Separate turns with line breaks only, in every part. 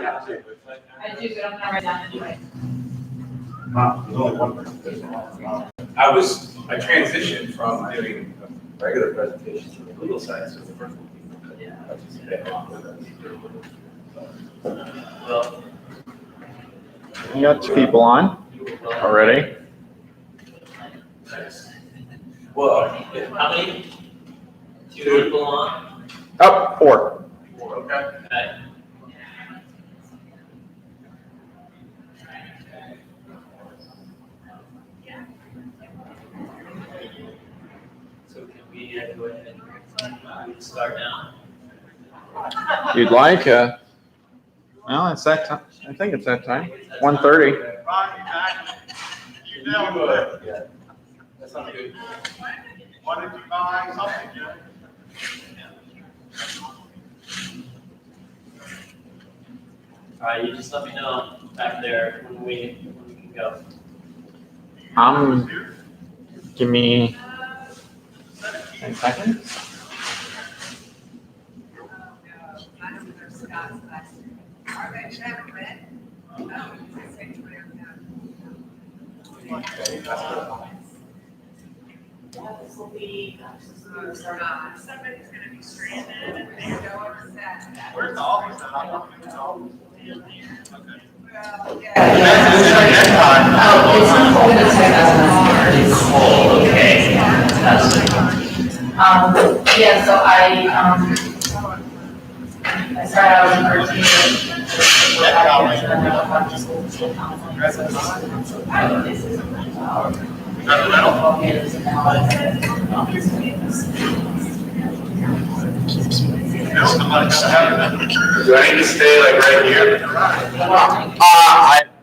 I do, but I'm gonna write down anyway.
There's only one person.
I transitioned from doing regular presentations to the legal side, so the first one.
Well, we got 2 people on already.
Well,
How many? 2 people on?
Oh, 4.
okay.
Okay. So can we go ahead and start now?
You'd like, well, it's that time. I think it's that time. 1:30.
Yeah, that sounds good.
Why did you buy something, Jim?
All right, you just let me know back there when we can go.
Give me 10 seconds.
This will be,
Somebody's gonna be stranded and they go upset.
Where's the office?
Okay. Yeah, so I started out in Virginia.
Do I need to stay like right here?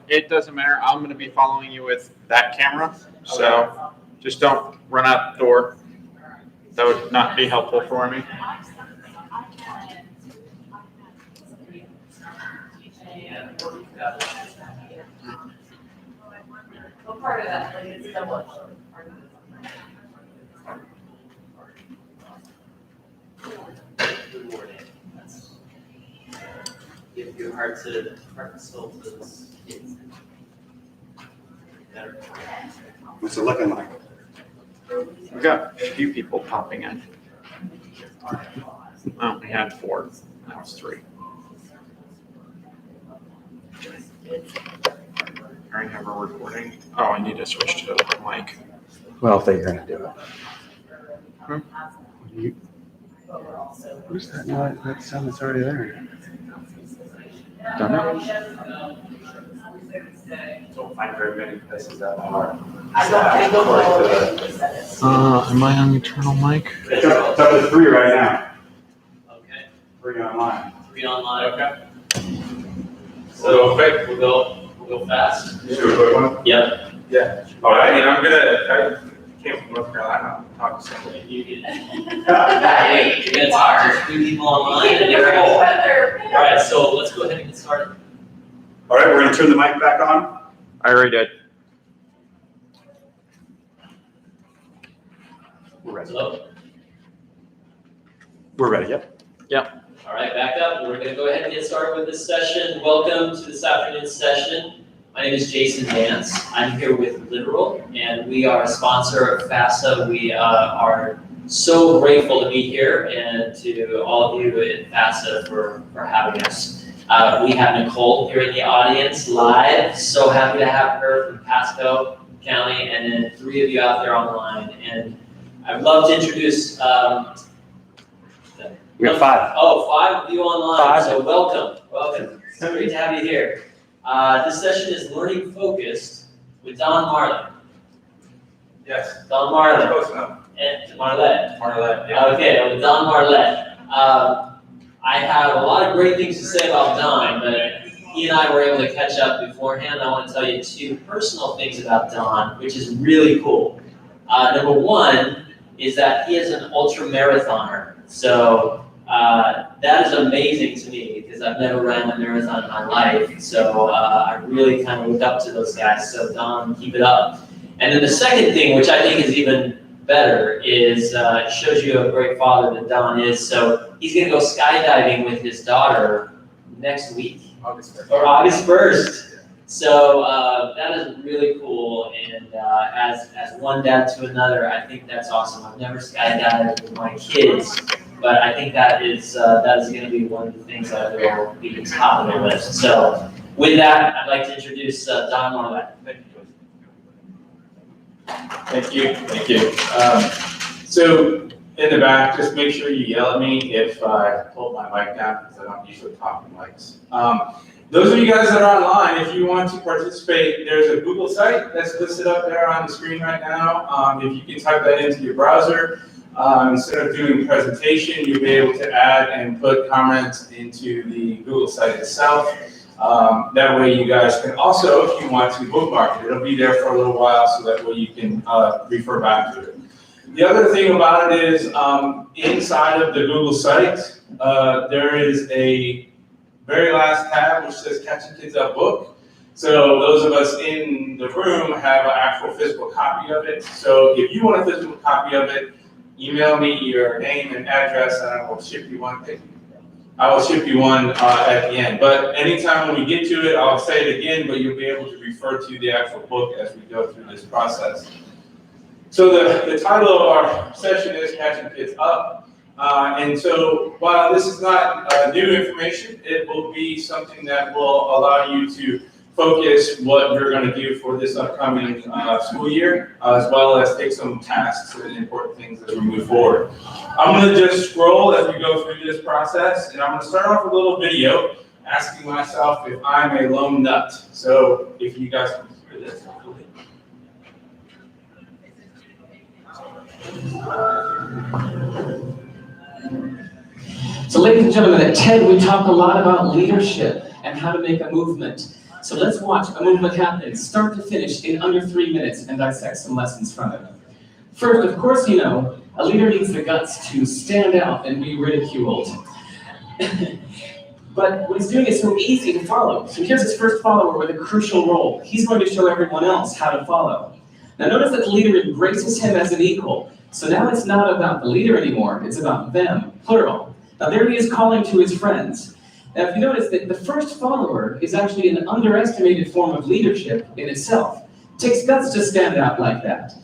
It doesn't matter. I'm going to be following you with that camera, so just don't run out the door. That would not be helpful for me.
What part of that, like, it's double.
Good wording. Give your heart and soul to those kids. Better.
What's it looking like?
We've got a few people popping in. Oh, we had 4. Now it's 3. I already have a recording. Oh, I need to switch to the mic.
Well, if they're gonna do it.
Hmm?
Who's that? No, that sound that's already there.
Don't know.
Don't find very many places that are.
I go
Am I on internal mic?
It's up to 3 right now.
Okay,
3 online.
3 online.
Okay.
So quick, we'll go fast.
You do a quick one?
Yep.
Yeah. All right, and I came from North Carolina, I'm talking somebody.
You can. Hey, you're gonna talk to 3 people online and you're all right, so let's go ahead and get started.
All right, we're gonna turn the mic back on.
I already did.
We're ready.
Hello?
We're ready, yep.
All right, back up. We're going to go ahead and get started with this session. Welcome to this afternoon's session. My name is Jason Vance. I'm here with Literal, and we are a sponsor of FASA. We are so grateful to be here and to all of you at FASA for having us. We have Nicole here in the audience live. So happy to have her from Pasco County, and then 3 of you out there online. And I'd love to introduce
We got 5.
Oh, 5 of you online,
5.
so welcome. It's great to have you here. This session is learning focused with Don Marlett.
Yes.
Don Marlett
Close enough.
and Marlett.
Marlett, yeah.
Okay, with Don Marlett. I have a lot of great things to say about Don, but he and I were able to catch up beforehand. I want to tell you 2 personal things about Don, which is really cool. Number 1 is that he is an ultra marathoner. So that is amazing to me because I've never ran a marathon in my life. So I really kind of look up to those guys. So Don, keep it up. And then the second thing, which I think is even better, is it shows you a great father that Don is. So he's going to go skydiving with his daughter next week.
August 1st.
Or August 1st. So that is really cool, and as one dad to another, I think that's awesome. I've never skydived with my kids, but I think that is going to be one of the things that will be top of the list. So with that, I'd like to introduce Don Marlett.
Thank you. So in the back, just make sure you yell at me if I hold my mic down, because I don't usually talk in mics. Those of you guys that are online, if you want to participate, there's a Google site that's listed up there on the screen right now. If you can type that into your browser, instead of doing a presentation, you'll be able to add and put comments into the Google site itself. That way you guys can also, if you want to, bookmark it. It'll be there for a little while, so that way you can refer back to it. The other thing about it is, inside of the Google site, there is a very last tab which says Catching Kids Up Book. So those of us in the room have an actual physical copy of it. So if you want a physical copy of it, email me your name and address, and I will ship you one. I will ship you one at the end. But anytime when we get to it, I'll say it again, but you'll be able to refer to the actual book as we go through this process. So the title of our session is Catching Kids Up. And so while this is not new information, it will be something that will allow you to focus what you're going to do for this upcoming school year, as well as take some tasks and important things as we move forward. I'm going to just scroll as we go through this process, and I'm going to start off with a little video asking myself if I'm a lone nut. So if you guys can hear this, hopefully.
So ladies and gentlemen, at TED we talk a lot about leadership and how to make a movement. So let's watch a movement happen, start to finish, in under 3 minutes and dissect some lessons from it. First, of course, you know, a leader needs the guts to stand out and be ridiculed. But what he's doing is so easy to follow. So here's his first follower with a crucial role. He's going to show everyone else how to follow. Now notice that the leader embraces him as an equal. So now it's not about the leader anymore, it's about them, plural. Now there he is calling to his friends. Now if you notice that the first follower is actually an underestimated form of leadership in itself. It takes guts to stand out like that.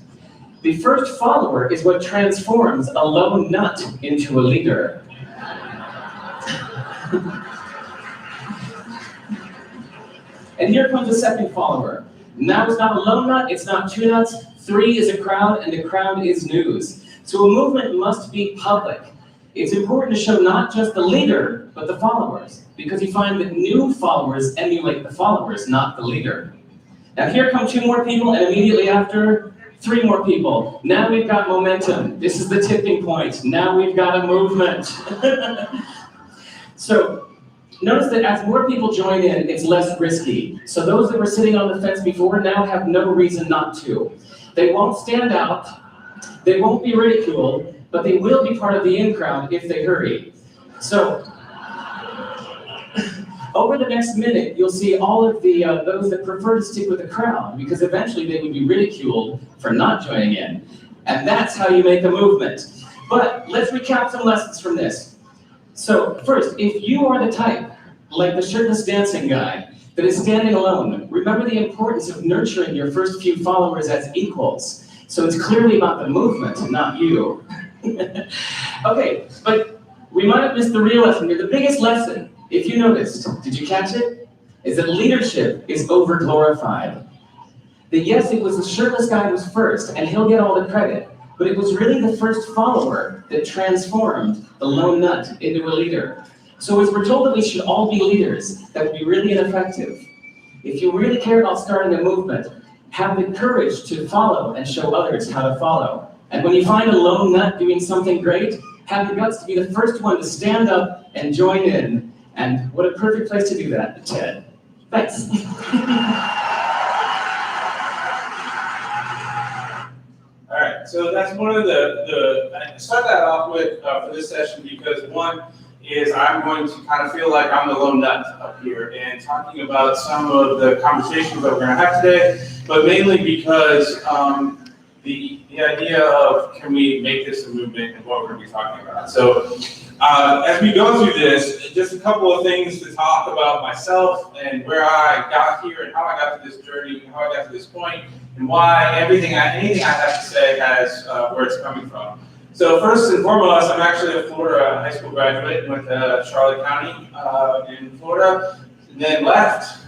The first follower is what transforms a lone nut into a leader. And here comes the second follower. Now it's not a lone nut, it's not two nuts, 3 is a crowd, and the crowd is news. So a movement must be public. It's important to show not just the leader, but the followers, because you find that new followers emulate the followers, not the leader. Now here come 2 more people, and immediately after, 3 more people. Now we've got momentum. This is the tipping point. Now we've got a movement. So notice that as more people join in, it's less risky. So those that were sitting on the fence before now have no reason not to. They won't stand out, they won't be ridiculed, but they will be part of the in crowd if they hurry. So over the next minute, you'll see all of the those that prefer to stick with the crowd, because eventually they would be ridiculed for not joining in. And that's how you make a movement. But let's recap some lessons from this. So first, if you are the type, like the shirtless dancing guy, that is standing alone, remember the importance of nurturing your first few followers as equals. So it's clearly about the movement and not you. Okay, but we might have missed the real lesson here. The biggest lesson, if you noticed, did you catch it? Is that leadership is over-glorified. That yes, it was the shirtless guy who was first, and he'll get all the credit, but it was really the first follower that transformed the lone nut into a leader. So as we're told that we should all be leaders, that would be really ineffective. If you really care about starting a movement, have the courage to follow and show others how to follow. And when you find a lone nut doing something great, have the guts to be the first one to stand up and join in. And what a perfect place to do that, TED. Thanks.
All right, so that's one of I start that off with for this session because one is I'm going to kind of feel like I'm the lone nut up here and talking about some of the conversations that we're going to have today, but mainly because the idea of can we make this a movement and what we're going to be talking about. So As we go through this, just a couple of things to talk about myself and where I got here and how I got to this journey, and how I got to this point, and why anything I have to say has where it's coming from. So first and foremost, I'm actually a Florida high school graduate, went to Charlotte County in Florida, and then left,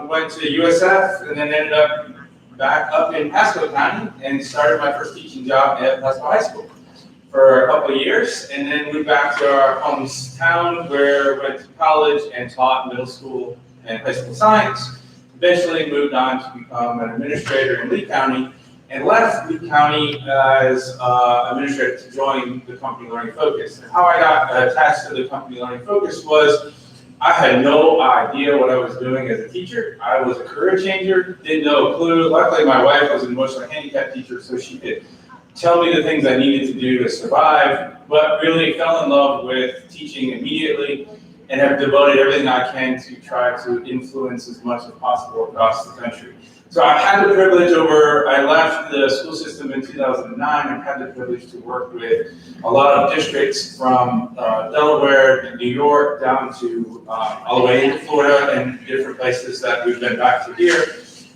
went to USF, and then ended up back up in Pasco County and started my first teaching job at Pasco High School for a couple of years, and then moved back to our hometown where I went to college and taught middle school and high school science. Eventually moved on to become an administrator in Lee County, and left Lee County as administrator to join the company Learning Focus. And how I got attached to the company Learning Focus was I had no idea what I was doing as a teacher. I was a career changer, didn't know a clue. Luckily, my wife was an emotionally handicapped teacher, so she could tell me the things I needed to do to survive, but really fell in love with teaching immediately and have devoted everything I can to try to influence as much as possible across the country. So I've had the privilege I left the school system in 2009, I've had the privilege to work with a lot of districts from Delaware, New York, down to all the way into Florida and different places that we've been back to here.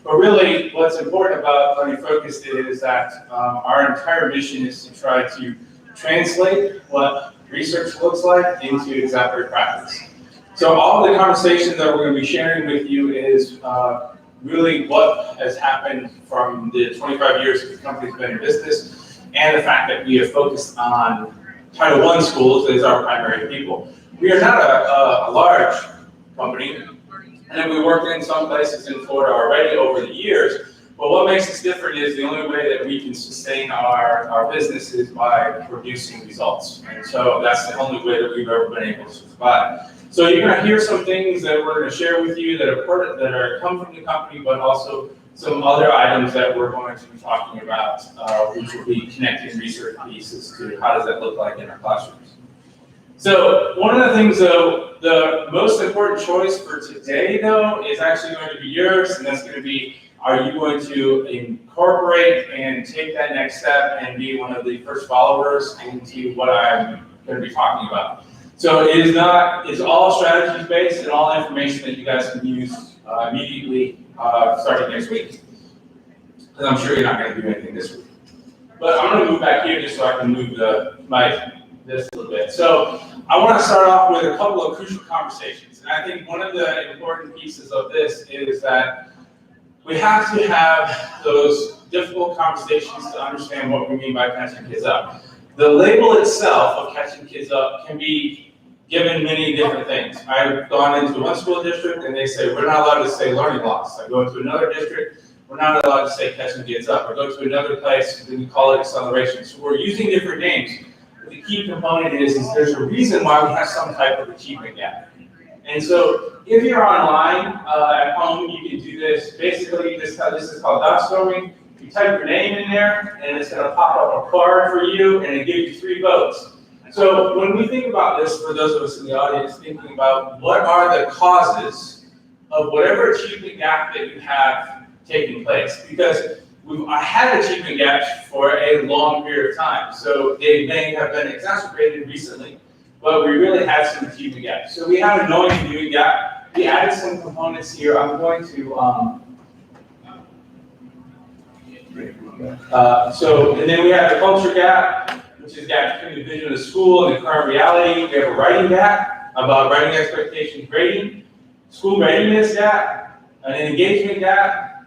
But really, what's important about Learning Focused is that our entire mission is to try to translate what research looks like into exemplary practice. So all the conversations that we're going to be sharing with you is really what has happened from the 25 years that the company's been in business, and the fact that we have focused on Title I schools as our primary people. We are not a large company, and we worked in some places in Florida already over the years, but what makes us different is the only way that we can sustain our business is by producing results. And so that's the only way that we've ever been able to survive. So you're going to hear some things that we're going to share with you that are come from the company, but also some other items that we're going to be talking about, which will be connecting research pieces to how does that look like in our classrooms. So one of the things, though, the most important choice for today, though, is actually going to be yours, and that's going to be, are you going to incorporate and take that next step and be one of the first followers into what I'm going to be talking about? So it's all strategies based and all information that you guys can use immediately starting next week. Because I'm sure you're not going to do anything this week. But I'm going to move back here just so I can move this a little bit. So I want to start off with a couple of crucial conversations. And I think one of the important pieces of this is that we have to have those difficult conversations to understand what we mean by catching kids up. The label itself of catching kids up can be given many different things. I've gone into one school district and they say, we're not allowed to say learning loss. I go into another district, we're not allowed to say catching kids up. I go to another place, and we call it acceleration. So we're using different names. But the key component is there's a reason why we have some type of achievement gap. And so if you're online at home, you can do this. Basically, this is called dot storming. You type your name in there, and it's going to pop up a card for you, and it gives you 3 votes. So when we think about this, for those of us in the audience, thinking about what are the causes of whatever achievement gap that you have taking place, because I had achievement gaps for a long period of time, so they may have been exacerbated recently, but we really had some achievement gaps. So we have a knowing and doing gap. We added some components here. I'm going to, and then we have the culture gap, which is gap between the vision of the school and the current reality. We have a writing gap about writing expectations, grading, school readiness gap, an engagement gap,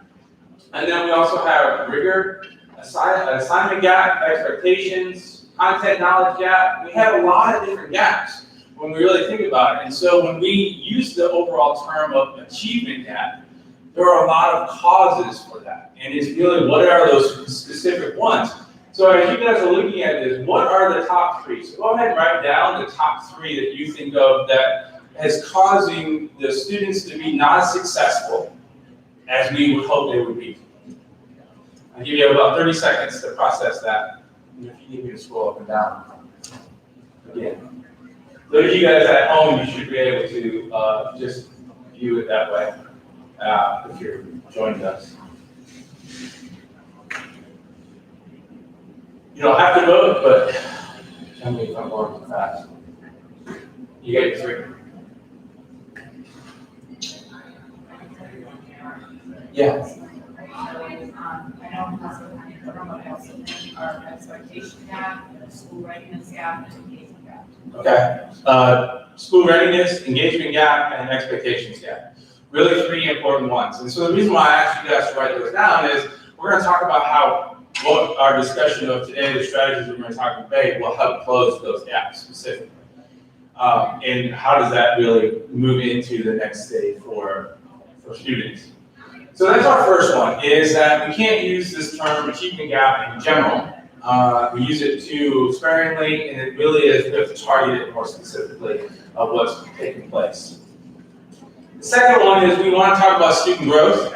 and then we also have rigor, assignment gap, expectations, content knowledge gap. We have a lot of different gaps when we really think about it. And so when we use the overall term of achievement gap, there are a lot of causes for that. And it's really, what are those specific ones? So as you guys are looking at this, what are the top 3? So go ahead and write down the top 3 that you think of that is causing the students to be not as successful as we would hope they would be. I'll give you about 30 seconds to process that. And if you need me to scroll up and down. Again, those of you guys at home, you should be able to just view it that way if you're joining us. You don't have to vote, but tell me if I'm going too fast. You get your 3. Yeah.
I know possibly but I also think our expectation gap, school readiness gap, and engagement gap.
Okay. School readiness, engagement gap, and expectations gap. Really 3 important ones. And so the reason why I asked you guys to write those down is we're going to talk about how what our discussion of today, the strategies we're going to talk about today, will help close those gaps specifically. And how does that really move into the next stage for students? So that's our first one, is that we can't use this term achievement gap in general. We use it too sparingly, and it really is, we have to target it more specifically of what's taking place. The second one is we want to talk about student growth.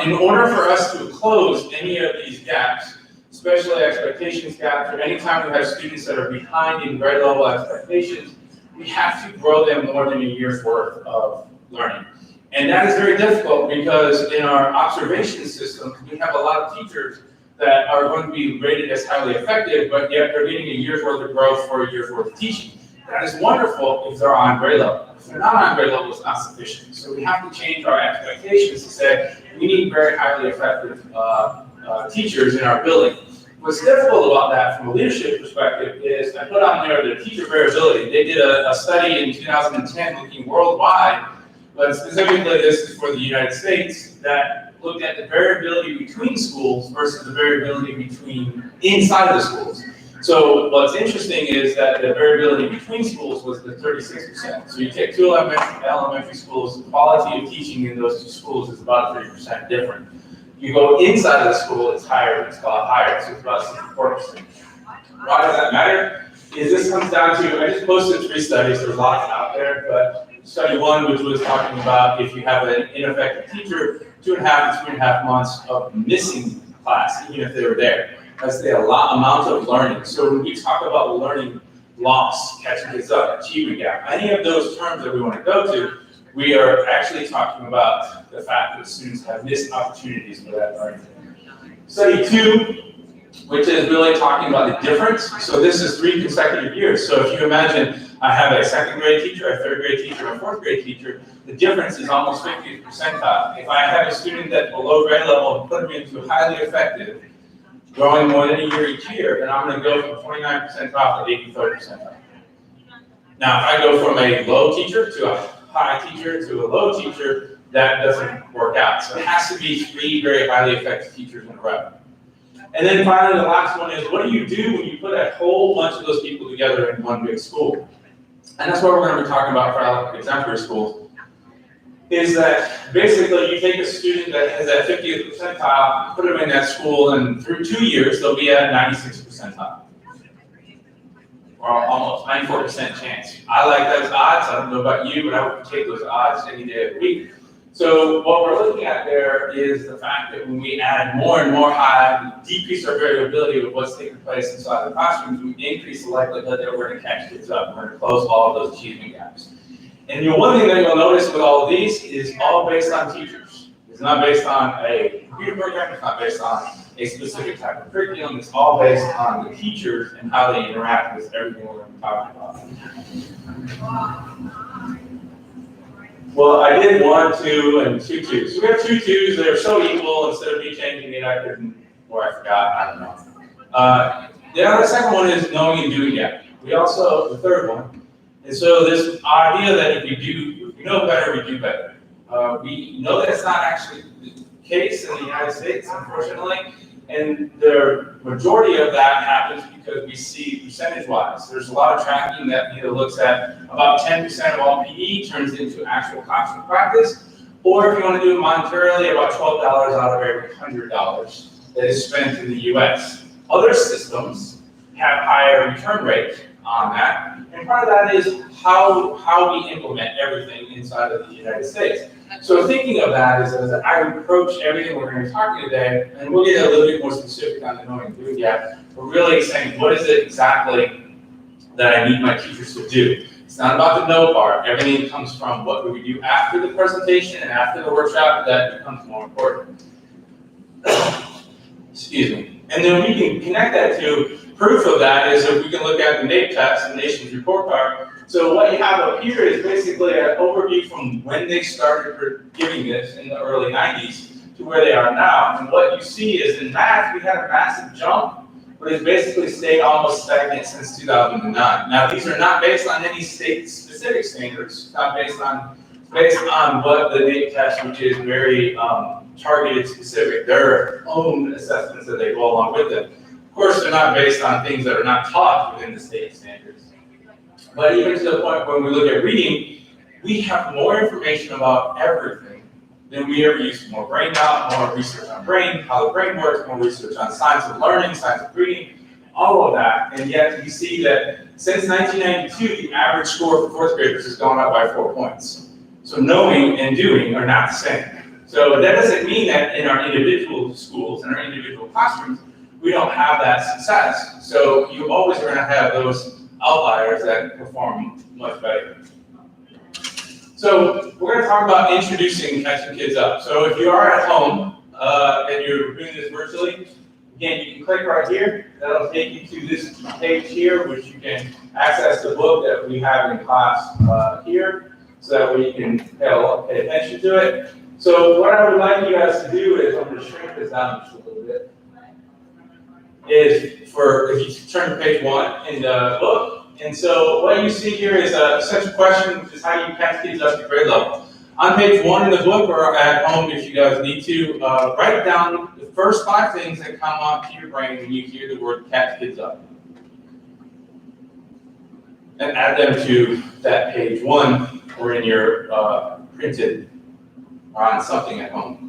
In order for us to close any of these gaps, especially expectations gaps, or anytime we have students that are behind in grade level expectations, we have to grow them more than a year's worth of learning. And that is very difficult because in our observation system, we have a lot of teachers that are going to be rated as highly effective, but yet they're getting a year's worth of growth for a year's worth of teaching. That is wonderful if they're on grade level. If they're not on grade level, it's not sufficient. So we have to change our expectations to say we need very highly effective teachers in our building. What's difficult about that from a leadership perspective is I put on there the teacher variability. They did a study in 2010 looking worldwide, but specifically this is for the United States, that looked at the variability between schools versus the variability between inside the schools. So what's interesting is that the variability between schools was the 36%. So you take 2 elementary schools, the quality of teaching in those 2 schools is about 30% different. You go inside of the school, it's higher, it's a lot higher, so it's about 64%. Why does that matter? Is this comes down to, I just posted 3 studies, there's lots out there, but study 1, which was talking about if you have an ineffective teacher, 2.5 to 3.5 months of missing class, even if they were there. That's the amount of learning. So when we talk about learning loss, catching kids up, achievement gap, any of those terms that we want to go to, we are actually talking about the fact that students have missed opportunities for that learning. Study 2, which is really talking about the difference. So this is 3 consecutive years. So if you imagine I have a 2nd grade teacher, a 3rd grade teacher, a 4th grade teacher, the difference is almost 50th percentile. If I have a student that's below grade level and put them into highly effective, growing more than a year each year, then I'm going to go from 29th percentile to 83rd percentile. Now, if I go from a low teacher to a high teacher to a low teacher, that doesn't work out. So it has to be 3 very highly effective teachers in a row. And then finally, the last one is, what do you do when you put a whole bunch of those people together in one big school? And that's what we're going to be talking about for our exemplary schools, is that basically you take a student that has that 50th percentile, put them in that school, and through 2 years, they'll be at 96th percentile. Or almost 94% chance. I like those odds. I don't know about you, but I would take those odds any day of the week. So what we're looking at there is the fact that when we add more and more high, we decrease our variability of what's taking place inside the classrooms, we increase the likelihood that we're going to catch kids up. We're going to close all of those achievement gaps. And one thing that you'll notice with all of these is all based on teachers. It's not based on a computer program. It's not based on a specific type of curriculum. It's all based on the teachers and how they interact with everything we're going to be talking about. Well, I did 1, 2, and 2 2s. So we have 2 2s. They're so equal. Instead of me changing it, I couldn't, or I forgot. I don't know. The second one is knowing and doing gap. We also, the third one, and so this idea that if we know better, we do better. We know that it's not actually the case in the United States, unfortunately, and the majority of that happens because we see percentage-wise. There's a lot of tracking that either looks at about 10% of all PE turns into actual classroom practice, or if you want to do it monetarily, about $12 out of every $100 that is spent in the US. Other systems have higher return rates on that, and part of that is how we implement everything inside of the United States. So thinking of that is as I approach everything we're going to be talking today, and we'll get a little bit more specific on the knowing and doing gap, we're really saying what is it exactly that I need my teachers to do. It's not about the know part. Everything comes from what do we do after the presentation and after the workshop that becomes more important. Excuse me. And then we can connect that to proof of that is if we can look at the NAEP test, the Nation's Report Card, So what you have up here is basically an overview from when they started giving this in the early 90s to where they are now. And what you see is in math, we had a massive jump, but it's basically stayed almost stagnant since 2009. Now, these are not based on any state-specific standards, not based on what the NAEP test, which is very targeted specific, their own assessments that they go along with them. Of course, they're not based on things that are not taught within the state standards. But even to the point when we look at reading, we have more information about everything than we ever used to. More brain knowledge, more research on brain, how the brain works, more research on science of learning, science of reading, all of that. And yet we see that since 1992, the average score for fourth graders has gone up by 4 points. So knowing and doing are not the same. So that doesn't mean that in our individual schools, in our individual classrooms, we don't have that success. So you always are going to have those outliers that perform much better. So we're going to talk about introducing catching kids up. So if you are at home and you're doing this virtually, again, you can click right here. That'll take you to this page here, which you can access the book that we have in class here, so that way you can pay attention to it. So what I would like you guys to do is, I'm going to shrink this down just a little bit, is if you turn to page 1 in the book. And so what you see here is a essential question, which is how you catch kids up to grade level. On page 1 in the book, or at home if you guys need to, write down the first 5 things that come up to your brain when you hear the word catch kids up. And add them to that page 1 or in your printed or on something at home.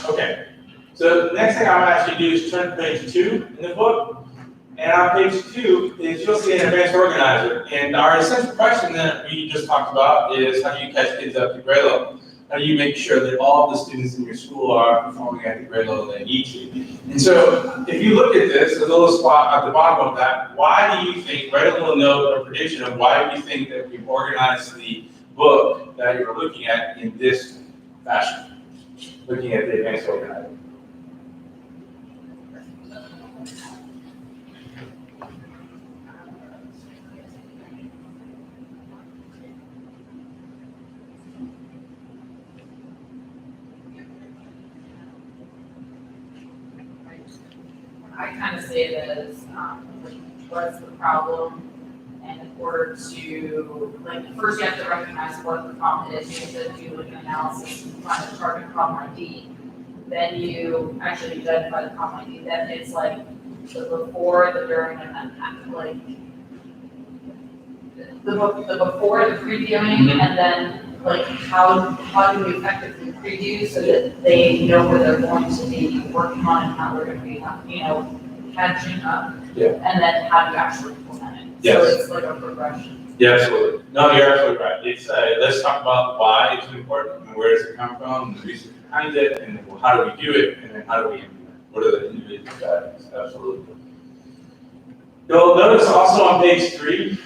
Okay, so the next thing I'm going to ask you to do is turn to page 2 in the book. And on page 2 is you'll see an advanced organizer. And our essential question that we just talked about is how do you catch kids up to grade level? How do you make sure that all the students in your school are performing at the grade level they need to? And so if you look at this, there's a little spot at the bottom of that. Why do you think, write a little note or prediction of why do you think that we've organized the book that you're looking at in this fashion? Looking at the advanced organizer.
I kind of say it as, what's the problem? And in order to, like, first you have to recognize what the problem is. You have to do like an analysis and find the target problem ID. Then you actually identify the problem ID. Then it's like the before, the during, and then after, like the before, the previewing, and then like how do we effectively preview so that they know where they're going to be working on and how they're going to be, catching up.
Yeah.
And then how do you actually implement it?
Yes.
So it's like a progression.
Yeah, absolutely. No, you're absolutely right. It's let's talk about why it's important and where does it come from, the research behind it, and how do we do it, and then how do we implement it? What are the individual strategies? Absolutely. You'll notice also on page 3,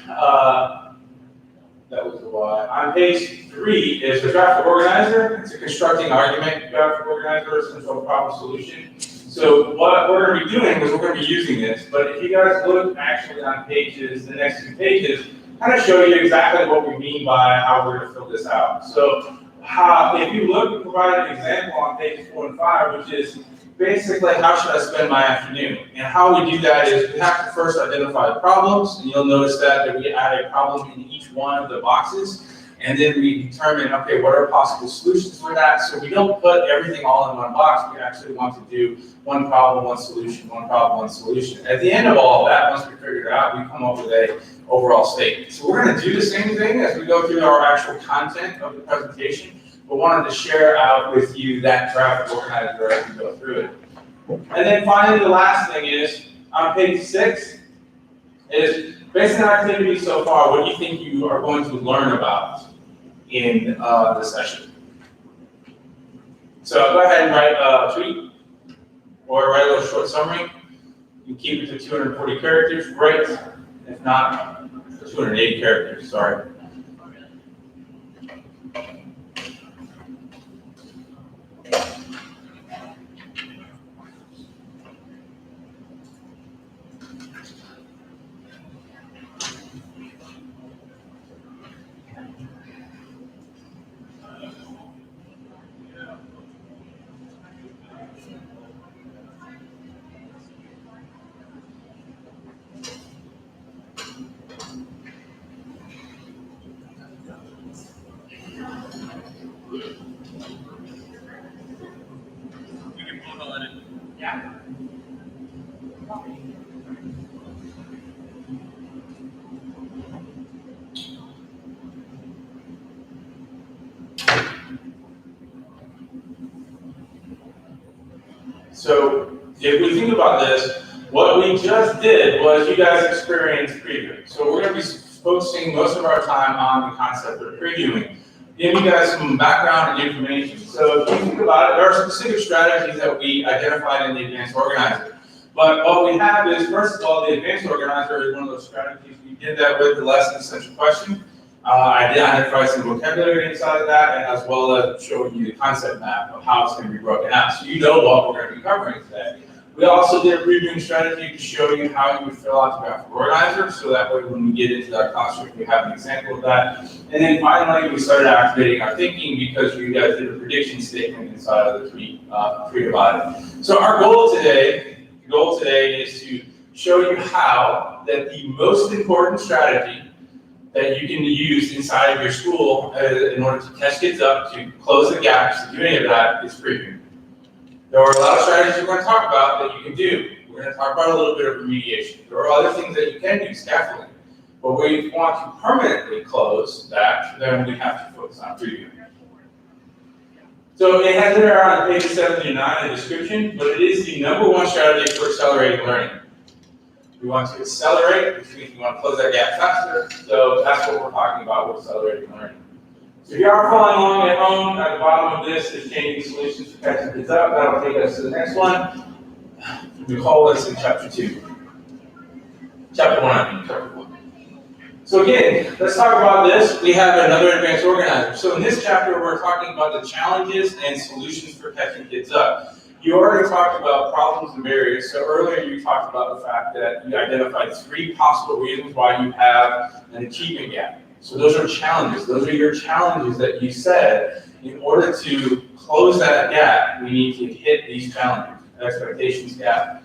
that was a while On page 3 is the graphic organizer. It's a constructing argument graphic organizer, essential problem solution. So what we're going to be doing is we're going to be using this, but if you guys look actually on pages, the next 2 pages, kind of show you exactly what we mean by how we're going to fill this out. So if you look, we provide an example on pages 4 and 5, which is basically how should I spend my afternoon? And how we do that is we have to first identify the problems, and you'll notice that we add a problem in each one of the boxes. And then we determine, okay, what are possible solutions for that? So we don't put everything all in one box. We actually want to do one problem, one solution, one problem, one solution. At the end of all of that, once we figure it out, we come up with a overall statement. So we're going to do the same thing as we go through our actual content of the presentation, but wanted to share out with you that graphic organizer as we go through it. And then finally, the last thing is, on page 6, is based on activities so far, what do you think you are going to learn about in the session? So go ahead and write a tweet or write a little short summary. You can keep it to 240 characters, great. If not, 280 characters, sorry. So if we think about this, what we just did was you guys experienced previewing. So we're going to be focusing most of our time on the concept of previewing, giving you guys some background and information. So if you think about it, there are specific strategies that we identified in the advanced organizer. But what we have is, first of all, the advanced organizer is one of those strategies. We did that with the lesson essential question. I did identify some vocabulary inside of that, and as well as showing you the concept map of how it's going to be broken out. So you know what we're going to be covering today. We also did a previewing strategy to show you how you would fill out the graphic organizer, so that way when we get into that classroom, we have an example of that. And then finally, we started activating our thinking because you guys did a prediction statement inside of the tweet about it. So our goal today is to show you how that the most important strategy that you can use inside of your school in order to catch kids up, to close the gaps, to do any of that, is previewing. There are a lot of strategies we're going to talk about that you can do. We're going to talk about a little bit of remediation. There are other things that you can do, scaffolding. But we want to permanently close that, then we have to focus on previewing. So it has there on page 7 through 9 a description, but it is the #1 strategy for accelerating learning. We want to accelerate, which means we want to close that gap faster. So that's what we're talking about with accelerating learning. So if you are following along at home, at the bottom of this is changing solutions for catching kids up. That'll take us to the next one. We call this in chapter 2. Chapter 1, I mean, chapter 1. So again, let's talk about this. We have another advanced organizer. So in this chapter, we're talking about the challenges and solutions for catching kids up. You already talked about problems and barriers. So earlier you talked about the fact that you identified 3 possible reasons why you have an achievement gap. So those are challenges. Those are your challenges that you said. In order to close that gap, we need to hit these challenges. Expectations gap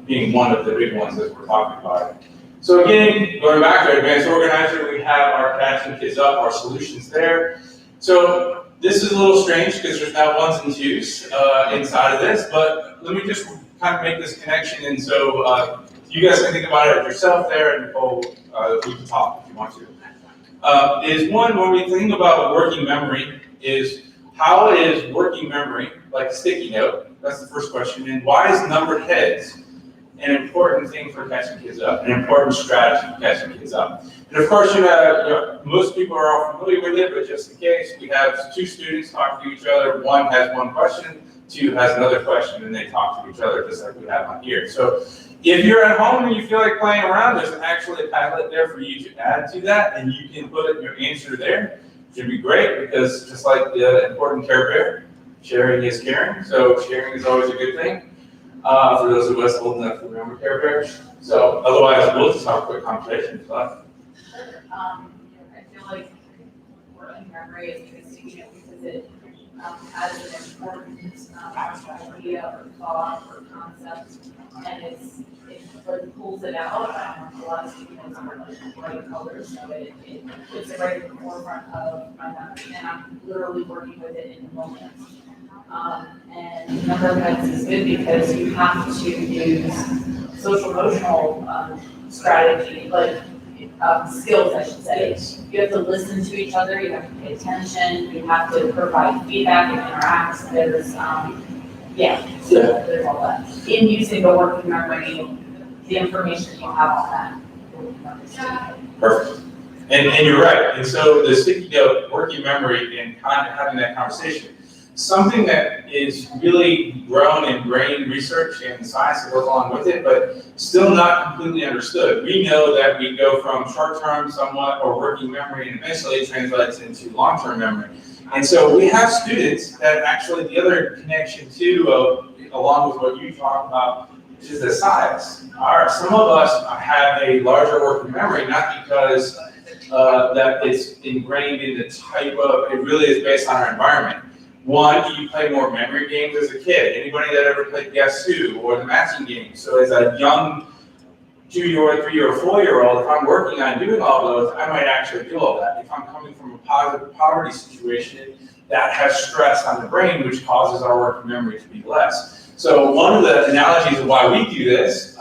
being one of the big ones that we're talking about. So again, going back to our advanced organizer, we have our catching kids up, our solutions there. So this is a little strange because there's now 1s and 2s inside of this, but let me just kind of make this connection. And so you guys can think about it yourself there, and Nicole, we can talk if you want to. Is one, when we think about working memory, is how is working memory, like a sticky note? That's the first question. And why is numbered heads an important thing for catching kids up, an important strategy for catching kids up? And of course, most people are all familiar with it, but just in case, we have 2 students talking to each other. One has 1 question, two has another question, and they talk to each other, just like we have on here. So if you're at home and you feel like playing around, there's actually a Padlet there for you to add to that, and you can put your answer there. Should be great, because just like the important Care Bear, sharing is caring, so sharing is always a good thing. For those of us old enough to remember Care Bears. So otherwise, we'll just have a quick conversation.
I feel like working memory is because it has an important idea or thought or concept, and it like pulls it out. A lot of students are like bright colors, so it puts it right at the forefront of my memory, and I'm literally working with it in the moment. And number of heads is good because you have to use social emotional strategy, like skills, I should say. You have to listen to each other, you have to pay attention, you have to provide feedback and interact. There's there's all that. In using the working memory, the information you have on that.
Perfect. And you're right. And so the sticky note, working memory, and kind of having that conversation, something that is really grown in brain research and science that goes along with it, but still not completely understood. We know that we go from short-term somewhat or working memory, and eventually it translates into long-term memory. And so we have students that actually, the other connection too, along with what you talked about, which is the size. Some of us have a larger working memory, not because that it's ingrained in the type of, it really is based on our environment. One, you play more memory games as a kid. Anybody that ever played Guess Who or the matching game? So as a young 2-year-old, 3-year-old, 4-year-old, if I'm working on doing all those, I might actually do all that. If I'm coming from a positive poverty situation, that has stress on the brain, which causes our working memory to be less. So one of the analogies of why we do this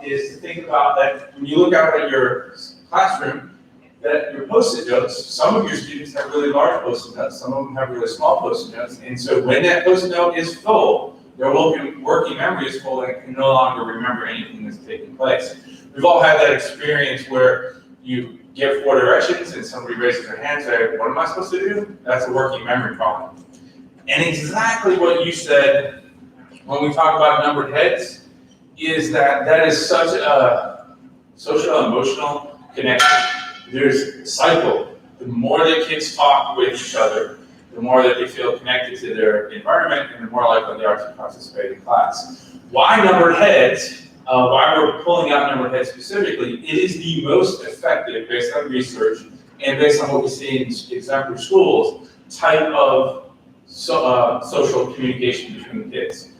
is to think about that when you look out at your classroom, that your Post-it notes, some of your students have really large Post-it notes, some of them have really small Post-it notes, and so when that Post-it note is full, their working memory is full and it can no longer remember anything that's taking place. We've all had that experience where you give 4 directions and somebody raises their hand and say, what am I supposed to do? That's a working memory problem. And exactly what you said when we talk about numbered heads is that is such a social emotional connection. There's a cycle. The more that kids talk with each other, the more that they feel connected to their environment, and the more likely they are to participate in class. Why numbered heads? Why we're pulling out numbered heads specifically? It is the most effective, based on research and based on what we see in exemplary schools, type of social communication between kids.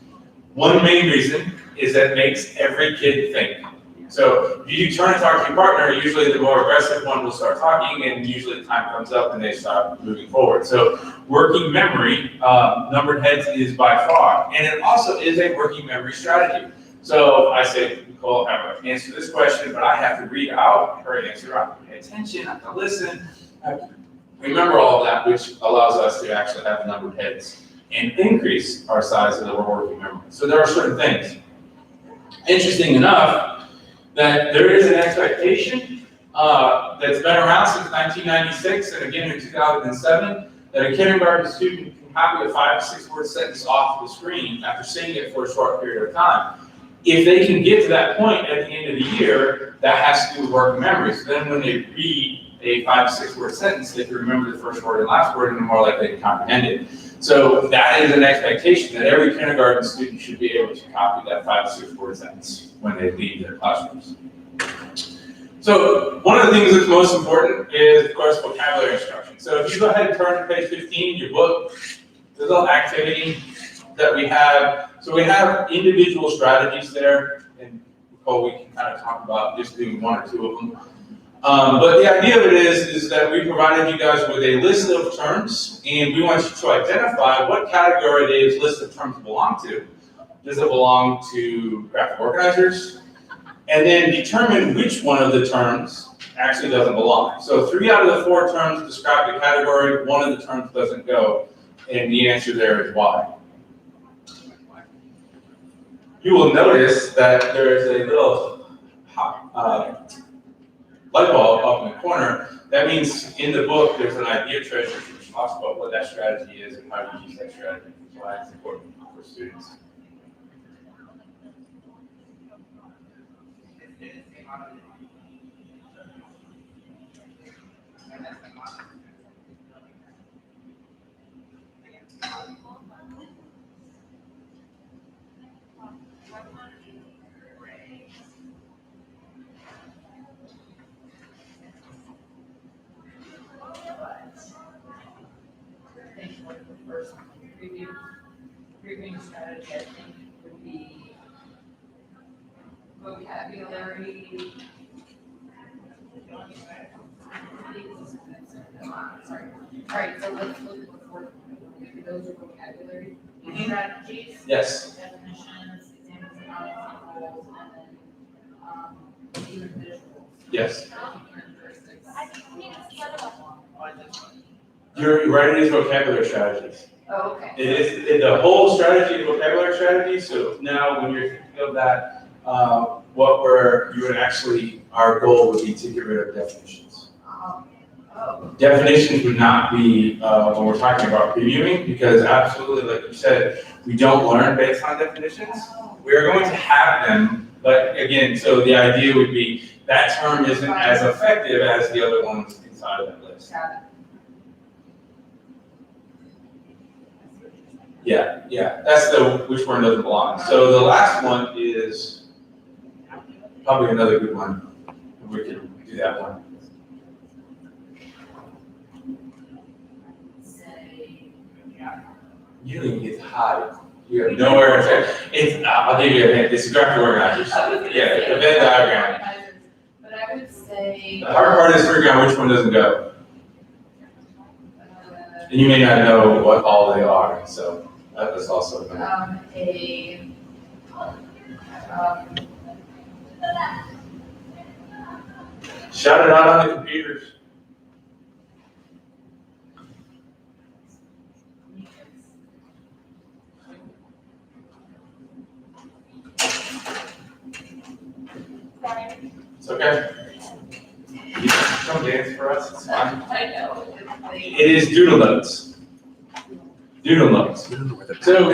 One main reason is that it makes every kid think. So if you turn and talk to your partner, usually the more aggressive one will start talking, and usually the time comes up and they start moving forward. So working memory, numbered heads is by far, and it also is a working memory strategy. So I say, Nicole, I have to answer this question, but I have to read out her answer. I have to pay attention, I have to listen, I have to remember all of that, which allows us to actually have numbered heads and increase our size of the working memory. So there are certain things. Interesting enough, that there is an expectation that's been around since 1996 and again in 2007 that a kindergarten student can copy a 5 to 6 word sentence off the screen after saying it for a short period of time. If they can get to that point at the end of the year, that has to do with working memory. So then when they read a 5 to 6 word sentence, they can remember the first word and last word and they're more likely to comprehend it. So that is an expectation that every kindergarten student should be able to copy that 5 to 6 word sentence when they leave their classrooms. So one of the things that's most important is, of course, vocabulary instruction. So if you go ahead and turn to page 15, your book, the little activity that we have. So we have individual strategies there, and we can kind of talk about just doing 1 or 2 of them. But the idea of it is that we provided you guys with a list of terms, and we want you to identify what category these list of terms belong to. Does it belong to graphic organizers? And then determine which one of the terms actually doesn't belong. So 3 out of the 4 terms describe the category, 1 of the terms doesn't go, and the answer there is why. You will notice that there is a little light bulb up in the corner. That means in the book there's an idea treasure which talks about what that strategy is and how to use that strategy. Why it's important. for students.
I think like the first previewing strategy, I think would be vocabulary. Sorry. All right, so let's look at the fourth. Those are vocabulary strategies.
Yes.
Definitions, examples of non-examples, and then, even visuals.
Yes.
Characteristics.
You're right, it is vocabulary strategies.
Oh, okay.
It is, the whole strategy is vocabulary strategy, so now when you're thinking of that, our goal would be to get rid of definitions.
Oh,
Definitions would not be, when we're talking about previewing, because absolutely, like you said, we don't learn based on definitions. We are going to have them, but again, so the idea would be that term isn't as effective as the other ones inside of that list.
got it.
Yeah, that's which one doesn't belong. So the last one is probably another good one. We can do that one.
Say,
You don't even get to hide. You have nowhere to say. It's, I'll give you a hint, it's graphic organizers. Yeah, a Venn diagram.
But I would say.
The hard part is figuring out which one doesn't go. And you may not know what all they are, so that was also a shout it out on the computers. It's okay. You can come dance for us, it's fine.
I know.
It is doodle notes. Doodle notes. So,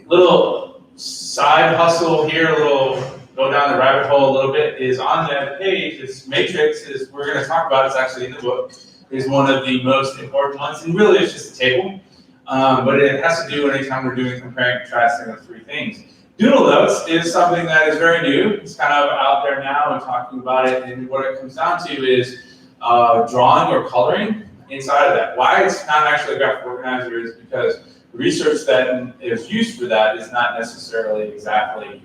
little side hustle here, a little go down the rabbit hole a little bit, is on that page. This matrix is we're going to talk about. It's actually in the book. Is one of the most important ones, and really it's just a table, but it has to do anytime we're doing comparing and contrasting of three things. Doodle notes is something that is very new. It's kind of out there now and talking about it, and what it comes down to is drawing or coloring inside of that. Why it's not actually a graphic organizer is because the research that is used for that is not necessarily exactly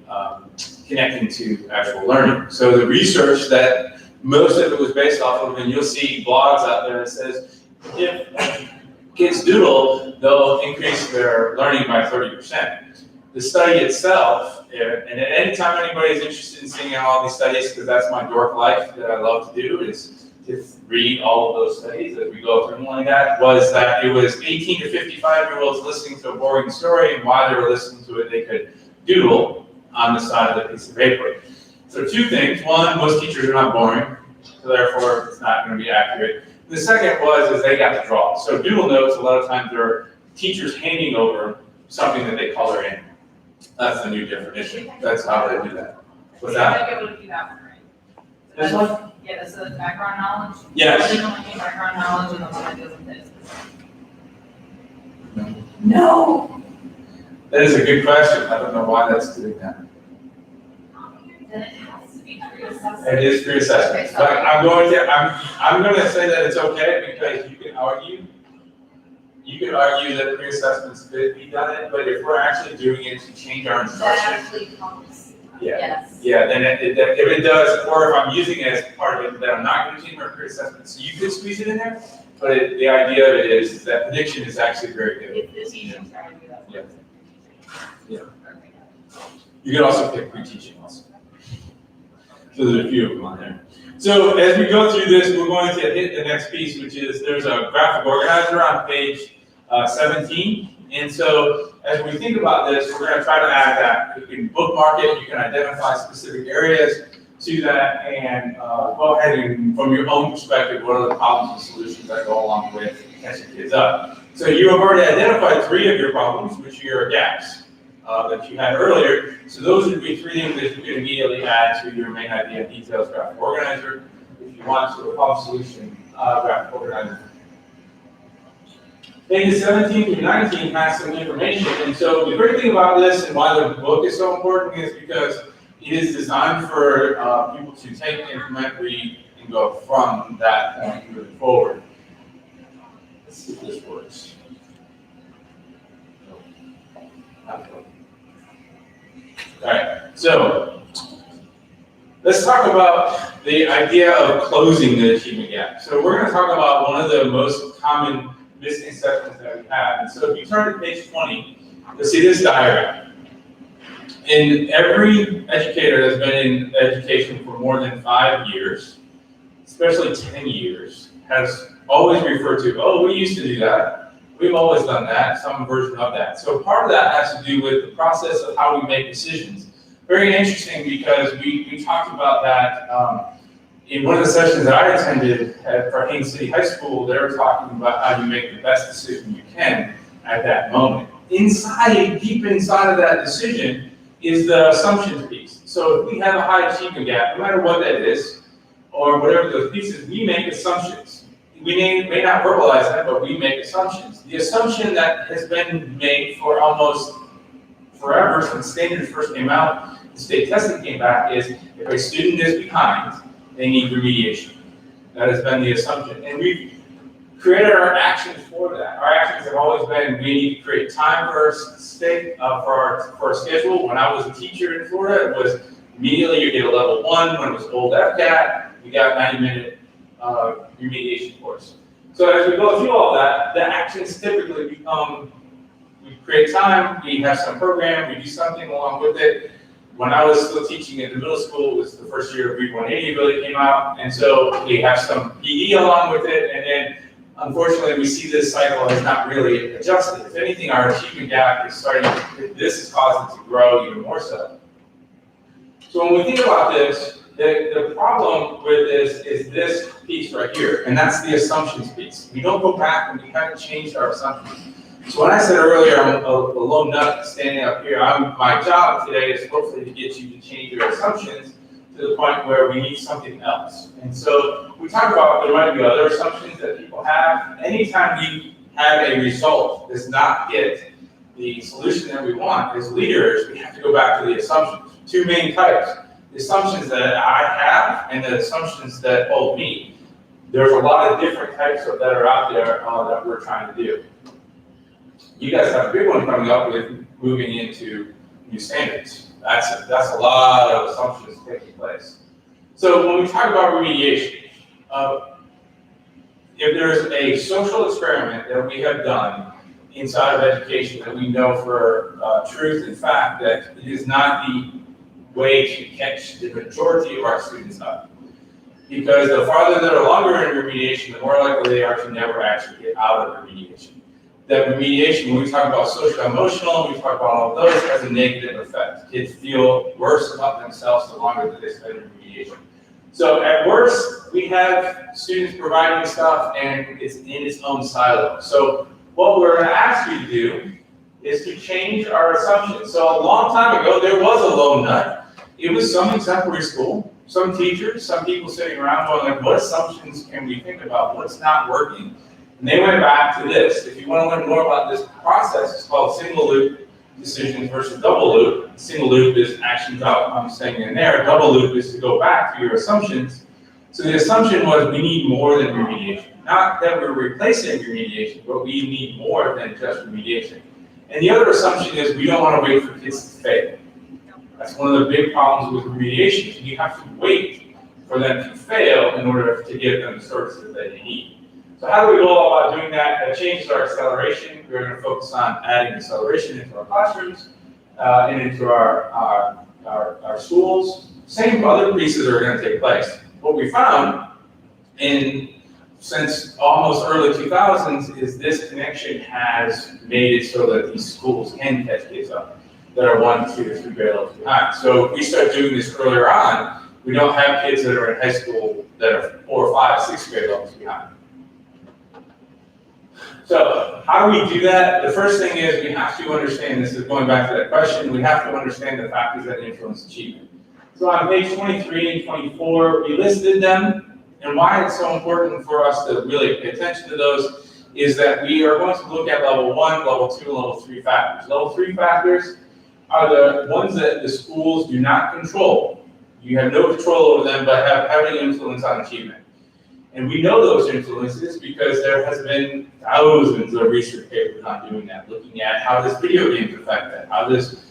connecting to actual learning. So the research that most of it was based off of, and you'll see blogs out there that says, if kids doodle, they'll increase their learning by 30%. The study itself, and anytime anybody is interested in seeing all these studies, because that's my dork life that I love to do, is to read all of those studies as we go through them like that, was that it was 18 to 55-year-olds listening to a boring story, and while they were listening to it, they could doodle on the side of the piece of paper. So two things. One, most teachers are not boring, so therefore it's not going to be accurate. The second is they got to draw. So doodle notes, a lot of times they're teachers handing over something that they color in. That's the new definition. That's how they do that. What's that?
You might be able to do that one, right?
This one?
Yeah, this is background knowledge.
Yes.
I think only background knowledge and the one that doesn't fit. No.
That is a good question. I don't know why that's doing that.
Then it has to be pre-assessed.
It is pre-assessment.
Okay,
But
sorry.
I'm going to say that it's okay because you can argue that pre-assessments could be done, but if we're actually doing it to change our
That
instruction,
actually counts.
yeah.
Yes.
Yeah, then if it does, or if I'm using it as part of it, then I'm not going to change my pre-assessment. So you could squeeze it in there, but the idea of it is that prediction is actually very good.
It's the teaching strategy that's.
Yeah. Yeah. You can also pick pre-teaching also. So there's a few of them on there. So as we go through this, we're going to hit the next piece, which is there's a graphic organizer on page 17. And so as we think about this, we're going to try to add that. You can bookmark it, you can identify specific areas to that, and go ahead and, from your own perspective, what are the problems and solutions that go along with catching kids up. So you have already identified 3 of your problems, which are your gaps. that you had earlier. So those would be 3 things that you could immediately add to your main idea details graphic organizer if you want to a problem solution graphic organizer. Pages 17 through 19 has some information, and so the great thing about this and why the book is so important is because it is designed for people to take, implement, read, and go from that point moving forward. Let's see if this works. All right, so let's talk about the idea of closing the achievement gap. So we're going to talk about one of the most common misconceptions that we have. And so if you turn to page 20, you'll see this diagram. And every educator that's been in education for more than 5 years, especially 10 years, has always referred to, oh, we used to do that. We've always done that, some version of that. So part of that has to do with the process of how we make decisions. Very interesting because we talked about that in one of the sessions that I attended at Farhane City High School. They were talking about how you make the best decision you can at that moment. Deep inside of that decision is the assumptions piece. So if we have a high achievement gap, no matter what that is, or whatever those pieces, we make assumptions. We may not verbalize that, but we make assumptions. The assumption that has been made for almost forever since standards first came out, the state testing came back, is if a student is behind, they need remediation. That has been the assumption. And we've created our actions for that. Our actions have always been, we need to create time for our state, for our schedule. When I was a teacher in Florida, it was immediately you get a level 1. When it was old FCAT, you got a 90-minute remediation course. So as we go through all that, the actions typically become, we create time, we have some program, we do something along with it. When I was still teaching at the middle school, it was the first year of Read 180 really came out, and so we have some PE along with it, and then unfortunately we see this cycle has not really adjusted. If anything, our achievement gap is this is causing it to grow even more so. So when we think about this, the problem with this is this piece right here, and that's the assumptions piece. We don't go back and we haven't changed our assumptions. So when I said earlier, I'm a lone nut standing up here, my job today is hopefully to get you to change your assumptions to the point where we need something else. And so we talk about there might be other assumptions that people have. Anytime we have a result that does not get the solution that we want as leaders, we have to go back to the assumptions. 2 main types. The assumptions that I have and the assumptions that hold me. There's a lot of different types that are out there that we're trying to do. You guys have a big one coming up with moving into new standards. That's a lot of assumptions taking place. So when we talk about remediation, if there's a social experiment that we have done inside of education that we know for truth and fact that it is not the way to catch the majority of our students up. Because the farther that are longer in remediation, the more likely they are to never actually get out of remediation. That remediation, when we talk about social emotional, we talk about all of those, has a negative effect. Kids feel worse about themselves the longer that they spend in remediation. So at worst, we have students providing stuff and it's in its own silo. So what we're gonna ask you to do is to change our assumptions. So a long time ago, there was a lone nut. It was some exemplary school, some teachers, some people sitting around going like, what assumptions can we think about? What's not working? And they went back to this. If you want to learn more about this process, it's called single loop decisions versus double loop. Single loop is actions out, I'm saying in there. Double loop is to go back to your assumptions. So the assumption was we need more than remediation. Not that we're replacing remediation, but we need more than just remediation. And the other assumption is we don't want to wait for kids to fail. That's one of the big problems with remediation. Is you have to wait for them to fail in order to give them the services that they need. So how do we go about doing that? That changes our acceleration. We're going to focus on adding acceleration into our classrooms and into our schools. Same other pieces are going to take place. What we found since almost early 2000s is this connection has made it so that these schools can catch kids up that are 1, 2, 3 grade levels behind. So if we start doing this earlier on, we don't have kids that are in high school that are 4, 5, 6 grade levels behind. So how do we do that? The first thing is we have to understand, this is going back to that question, we have to understand the factors that influence achievement. So on page 23 and 24, we listed them, and why it's so important for us to really pay attention to those is that we are going to look at level 1, level 2, and level 3 factors. Level 3 factors are the ones that the schools do not control. You have no control over them, but have heavy influence on achievement. And we know those influences because there has been thousands of research papers on doing that, looking at how does video games affect that, how does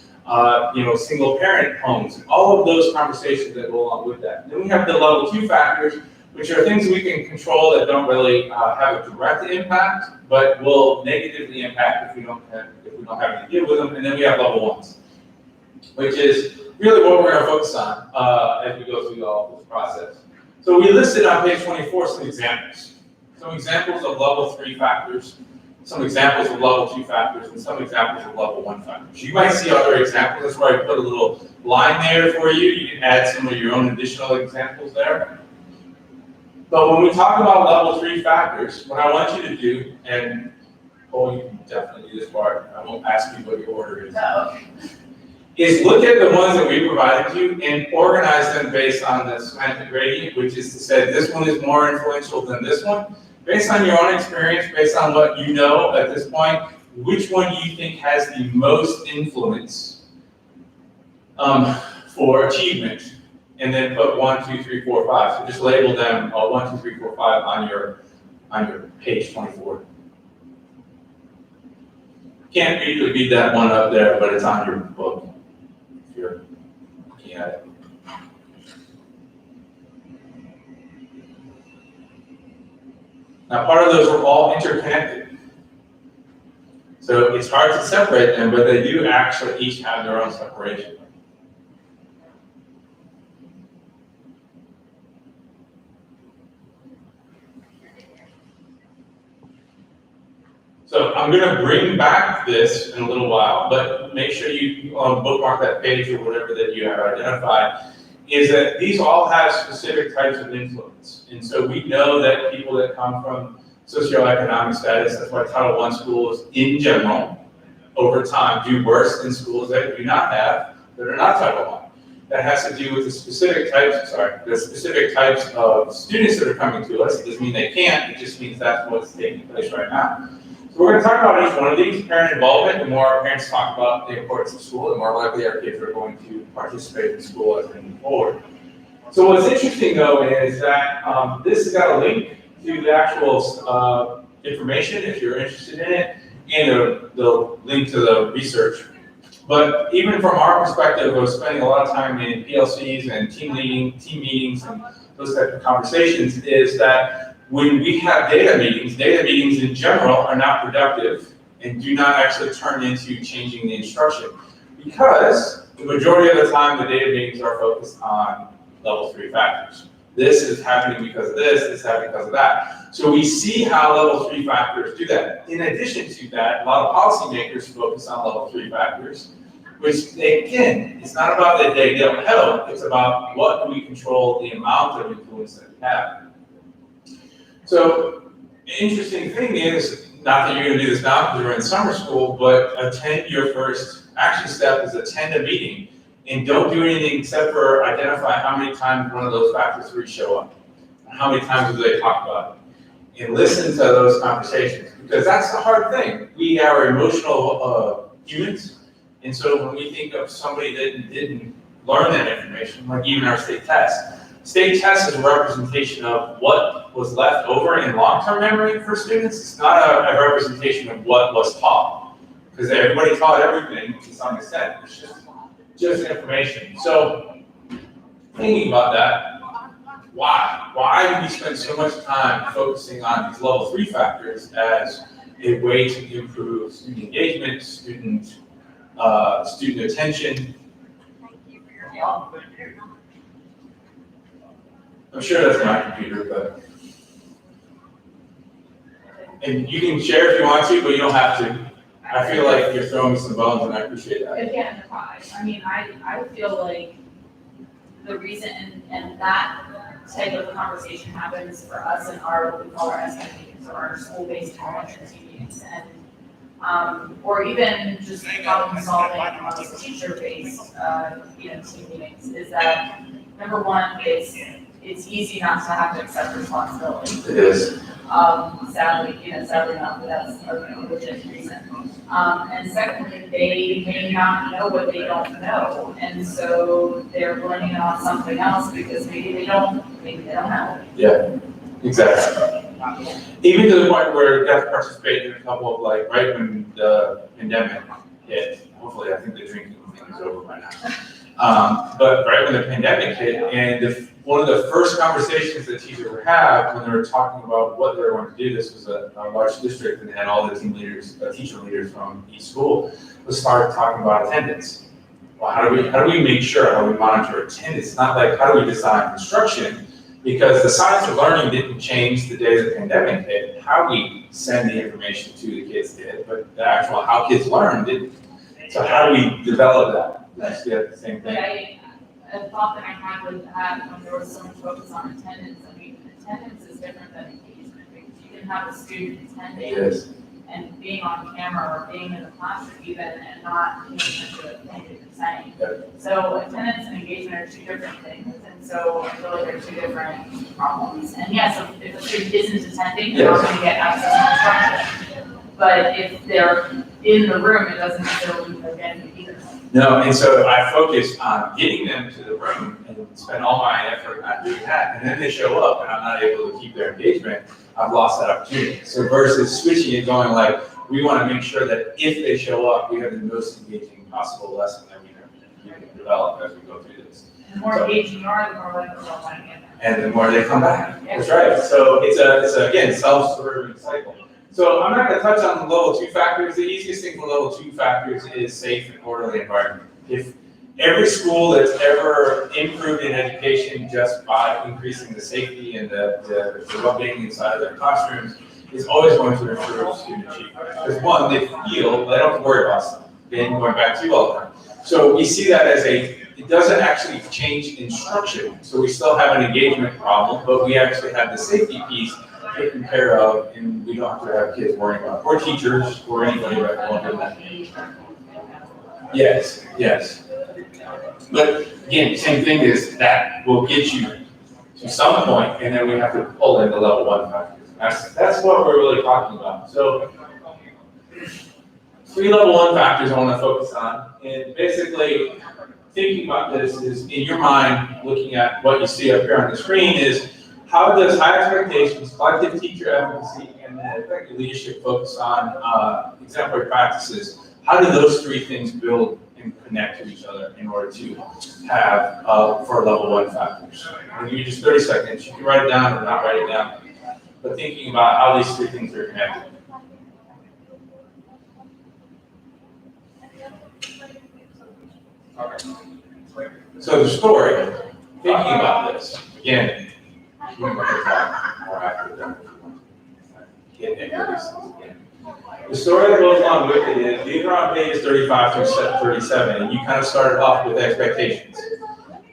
single parent homes, all of those conversations that go along with that. Then we have the level 2 factors, which are things we can control that don't really have a direct impact, but will negatively impact if we don't have to deal with them. And then we have level 1s, which is really what we're going to focus on as we go through all this process. So we listed on page 24 some examples. Some examples of level 3 factors, some examples of level 2 factors, and some examples of level 1 factors. You might see other examples. That's why I put a little line there for you. You can add some of your own additional examples there. But when we talk about level 3 factors, what I want you to do, and you can definitely do this part. I won't ask you what your order is. Is look at the ones that we provided you and organize them based on the semantic gradient, which is to say this one is more influential than this one. Based on your own experience, based on what you know at this point, which one do you think has the most influence for achievement? And then put 1, 2, 3, 4, 5. So just label them 1, 2, 3, 4, 5 on your page 24. Can't really beat that one up there, but it's on your book. You're looking at it. Now, part of those are all interconnected. So it's hard to separate them, but they do actually each have their own separation. So I'm going to bring back this in a little while, but make sure you bookmark that page or whatever that you have identified, is that these all have specific types of influence. And so we know that people that come from socioeconomic status, that's why Title I schools in general, over time, do worse than schools that do not have, that are not Title I. That has to do with the specific types of students that are coming to us. It doesn't mean they can't, it just means that's what's taking place right now. So we're going to talk about each one of these. Parent involvement. The more our parents talk about the importance of school, the more likely our kids are going to participate in school as we move forward. So what's interesting though is that this has got a link to the actual information if you're interested in it, and the link to the research. But even from our perspective of spending a lot of time in PLCs and team meetings and those types of conversations, is that when we have data meetings in general are not productive and do not actually turn into changing the instruction, because the majority of the time the data meetings are focused on level 3 factors. This is happening because of this is happening because of that. So we see how level 3 factors do that. In addition to that, a lot of policymakers focus on level 3 factors, which again, it's not about that they don't help, it's about what do we control the amount of influence that we have. So the interesting thing is, not that you're going to do this now because you're in summer school, but attend your first action step is attend a meeting and don't do anything except for identify how many times one of those factors 3 show up. How many times do they talk about it? And listen to those conversations, because that's the hard thing. We are emotional humans, and so when we think of somebody that didn't learn that information, like even our state test is a representation of what was left over in long-term memory for students. It's not a representation of what was taught, because everybody taught everything to some extent. It's just information. So thinking about that, why? Why do we spend so much time focusing on these level 3 factors as a way to improve student engagement, student attention? I'm sure that's my computer, but and you can share if you want to, but you don't have to. I feel like you're throwing me some bones, and I appreciate that.
Again, I mean, I feel like the reason, and that type of conversation happens for us in our, what we call our SI meetings, or our school-based intelligence meetings, and or even just problem solving amongst teacher-based, team meetings, is that, number one, it's easy not to have to accept responsibility.
It is.
Sadly enough, that's a legit reason. And secondly, they may not know what they don't know, and so they're blaming it on something else because maybe they don't know.
Yeah, exactly. Even to the point where got to participate in a couple of right when the pandemic hit. Hopefully, I think the drinking thing is over by now. But right when the pandemic hit, and one of the first conversations that teachers would have when they were talking about what they were going to do, this was a large district and had all the team leaders, teacher leaders from each school, was start talking about attendance. Well, how do we make sure, how do we monitor attendance? It's not like how do we design instruction, because the science of learning didn't change the day the pandemic hit. How we send the information to the kids did, but the actual how kids learn didn't. So how do we develop that? That's the same
But
thing.
a thought that I had with that, when there was so much focus on attendance, attendance is different than engagement, because you can have a student attending
Yes.
and being on camera or being in the classroom even and not paying attention to the thing that you're saying.
Yep.
So attendance and engagement are two different things, and so I feel like they're two different problems. And yes, if a student isn't attending, they're not gonna get access to instruction. But if they're in the room, it doesn't necessarily mean they're getting it either.
No, and so I focus on getting them to the room and spend all my effort on doing that, and then they show up and I'm not able to keep their engagement, I've lost that opportunity. So versus switching it, going we want to make sure that if they show up, we have the most engaging possible lesson that we can develop as we go through this.
The more engaging you are, the more likely they'll want to get there.
And the more they come back. That's right. So it's a again, self-serving cycle. So I'm not going to touch on the level 2 factors. The easiest thing for level 2 factors is safe and orderly environment. If every school that's ever improved in education just by increasing the safety and the well-being inside of their classrooms is always going to improve student achievement. Because one, they feel they don't have to worry about stuff. Again, going back to you all the time. So we see that as it doesn't actually change instruction. So we still have an engagement problem, but we actually have the safety piece taken care of, and we don't have to have kids worrying about, or teachers, or anybody that won't do that. Yes. But again, same thing is that will get you to some point, and then we have to pull in the level 1 factors. That's what we're really talking about. So 3 level 1 factors I want to focus on, and basically thinking about this is in your mind, looking at what you see up here on the screen is how does high expectations, collective teacher advocacy, and then effective leadership focus on exemplary practices? How do those 3 things build and connect to each other in order to have for level 1 factors? I'll give you just 30 seconds. You can write it down or not write it down, but thinking about how these 3 things are connected. So the story, thinking about this, again, you can talk more after that. Get into these things again. The story that goes along with it is, these are on pages 35 through 37, and you kind of started off with expectations.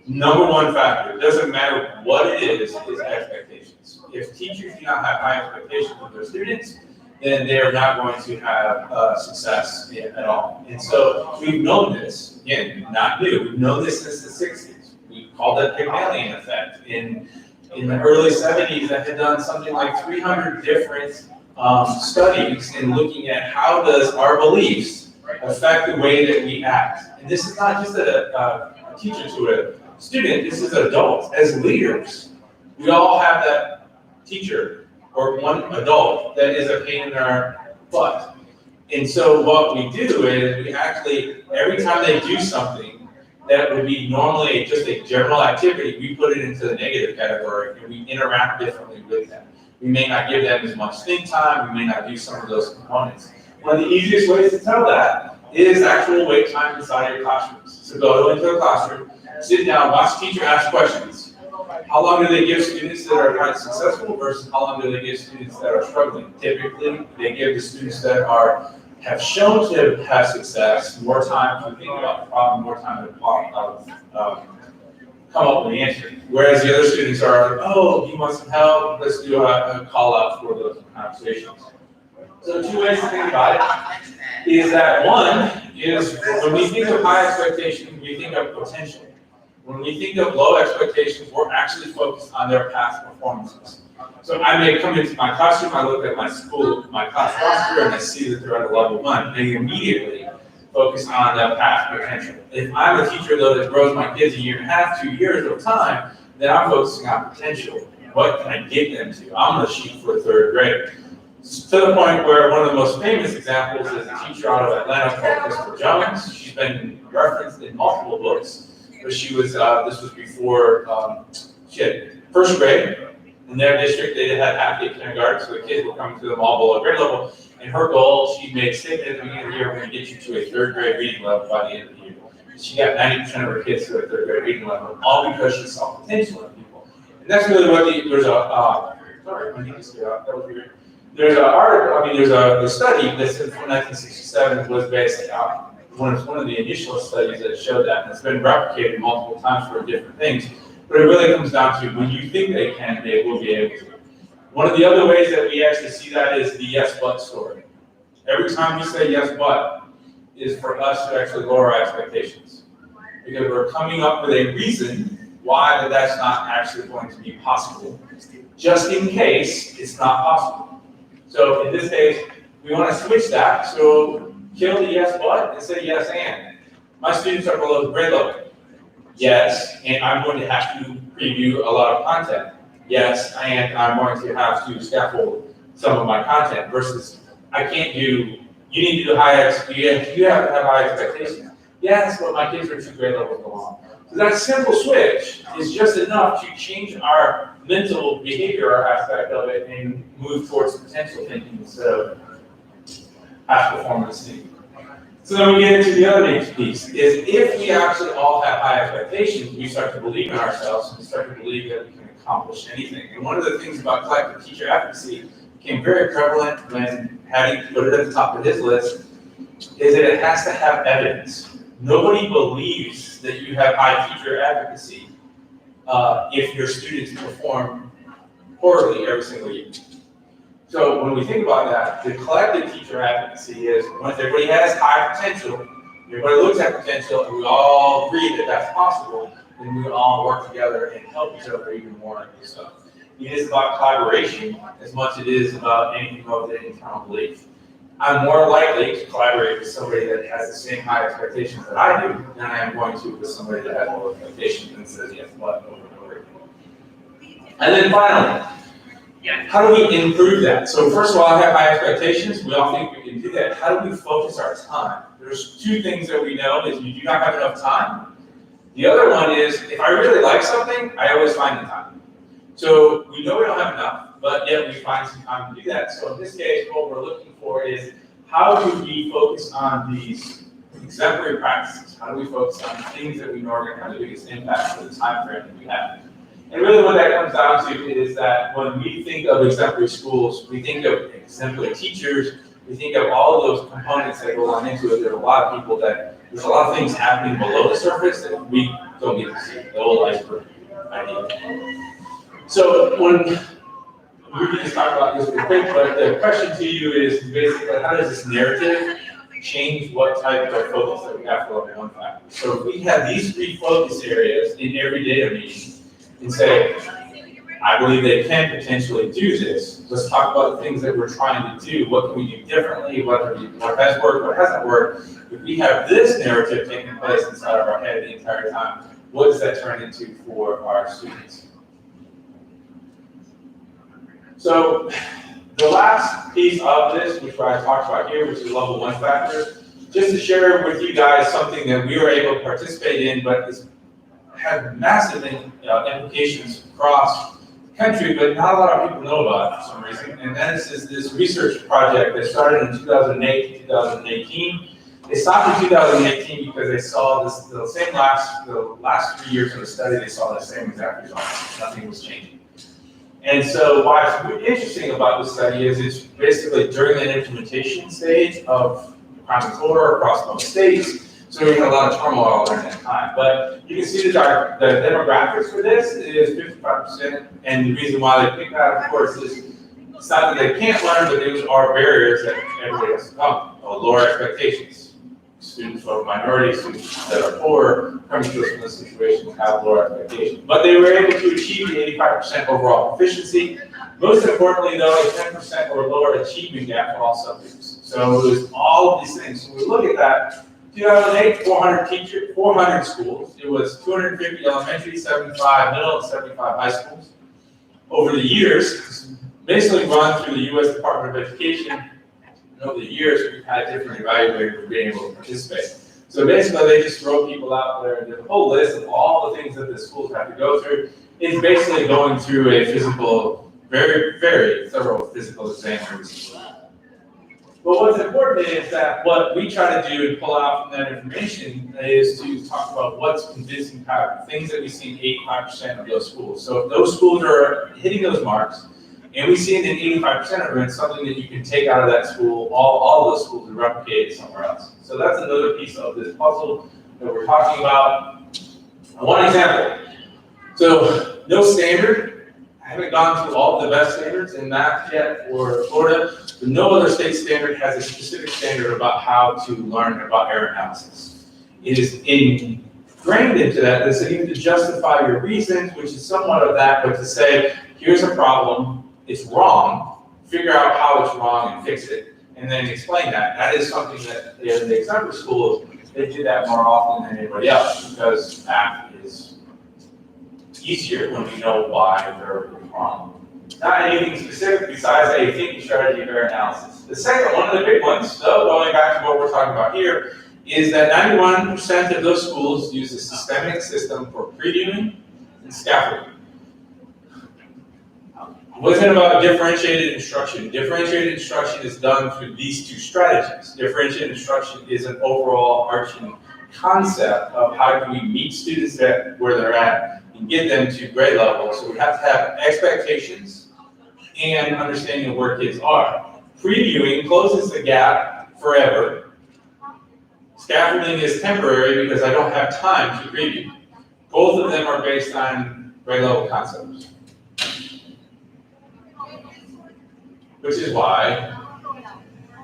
Number 1 factor, it doesn't matter what it is expectations. If teachers do not have high expectations of their students, then they're not going to have success at all. And so we've known this, again, not new, we've known this since the 60s. We called it Pygmalion effect. In the early 70s, I had done something like 300 different studies in looking at how does our beliefs affect the way that we act. And this is not just a teacher to a student, this is adults. As leaders, we all have that teacher or one adult that is a pain in our butt. And so what we do is we actually, every time they do something that would be normally just a general activity, we put it into the negative category and we interact differently with them. We may not give them as much think time, we may not do some of those components. One of the easiest ways to tell that is actual wait time inside your classrooms. So go into a classroom, sit down, watch the teacher ask questions. How long do they give students that are kind of successful versus how long do they give students that are struggling? Typically, they give the students that have shown to have success more time to think about the problem, more time to come up with the answer. Whereas the other students are, oh, you want some help? Let's do a call out for those conversations. So 2 ways to think about it is that one is when we think of high expectations, we think of potential. When we think of low expectations, we're actually focused on their past performances. So I may come into my classroom, I look at my school, my class roster, and I see that they're at a level 1, and immediately focus on that past potential. If I'm a teacher though that grows my kids 1.5 years, 2 years of time, then I'm focusing on potential. What can I get them to? I'm gonna shoot for 3rd grade. To the point where one of the most famous examples is a teacher out of Atlanta called Crystal Jones. She's been referenced in multiple books, but she was, this was before she had 1st grade. In their district, they had half-day kindergarten, so the kids were coming to them all below grade level. And her goal, she made a statement at the beginning of the year, we're gonna get you to a 3rd grade reading level by the end of the year. She got 90% of her kids to a 3rd grade reading level, all because she saw potential in people. And that's really what there's a, sorry, my name is here, that was weird. There's an article, there's a study that's in 1967 was based on one of the initial studies that showed that, and it's been replicated multiple times for different things. But it really comes down to when you think they can, they will be able to. One of the other ways that we actually see that is the yes but story. Every time we say yes but is for us to actually lower our expectations. Because we're coming up with a reason why that's not actually going to be possible, just in case it's not possible. So in this case, we want to switch that. So kill the yes but and say yes and. My students are below grade level. Yes, and I'm going to have to preview a lot of content. Yes, and I'm going to have to scaffold some of my content versus I can't do, you need to do you have to have high expectations. Yes, but my kids are 2 grade levels along. So that simple switch is just enough to change our mental behavior aspect of it and move towards potential thinking instead of past performance thinking. So then we get into the other next piece, is if we actually all have high expectations, we start to believe in ourselves, and we start to believe that we can accomplish anything. And one of the things about collective teacher advocacy became very prevalent when Hattie put it at the top of his list, is that it has to have evidence. Nobody believes that you have high teacher advocacy if your students perform poorly every single year. So when we think about that, the collective teacher advocacy is once everybody has high potential, everybody looks at potential, and we all agree that that's possible, then we all work together and help each other even more in this stuff. It is about collaboration as much as it is about anything other than internal belief. I'm more likely to collaborate with somebody that has the same high expectations that I do than I am going to with somebody that has low expectations and says yes, but over and over again. And then finally, how do we improve that? So first of all, I have high expectations. We all think we can do that. How do we focus our time? There's 2 things that we know is you do not have enough time. The other one is if I really like something, I always find the time. So we know we don't have enough, but yet we find some time to do that. So in this case, what we're looking for is how do we focus on these exemplary practices? How do we focus on things that we know are going to have the biggest impact for the time frame that we have? And really what that comes down to is that when we think of exemplary schools, we think of exemplary teachers, we think of all of those components that go on into it. There's a lot of people there's a lot of things happening below the surface that we don't get to see, the old iceberg idea. So when we can just talk about this real quick, but the question to you is basically how does this narrative change what type of focus that we have for level 1 faculty? So if we have these 3 focus areas in every data meeting and say, I believe they can potentially do this. Let's talk about the things that we're trying to do. What can we do differently? What has worked? What hasn't worked? If we have this narrative taking place inside of our head the entire time, what does that turn into for our students? So the last piece of this, which I talked about here, which is level 1 factor, just to share with you guys something that we were able to participate in, but it's had massive implications across the country, but not a lot of people know about it for some reason. And that is this research project that started in 2008 to 2018. They stopped in 2018 because they saw the last 3 years of the study, they saw the same exact results. Nothing was changing. And so what's interesting about this study is it's basically during the implementation stage of Prime Core across most states, So we had a lot of turmoil during that time. But you can see the demographics for this is 55%. And the reason why they pick that, of course, is it's not that they can't learn, but those are barriers that everybody has to come. Lower expectations. Students who are minorities, students that are poor, coming to us in this situation have lower expectations. But they were able to achieve the 85% overall proficiency. Most importantly, though, a 10% or lower achievement gap for all subjects. So it was all of these things. So we look at that. 2008, 400 schools. It was 250 elementary, 75 middle, and 75 high schools. Over the years, basically run through the U.S. Department of Education. And over the years, we've had different evaluators being able to participate. So basically, they just throw people out there, and there's a whole list of all the things that the schools have to go through. It's basically going through a physical, very, very thorough physical exam. But what's important is that what we try to do and pull out from that information is to talk about what's convincing power, things that we see in 85% of those schools. So if those schools are hitting those marks, and we see it in 85% of them, it's something that you can take out of that school, all those schools, and replicate it somewhere else. So that's another piece of this puzzle that we're talking about. One example. So no standard. I haven't gone through all of the best standards in math yet for Florida, but no other state standard has a specific standard about how to learn about error analysis. It is ingrained into that so you have to justify your reasons, which is somewhat of that, but to say, here's a problem, it's wrong, figure out how it's wrong and fix it, and then explain that. That is something that in the example schools, they do that more often than anybody else because math is easier when we know why they're wrong. Not anything specific besides a thinking strategy of error analysis. The second one of the big ones, though, going back to what we're talking about here, is that 91% of those schools use a systemic system for previewing and scaffolding. What's it about differentiated instruction? Differentiated instruction is done through these two strategies. Differentiated instruction is an overall arching concept of how do we meet students at where they're at and get them to grade level. So we have to have expectations and understanding of where kids are. Previewing closes the gap forever. Scaffolding is temporary because I don't have time to preview. Both of them are based on grade level concepts. Which is why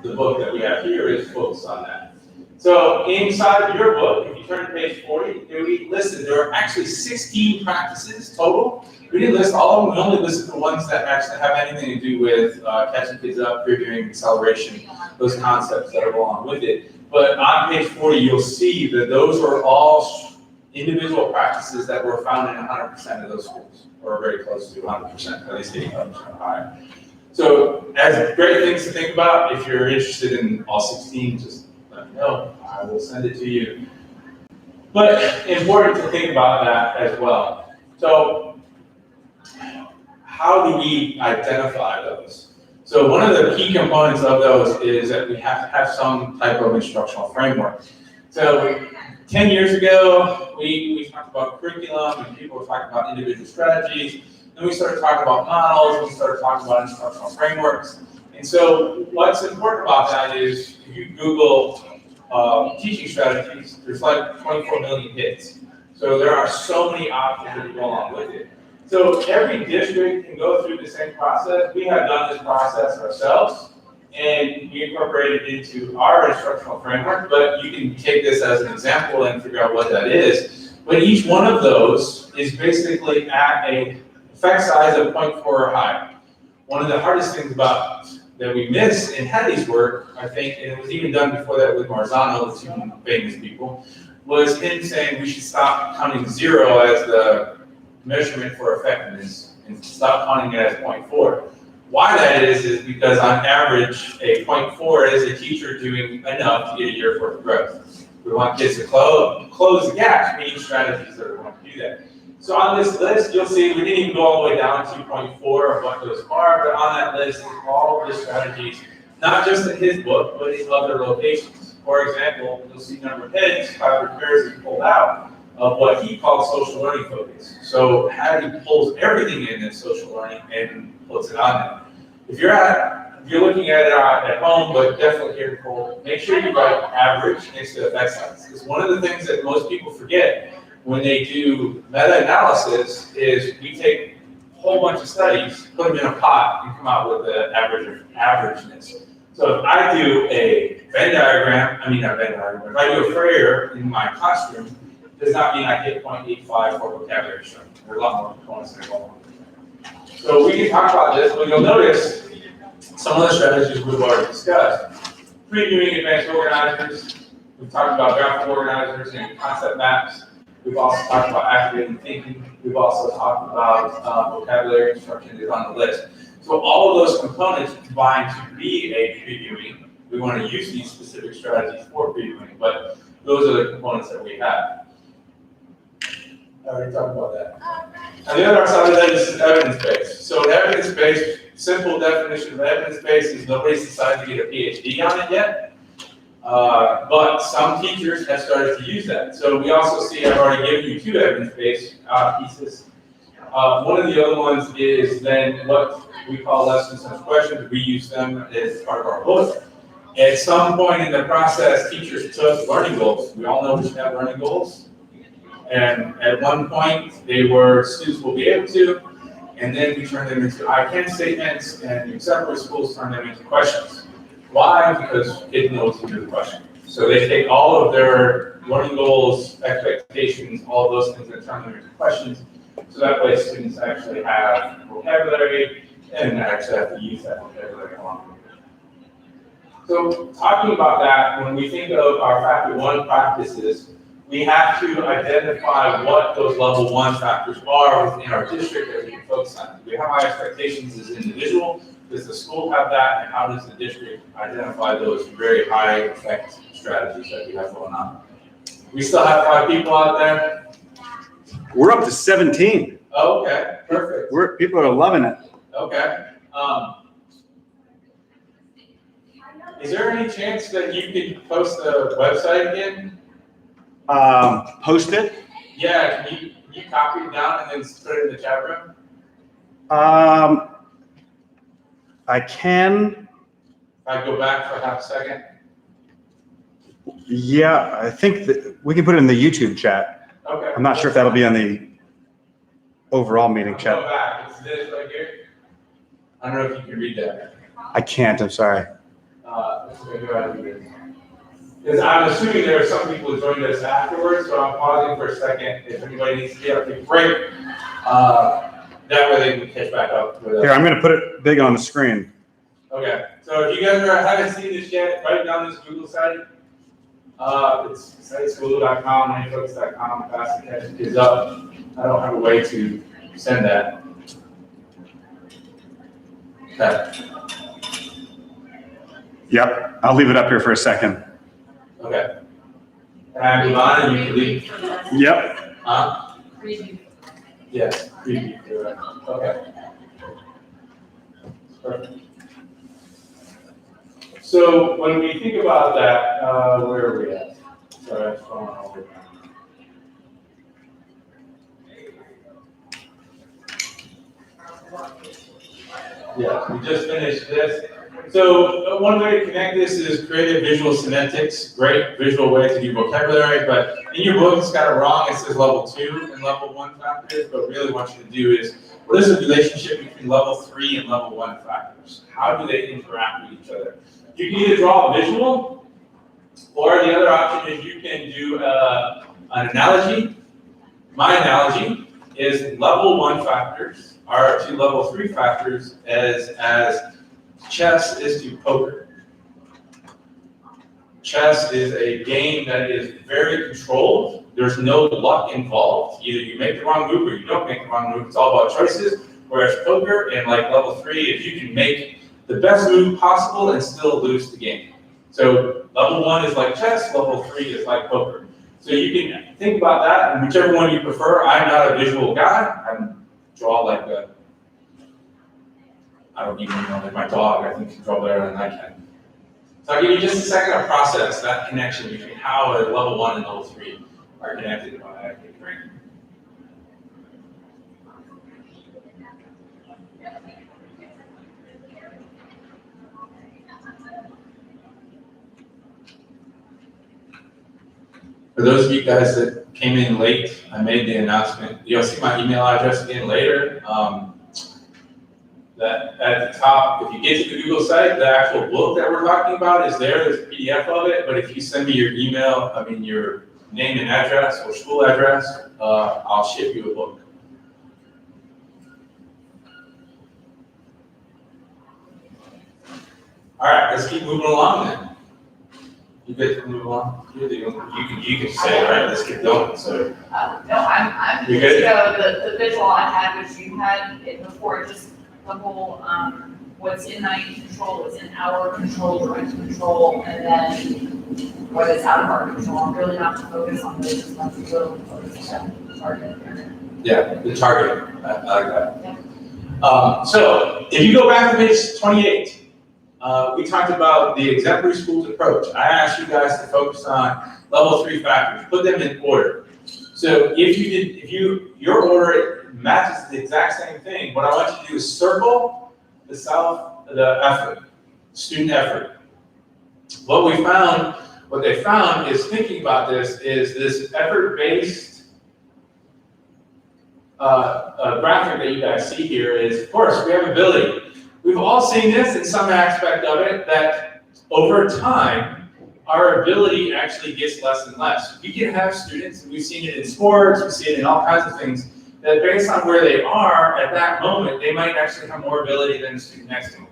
the book that we have here is focused on that. So inside of your book, if you turn to page 40, we listed there are actually 16 practices total. We didn't list all of them, we only listed the ones that actually have anything to do with catching kids up, previewing, acceleration, those concepts that are along with it. But on page 40, you'll see that those are all individual practices that were found in 100% of those schools, or very close to 100%, at least 85% or higher. So as great things to think about, if you're interested in all 16, just let me know. I will send it to you. But important to think about that as well. So how do we identify those? So one of the key components of those is that we have to have some type of instructional framework. So 10 years ago, we talked about curriculum and people were talking about individual strategies. Then we started talking about models, and we started talking about instructional frameworks. And so what's important about that is if you Google teaching strategies, there's like 24 million hits. So there are so many options that go along with it. So every district can go through the same process. We have done this process ourselves, and we incorporate it into our instructional framework, but you can take this as an example and figure out what that is. But each one of those is basically at a effect size of 0.4 or higher. One of the hardest things about that we miss in Hattie's work, I think, and it was even done before that with Marzano, the two famous people, was him saying we should stop counting 0 as the measurement for effectiveness and stop counting it as 0.4. Why that is because on average, a 0.4 is a teacher doing enough to get a year worth of growth. We want kids to close the gaps, meaning strategies that are going to do that. So on this list, you'll see we didn't even go all the way down to 0.4 of what those are, but on that list is all of the strategies, not just in his book, but in other locations. For example, you'll see number of heads, Tyler Ferris pulled out of what he calls social learning focus. So Hattie pulls everything in as social learning and puts it on there. If you're at if you're looking at it at home, but definitely here in Cole, make sure you write average next to effect size. Because one of the things that most people forget when they do meta-analysis is we take a whole bunch of studies, put them in a pot, and come out with the averageness. So if I do a Venn diagram, if I do a Frayer in my classroom, does not mean I hit 0.85 for vocabulary strength. There's a lot more components that go on. So we can talk about this, but you'll notice some of the strategies we've already discussed. Previewing advanced organizers, we've talked about graphical organizers and concept maps. We've also talked about activating thinking. We've also talked about vocabulary instruction is on the list. So all of those components combine to be a previewing. We want to use these specific strategies for previewing, but those are the components that we have. I already talked about that. And the other side of that is evidence-based. So evidence-based, simple definition of evidence-based is nobody's decided to get a PhD on it yet, but some teachers have started to use that. So we also see, I've already given you 2 evidence-based pieces. One of the other ones is then what we call less than such questions. We use them as part of our book. At some point in the process, teachers took learning goals. We all know we should have learning goals. And at one point, they were students will be able to, and then we turn them into I can statements, and several schools turn them into questions. Why? Because kids know to do the question. So they take all of their learning goals, expectations, all of those things, and turn them into questions. So that way students actually have vocabulary and actually have to use that vocabulary along with it. So talking about that, when we think of our Factor 1 practices, we have to identify what those level 1 factors are within our district that we can focus on. Do we have high expectations as individual? Does the school have that? And how does the district identify those very high effect strategies that we have going on? We still have 5 people out there?
We're up to 17.
Oh, okay, perfect.
People are loving it.
Okay. Is there any chance that you could post the website again?
Post it.
Yeah, can you copy it down and then put it in the chat room?
I can.
If I go back for half a second.
Yeah, I think that we can put it in the YouTube chat.
Okay.
I'm not sure if that'll be on the overall meeting
Go
chat.
back. It's this right here. I don't know if you can read that.
I can't, I'm sorry.
Because I'm assuming there are some people who joined us afterwards, so I'm pausing for a second. If anybody needs to get up, take a break. That way they can catch back up with us.
Here, I'm going to put it big on the screen.
Okay, so if you guys haven't seen this yet, write down this Google site. It's siteschool.com, manfolks.com, Fast Catch is up. I don't have a way to send that. Okay.
Yep, I'll leave it up here for a second.
Okay. Can I move on and you can leave?
Yep.
Huh?
Preview.
Yes, preview, correct. Okay. Perfect. So when we think about that, where are we at? Sorry, I'm going over. Yeah, we just finished this. So one way to connect this is creative visual semantics. Great visual way to do vocabulary, but in your book it's got it wrong. It says level 2 and level 1 factors, but really what I want you to do is, what is the relationship between level 3 and level 1 factors? How do they interact with each other? You can either draw a visual, or the other option is you can do an analogy. My analogy is level 1 factors are to level 3 factors as chess is to poker. Chess is a game that is very controlled. There's no luck involved. Either you make the wrong move or you don't make the wrong move. It's all about choices. Whereas poker and like level 3, if you can make the best move possible and still lose the game. So level 1 is like chess, level 3 is like poker. So you can think about that, and whichever one you prefer. I'm not a visual guy. I draw like a, I don't even know, like my dog, I think can draw better than I can. So I'll give you just a second to process that connection between how a level 1 and level 3 are connected by active brain. For those of you guys that came in late, I made the announcement. You'll see my email address again later. That at the top, if you get to the Google site, the actual book that we're talking about is there. There's a PDF of it. But if you send me your your name and address or school address, I'll ship you a book. All right, let's keep moving along then. You guys can move on. You can say, all right, let's get going. So,
No, I'm
You
just,
good?
the visual I had, which you had it before, just the whole, what's in my control, what's in our control, direct control, and then what is out of our control. I'm really not to focus on those as much as we'll focus on target.
yeah, the target. I like that. So, if you go back to page 28, we talked about the exemplary schools approach. I asked you guys to focus on level 3 factors, put them in order. So if your order matches the exact same thing, what I want you to do is circle the effort, student effort. What they found is thinking about this effort-based graphic that you guys see here is, of course, we have ability. We've all seen this in some aspect of it, that over time, our ability actually gets less and less. We can have students, and we've seen it in sports, we see it in all kinds of things, that based on where they are at that moment, they might actually have more ability than the student next to them.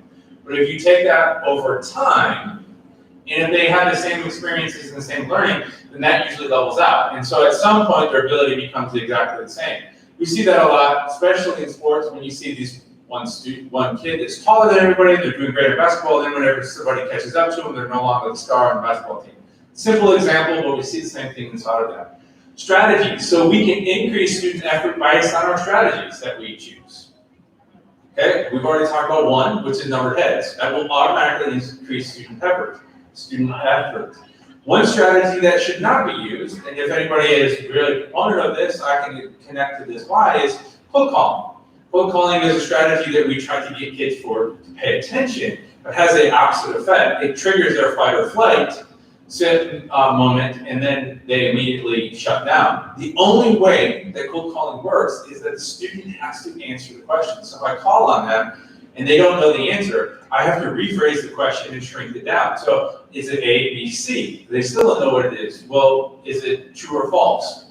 But if you take that over time, and if they have the same experiences and the same learning, then that usually levels out. And so at some point, their ability becomes exactly the same. We see that a lot, especially in sports, when you see these one kid that's taller than everybody, they're doing great at basketball, then whenever somebody catches up to them, they're no longer the star on the basketball team. Simple example, but we see the same thing inside of that. Strategies. So we can increase student effort based on our strategies that we choose. Okay, we've already talked about one, which is numbered heads. That will automatically increase student effort. One strategy that should not be used, and if anybody is really a proponent of this, I can connect to this why, is cold calling. Cold calling is a strategy that we try to get kids to pay attention, but has the opposite effect. It triggers their fight or flight moment, and then they immediately shut down. The only way that cold calling works is that the student has to answer the question. So if I call on them and they don't know the answer, I have to rephrase the question and shrink it down. So is it A, B, C? They still don't know what it is. Well, is it true or false?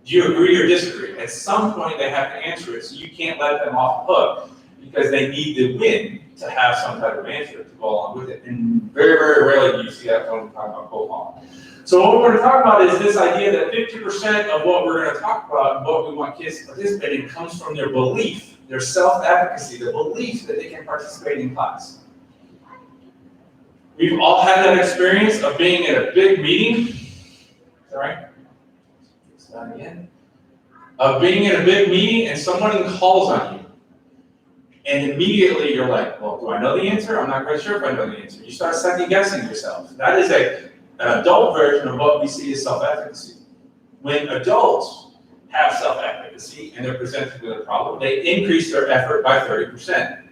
Do you agree or disagree? At some point, they have to answer it, so you can't let them off the hook because they need to win to have some type of answer to go along with it. And very, very rarely do you see that when we talk about cold calling. So what we're going to talk about is this idea that 50% of what we're going to talk about and what we want kids to participate in comes from their belief, their self-advocacy, the belief that they can participate in class. We've all had that experience of being at a big meeting. Sorry. Again, of being in a big meeting and someone calls on you, and immediately you're like, well, do I know the answer? I'm not quite sure if I know the answer. You start second guessing yourself. That is an adult version of what we see as self-efficacy. When adults have self-efficacy and they're presented with a problem, they increase their effort by 30%.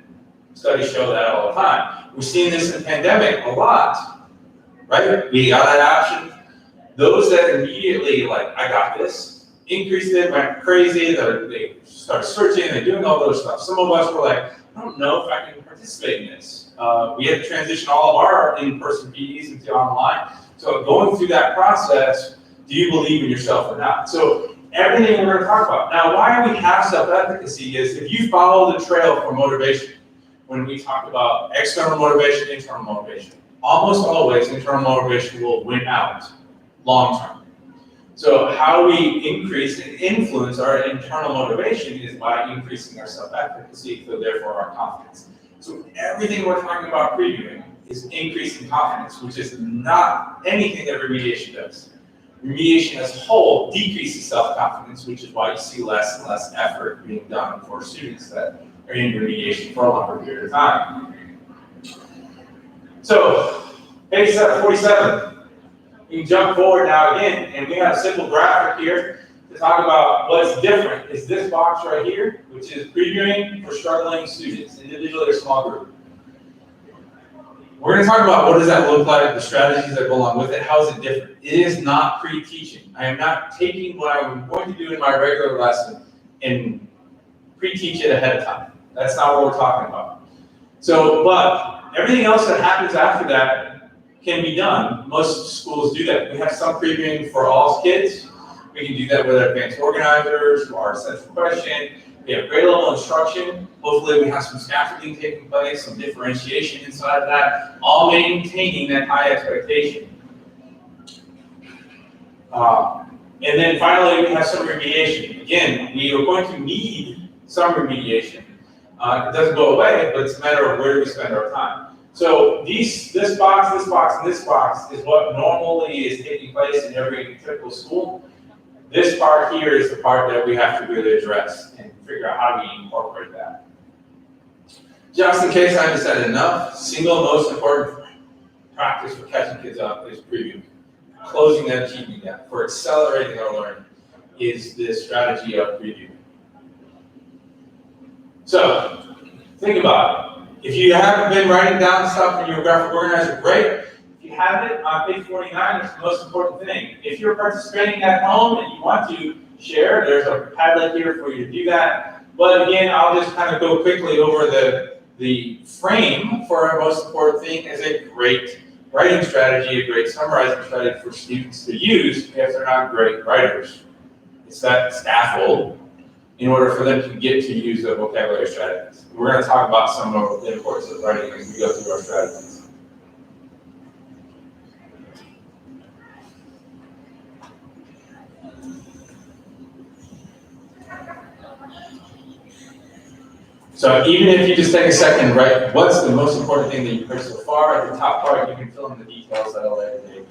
Studies show that all the time. We've seen this in the pandemic a lot, right? We got that option. Those that immediately, like, I got this, increased it, went crazy, they started searching, they're doing all those stuff. Some of us were like, I don't know if I can participate in this. We had to transition all of our in-person PDs into online. So going through that process, do you believe in yourself or not? So everything we're going to talk about. Now, why we have self-efficacy is if you follow the trail for motivation, when we talk about external motivation, internal motivation, almost always internal motivation will win out long term. So how we increase and influence our internal motivation is by increasing our self-efficacy, so therefore our confidence. So everything we're talking about previewing is increasing confidence, which is not anything that remediation does. Remediation as a whole decreases self-confidence, which is why you see less and less effort being done for students that are in remediation for a longer period of time. So, page 47. You can jump forward now again, and we have a simple graphic here to talk about what's different. Is this box right here, which is previewing for struggling students, individually or small group. we're gonna talk about what does that look like, the strategies that go along with it, how is it different? It is not pre-teaching. I am not taking what I'm going to do in my regular lesson and pre-teach it ahead of time. That's not what we're talking about. So, but everything else that happens after that can be done. Most schools do that. We have some previewing for all kids. We can do that with advanced organizers, our central question. We have grade level instruction. Hopefully we have some scaffolding taking place, some differentiation inside of that, all maintaining that high expectation. And then finally, we have some remediation. Again, we are going to need some remediation. It doesn't go away, but it's a matter of where do we spend our time. So this box, and this box is what normally is taking place in every typical school. This part here is the part that we have to really address and figure out how do we incorporate that. Just in case I haven't said enough, single most important practice for catching kids up is preview. Closing that achievement gap, for accelerating our learning, is this strategy of preview. So, think about it. If you haven't been writing down stuff in your graphic organizer, great. If you haven't, on page 49, it's the most important thing. If you're participating at home and you want to share, there's a Padlet here for you to do that. But again, I'll just kind of go quickly over the frame for our most important thing as a great writing strategy, a great summarizing strategy for students to use if they're not great writers. It's that scaffold in order for them to get to use the vocabulary strategies. We're going to talk about some of the importance of writing as we go through our strategies. So even if you just take a second, write what's the most important thing that you've heard so far. At the top part, you can fill in the details that I'll later do.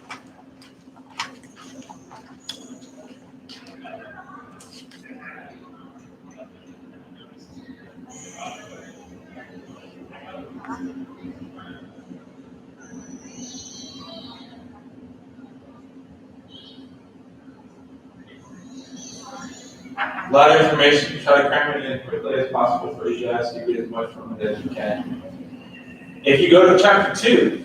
A lot of information, try to cram it in as quickly as possible for you guys to get as much from it as you can. If you go to chapter 2,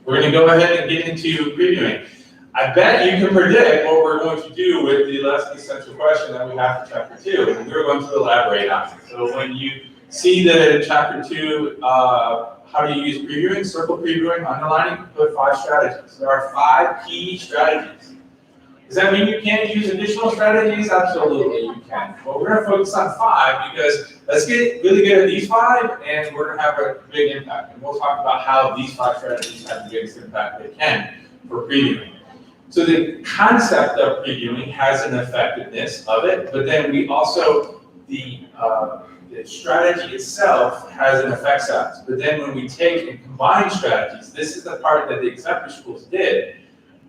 we're going to go ahead and get into previewing. I bet you can predict what we're going to do with the lesson essential question that we have for chapter 2, and we're going to elaborate on it. So when you see that in chapter 2, how do you use previewing, circle previewing, underlining, put 5 strategies. There are 5 key strategies. Does that mean you can't use additional strategies? Absolutely, you can. But we're going to focus on 5 because let's get really good at these 5, and we're going to have a big impact. And we'll talk about how these 5 strategies have the biggest impact they can for previewing. So the concept of previewing has an effectiveness of it, but then we also, the strategy itself has an effect size. But then when we take and combine strategies, this is the part that the exemplary schools did.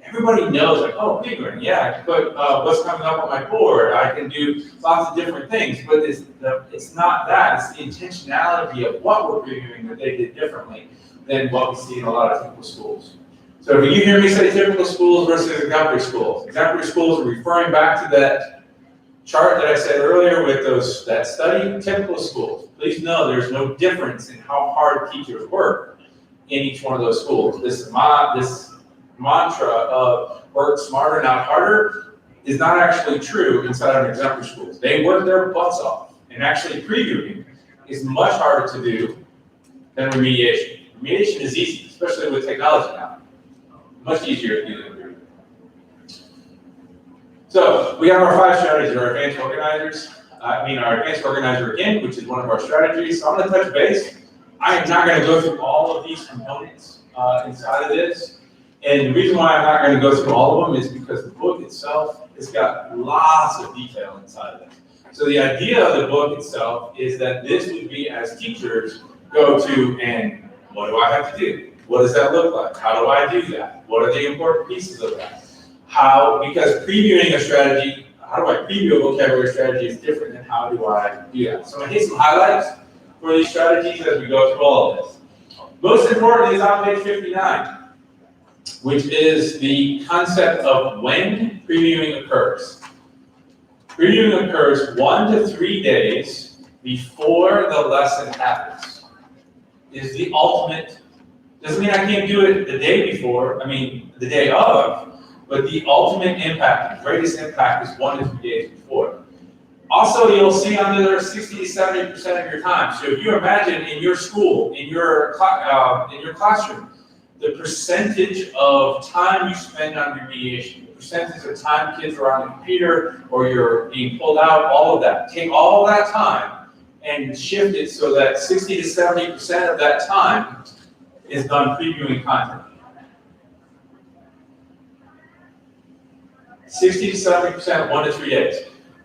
Everybody knows, like, oh, previewing, yeah, I can put what's coming up on my board. I can do lots of different things, but it's not that. It's the intentionality of what we're previewing that they did differently than what we see in a lot of typical schools. So when you hear me say typical schools versus exemplary schools are referring back to that chart that I said earlier with that study. Typical schools, please know there's no difference in how hard teachers work in each one of those schools. This mantra of work smarter, not harder, is not actually true inside of exemplary schools. They work their butts off, and actually previewing is much harder to do than remediation. Remediation is easy, especially with technology now. Much easier to do than previewing. So we have our 5 strategies, our advanced organizers. Our advanced organizer again, which is one of our strategies. So I'm going to touch base. I am not going to go through all of these components inside of this. And the reason why I'm not going to go through all of them is because the book itself has got lots of detail inside of it. So the idea of the book itself is that this would be, as teachers, go to, and what do I have to do? What does that look like? How do I do that? What are the important pieces of that? Because previewing a strategy, how do I preview a vocabulary strategy is different than how do I do that. So I'm going to hit some highlights for these strategies as we go through all of this. Most important is on page 59. Which is the concept of when previewing occurs. Previewing occurs 1 to 3 days before the lesson happens. Is the ultimate Doesn't mean I can't do it the day before, the day of, but the ultimate impact, the greatest impact is 1 to 3 days before. Also, you'll see under there 60 to 70% of your time. So if you imagine in your school, in your classroom, the percentage of time you spend on remediation, the percentage of time kids are on the computer or you're being pulled out, all of that. Take all of that time and shift it so that 60 to 70% of that time is done previewing content. 60 to 70%, 1 to 3 days.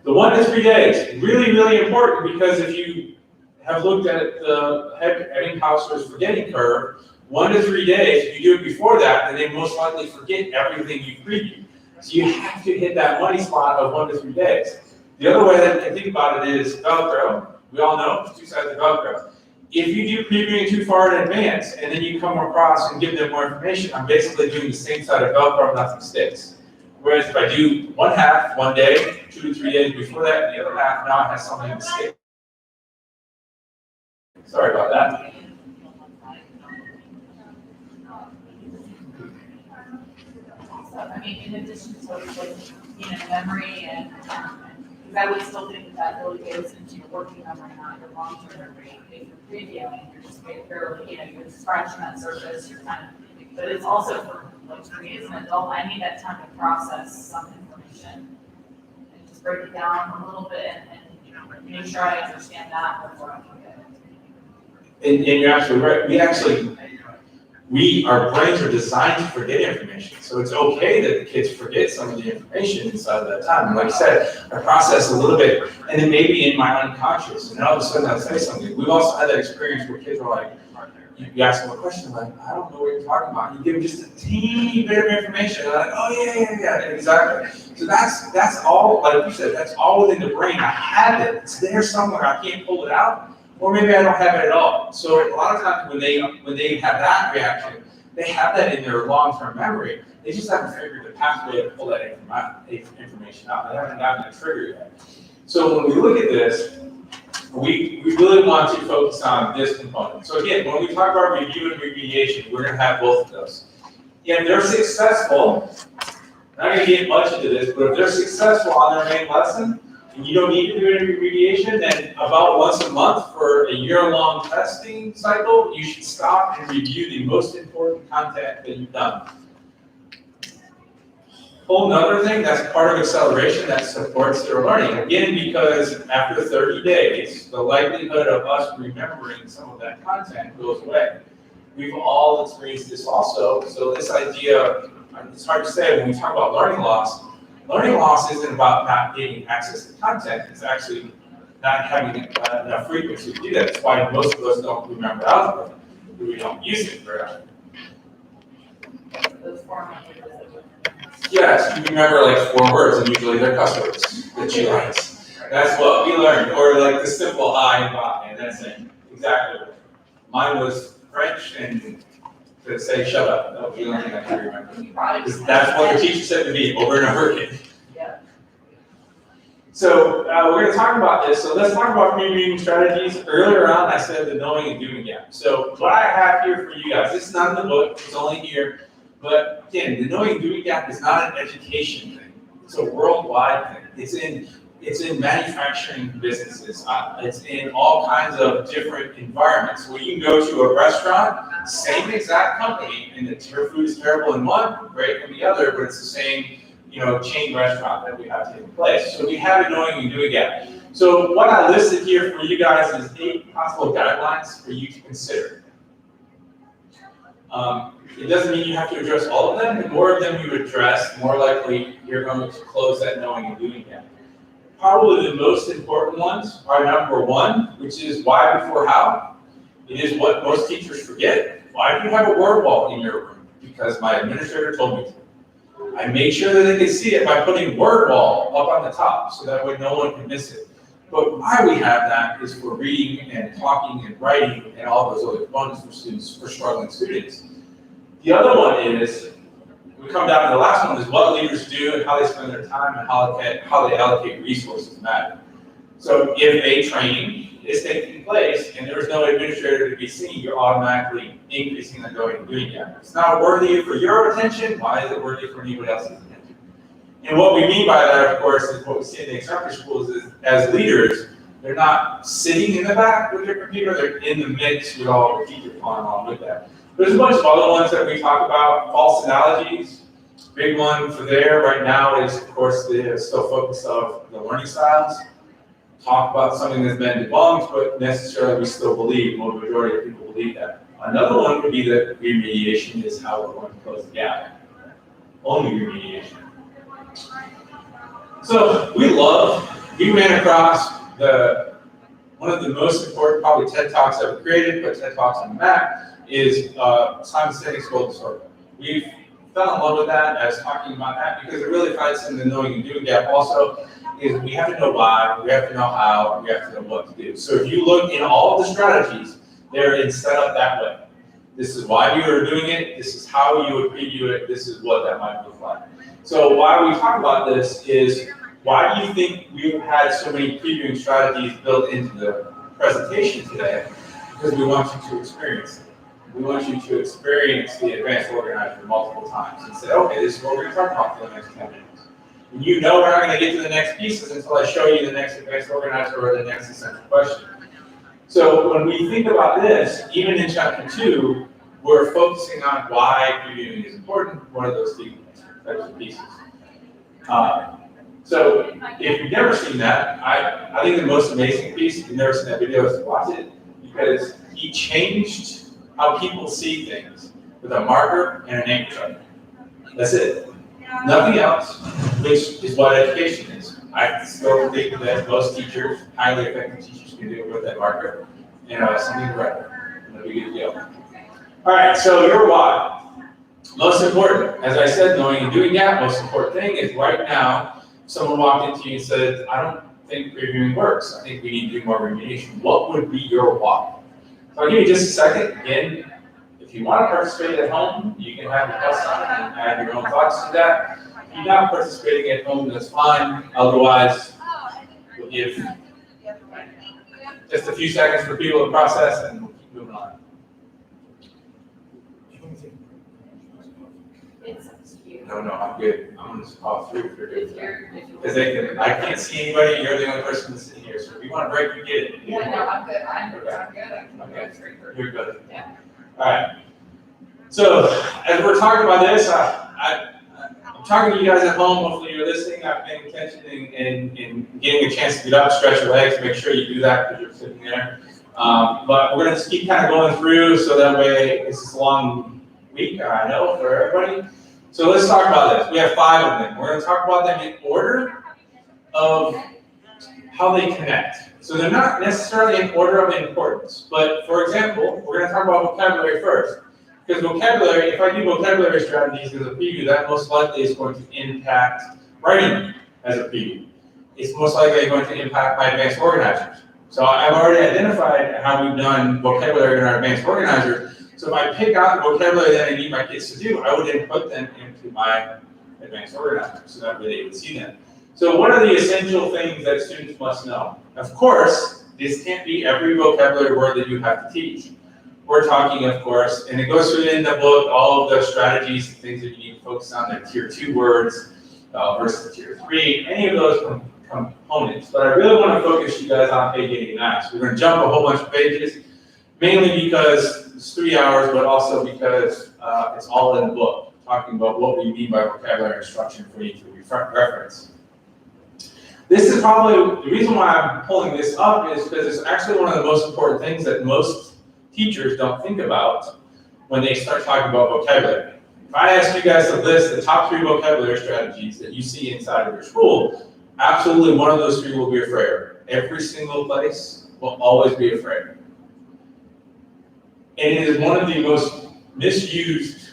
The 1 to 3 days, really, really important, because if you have looked at the Ebbinghaus's forgetting curve, 1 to 3 days, if you do it before that, then they most likely forget everything you previewed. So you have to hit that money spot of 1 to 3 days. The other way that I think about it is Velcro. We all know it's 2 sides of Velcro. If you do previewing too far in advance, and then you come across and give them more information, I'm basically doing the same side of Velcro, nothing sticks. Whereas if I do one half, 1 day, 2 to 3 days before that, and the other half, now it has something to stick. Sorry about that.
In addition to like, memory and, because I would still think that really goes into your working memory, not your long-term memory. If you're previewing, you're just barely, you're scratching that surface, you're kind of, but it's also for me as an adult, I need that time to process some information. And just break it down a little bit and make sure I understand that before I can get it.
And you're absolutely right. Our brains are designed to forget information. So it's okay that the kids forget some of the information inside of that time. And like I said, I process a little bit, and then maybe in my unconscious, and all of a sudden I'll say something. We've also had that experience where kids are like, you ask them a question, like, I don't know what you're talking about. You give them just a teeny bit of information, and they're like, oh yeah, exactly. So that's all, like you said, that's all within the brain. I have it. It's there somewhere. I can't pull it out. Or maybe I don't have it at all. So a lot of times when they have that reaction, they have that in their long-term memory. They just haven't figured the pathway to pull that information out. They haven't gotten that trigger yet. So when we look at this, we really want to focus on this component. So again, when we talk about review and remediation, we're going to have both of those. If they're successful, I'm not going to get much into this, but if they're successful on their main lesson, and you don't need to do any remediation, then about once a month for a year-long testing cycle, you should stop and review the most important content that you've done. Whole nother thing, that's part of acceleration that supports their learning. Again, because after 30 days, the likelihood of us remembering some of that content goes away. We've all experienced this also, so this idea, it's hard to say when we talk about learning loss. Learning loss isn't about not getting access to content, it's actually not having enough frequency to do that. That's why most of us don't remember algebra. We don't use it very often.
Those format words.
Yes, you remember like 4 words, and usually they're cuss words that you write. That's what we learned, or like the simple I and bye, and that's it. Exactly. Mine was French and to say shut up. That was the only thing I can remember. Because that's what the teacher said to me over and over again.
Yeah.
So we're going to talk about this. So let's talk about previewing strategies. Earlier on, I said the knowing and doing gap. So what I have here for you guys, this is not in the book, it's only here. But again, the knowing and doing gap is not an education thing. It's a worldwide thing. It's in manufacturing businesses. It's in all kinds of different environments. Where you can go to a restaurant, same exact company, and their food is terrible in one, great in the other, but it's the same, chain restaurant that we have taking place. So we have a knowing and doing gap. So what I listed here for you guys is 8 possible guidelines for you to consider. It doesn't mean you have to address all of them. The more of them you address, the more likely you're going to close that knowing and doing gap. Probably the most important ones are number 1, which is why before how. It is what most teachers forget. Why do you have a word wall in your room? Because my administrator told me to. I made sure that they could see it by putting word wall up on the top, so that way no one can miss it. But why we have that is for reading and talking and writing and all those other components for students, for struggling students. The other one is, we come down to the last one, is what leaders do and how they spend their time and how they allocate resources matter. So if a training is taking place and there is no administrator to be seen, you're automatically increasing the going and doing gap. It's not worthy for your attention, why is it worthy for anybody else's attention? And what we mean by that, of course, is what we see in the instructor schools is, as leaders, they're not sitting in the back with their computer, they're in the mix with all the teachers following along with that. There's a bunch of other ones that we talk about, false analogies. Big one for there right now is, of course, the still focus of the learning styles. Talk about something that's been debunked, but necessarily we still believe, the majority of people believe that. Another one would be that remediation is how we're going to close the gap. Only remediation. So we ran across one of the most important, probably TED Talks ever created, put TED Talks on the map, is Simon Sinek's Golden Circle. We've fell in love with that as talking about that because it really ties in the knowing and doing gap also, is we have to know why, we have to know how, we have to know what to do. So if you look in all of the strategies, they're set up that way. This is why you are doing it, this is how you would preview it, this is what that might look like. So why we talk about this is, why do you think we've had so many previewing strategies built into the presentation today? Because we want you to experience it. We want you to experience the advanced organizer multiple times and say, okay, this is what we're going to talk about for the next 10 minutes. And you know we're not going to get to the next pieces until I show you the next advanced organizer or the next essential question. So when we think about this, even in chapter 2, we're focusing on why previewing is important, one of those types of pieces. So if you've never seen that, I think the most amazing piece, if you've never seen that video, is to watch it, because he changed how people see things with a marker and an ink chart. That's it. Nothing else, which is what education is. I still think that most teachers, highly effective teachers, can do it with that marker and something to write. No big deal. All right, so your why. Most important, as I said, knowing and doing that, most important thing is right now, someone walked into you and said, I don't think previewing works. I think we need to do more remediation. What would be your why? So I'll give you just a second. Again, if you want to participate at home, you can have your plus on it and add your own thoughts to that. If you're not participating at home, that's fine. Otherwise, we'll give just a few seconds for people to process and we'll keep moving on. No, I'm good. I'm gonna just call through if you're good. Because I can't see anybody, you're the only person that's sitting here, so if you want to break, you get it.
Yeah, no, I'm good. I'm good. I can go straight through.
You're good.
Yeah.
All right. So as we're talking about this, I'm talking to you guys at home. Hopefully you're listening, not paying attention, and getting a chance to get up, stretch your legs. Make sure you do that because you're sitting there. But we're going to just keep kind of going through so that way it's a long week, I know, for everybody. So let's talk about this. We have 5 of them. We're going to talk about them in order of how they connect. So they're not necessarily in order of importance. But for example, we're going to talk about vocabulary first. Because vocabulary, if I do vocabulary strategies as a preview, that most likely is going to impact writing as a preview. It's most likely going to impact my advanced organizers. So I've already identified how we've done vocabulary in our advanced organizer. So if I pick out the vocabulary that I need my kids to do, I would then put them into my advanced organizer so that way they would see them. So what are the essential things that students must know? Of course, this can't be every vocabulary word that you have to teach. We're talking, of course, and it goes through in the book, all of the strategies and things that you need to focus on, the tier 2 words versus tier 3, any of those components. But I really want to focus you guys on page 89. So we're going to jump a whole bunch of pages, mainly because it's 3 hours, but also because it's all in the book, talking about what we mean by vocabulary instruction for you to reference. This is probably, the reason why I'm pulling this up is because it's actually one of the most important things that most teachers don't think about when they start talking about vocabulary. If I ask you guys to list the top 3 vocabulary strategies that you see inside of your school, absolutely one of those 3 will be a frayer. Every single place will always be a frayer. And it is one of the most misused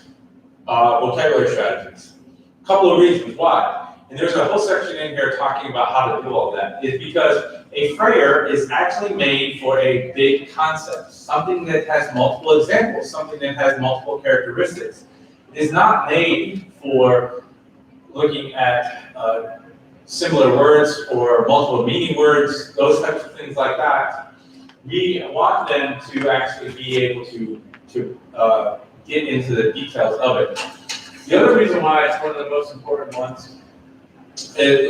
vocabulary strategies. A couple of reasons why. And there's a whole section in here talking about how to do all that. It's because a frayer is actually made for a big concept, something that has multiple examples, something that has multiple characteristics. It is not made for looking at similar words or multiple meaning words, those types of things like that. we want them to actually be able to get into the details of it. The other reason why it's one of the most important ones,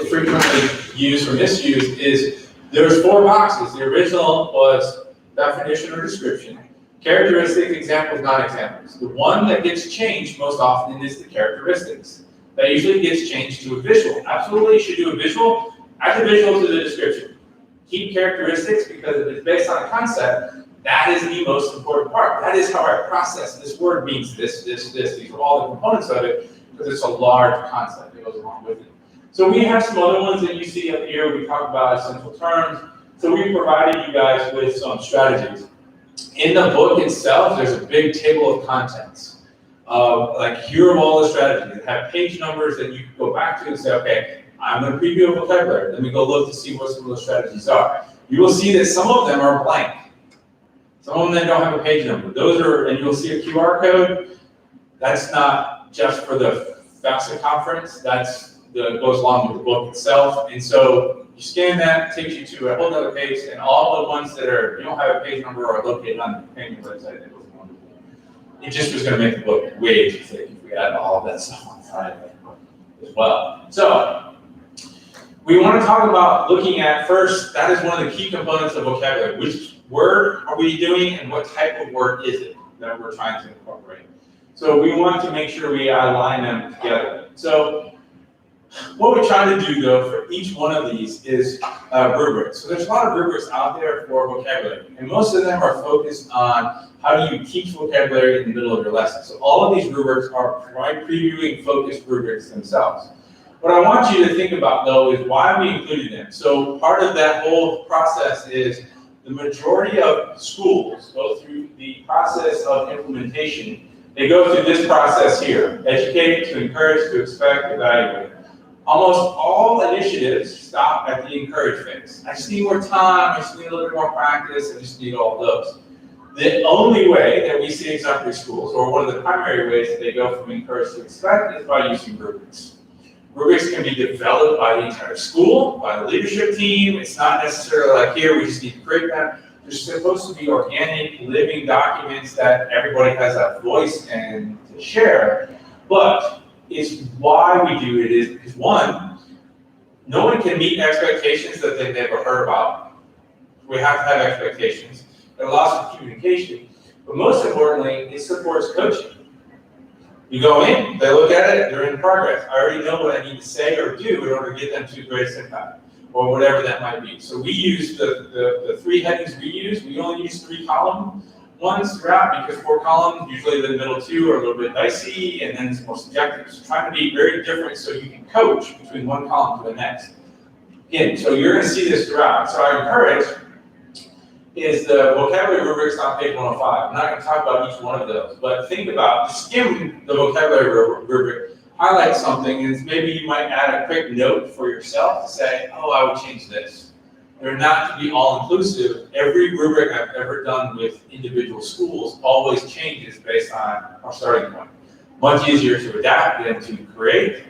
frequently used or misused, is there's 4 boxes. The original was definition or description, characteristic, examples, non-examples. The one that gets changed most often is the characteristics. That usually gets changed to a visual. Absolutely, you should do a visual. Add the visual to the description. Keep characteristics because if it's based on a concept, that is the most important part. That is how I process this word means this, this, this. These are all the components of it because it's a large concept that goes along with it. So we have some other ones that you see up here. We talk about essential terms. So we provided you guys with some strategies. In the book itself, there's a big table of contents. Like here are all the strategies. They have page numbers that you can go back to and say, okay, I'm going to preview a vocabulary. Let me go look to see what some of those strategies are. You will see that some of them are blank. Some of them don't have a page number. Those are, and you'll see a QR code. That's not just for the FAFSA conference. That's goes along with the book itself. And so you scan that, it takes you to a whole other page, and all the ones that are, you don't have a page number or are located on the companion website, that was wonderful. It just was going to make the book way too thick if we had all of that stuff on the side of it as well. So we want to talk about looking at first, that is one of the key components of vocabulary. Which word are we doing and what type of word is it that we're trying to incorporate? So we want to make sure we align them together. So what we try to do though for each one of these is rubrics. So there's a lot of rubrics out there for vocabulary, and most of them are focused on how do you teach vocabulary in the middle of your lesson. So all of these rubrics are previewing focused rubrics themselves. What I want you to think about though is why we included them. So part of that whole process is the majority of schools go through the process of implementation. They go through this process here: educate, to encourage, to expect, evaluate. Almost all initiatives stop at the encourage phase. I just need more time, I just need a little bit more practice, I just need all those. The only way that we see exemplary schools, or one of the primary ways that they go from encourage to expect, is by using rubrics. Rubrics can be developed by the entire school, by the leadership team. It's not necessarily like here, we just need to create them. They're supposed to be organic, living documents that everybody has a voice and to share. But it's why we do it is because one, no one can meet expectations that they've never heard about. We have to have expectations. It allows for communication, but most importantly, it supports coaching. You go in, they look at it, they're in progress. I already know what I need to say or do in order to get them to the greatest impact, or whatever that might be. So we use the 3 headings we use. We only use 3 column ones throughout because 4 columns, usually the middle 2 are a little bit dicey, and then it's more subjective. So trying to be very different so you can coach between one column to the next. Again, so you're going to see this throughout. So I encourage is the vocabulary rubrics on page 105. I'm not going to talk about each one of those, but think about, skim the vocabulary rubric, highlight something, and maybe you might add a quick note for yourself to say, oh, I would change this. They're not to be all-inclusive. Every rubric I've ever done with individual schools always changes based on our starting point. Much easier to adapt than to create.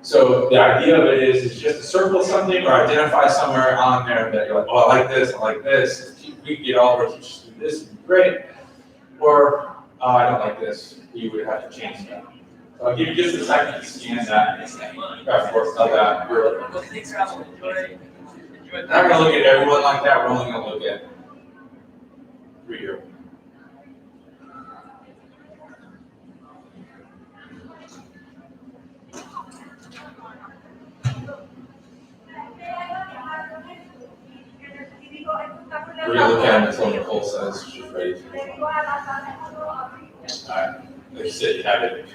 So the idea of it is just to circle something or identify somewhere on there that you're like, oh, I like this, I like this. If we get all of our teachers to do this, it'd be great. Or, oh, I don't like this. You would have to change that. So I'll give you just a second to scan that. Of course, tell that. We're not going to look at everyone like that. We're only going to look at 3 here. We're going to look at them until Nicole says she's ready to. Alright, like you said, you have it.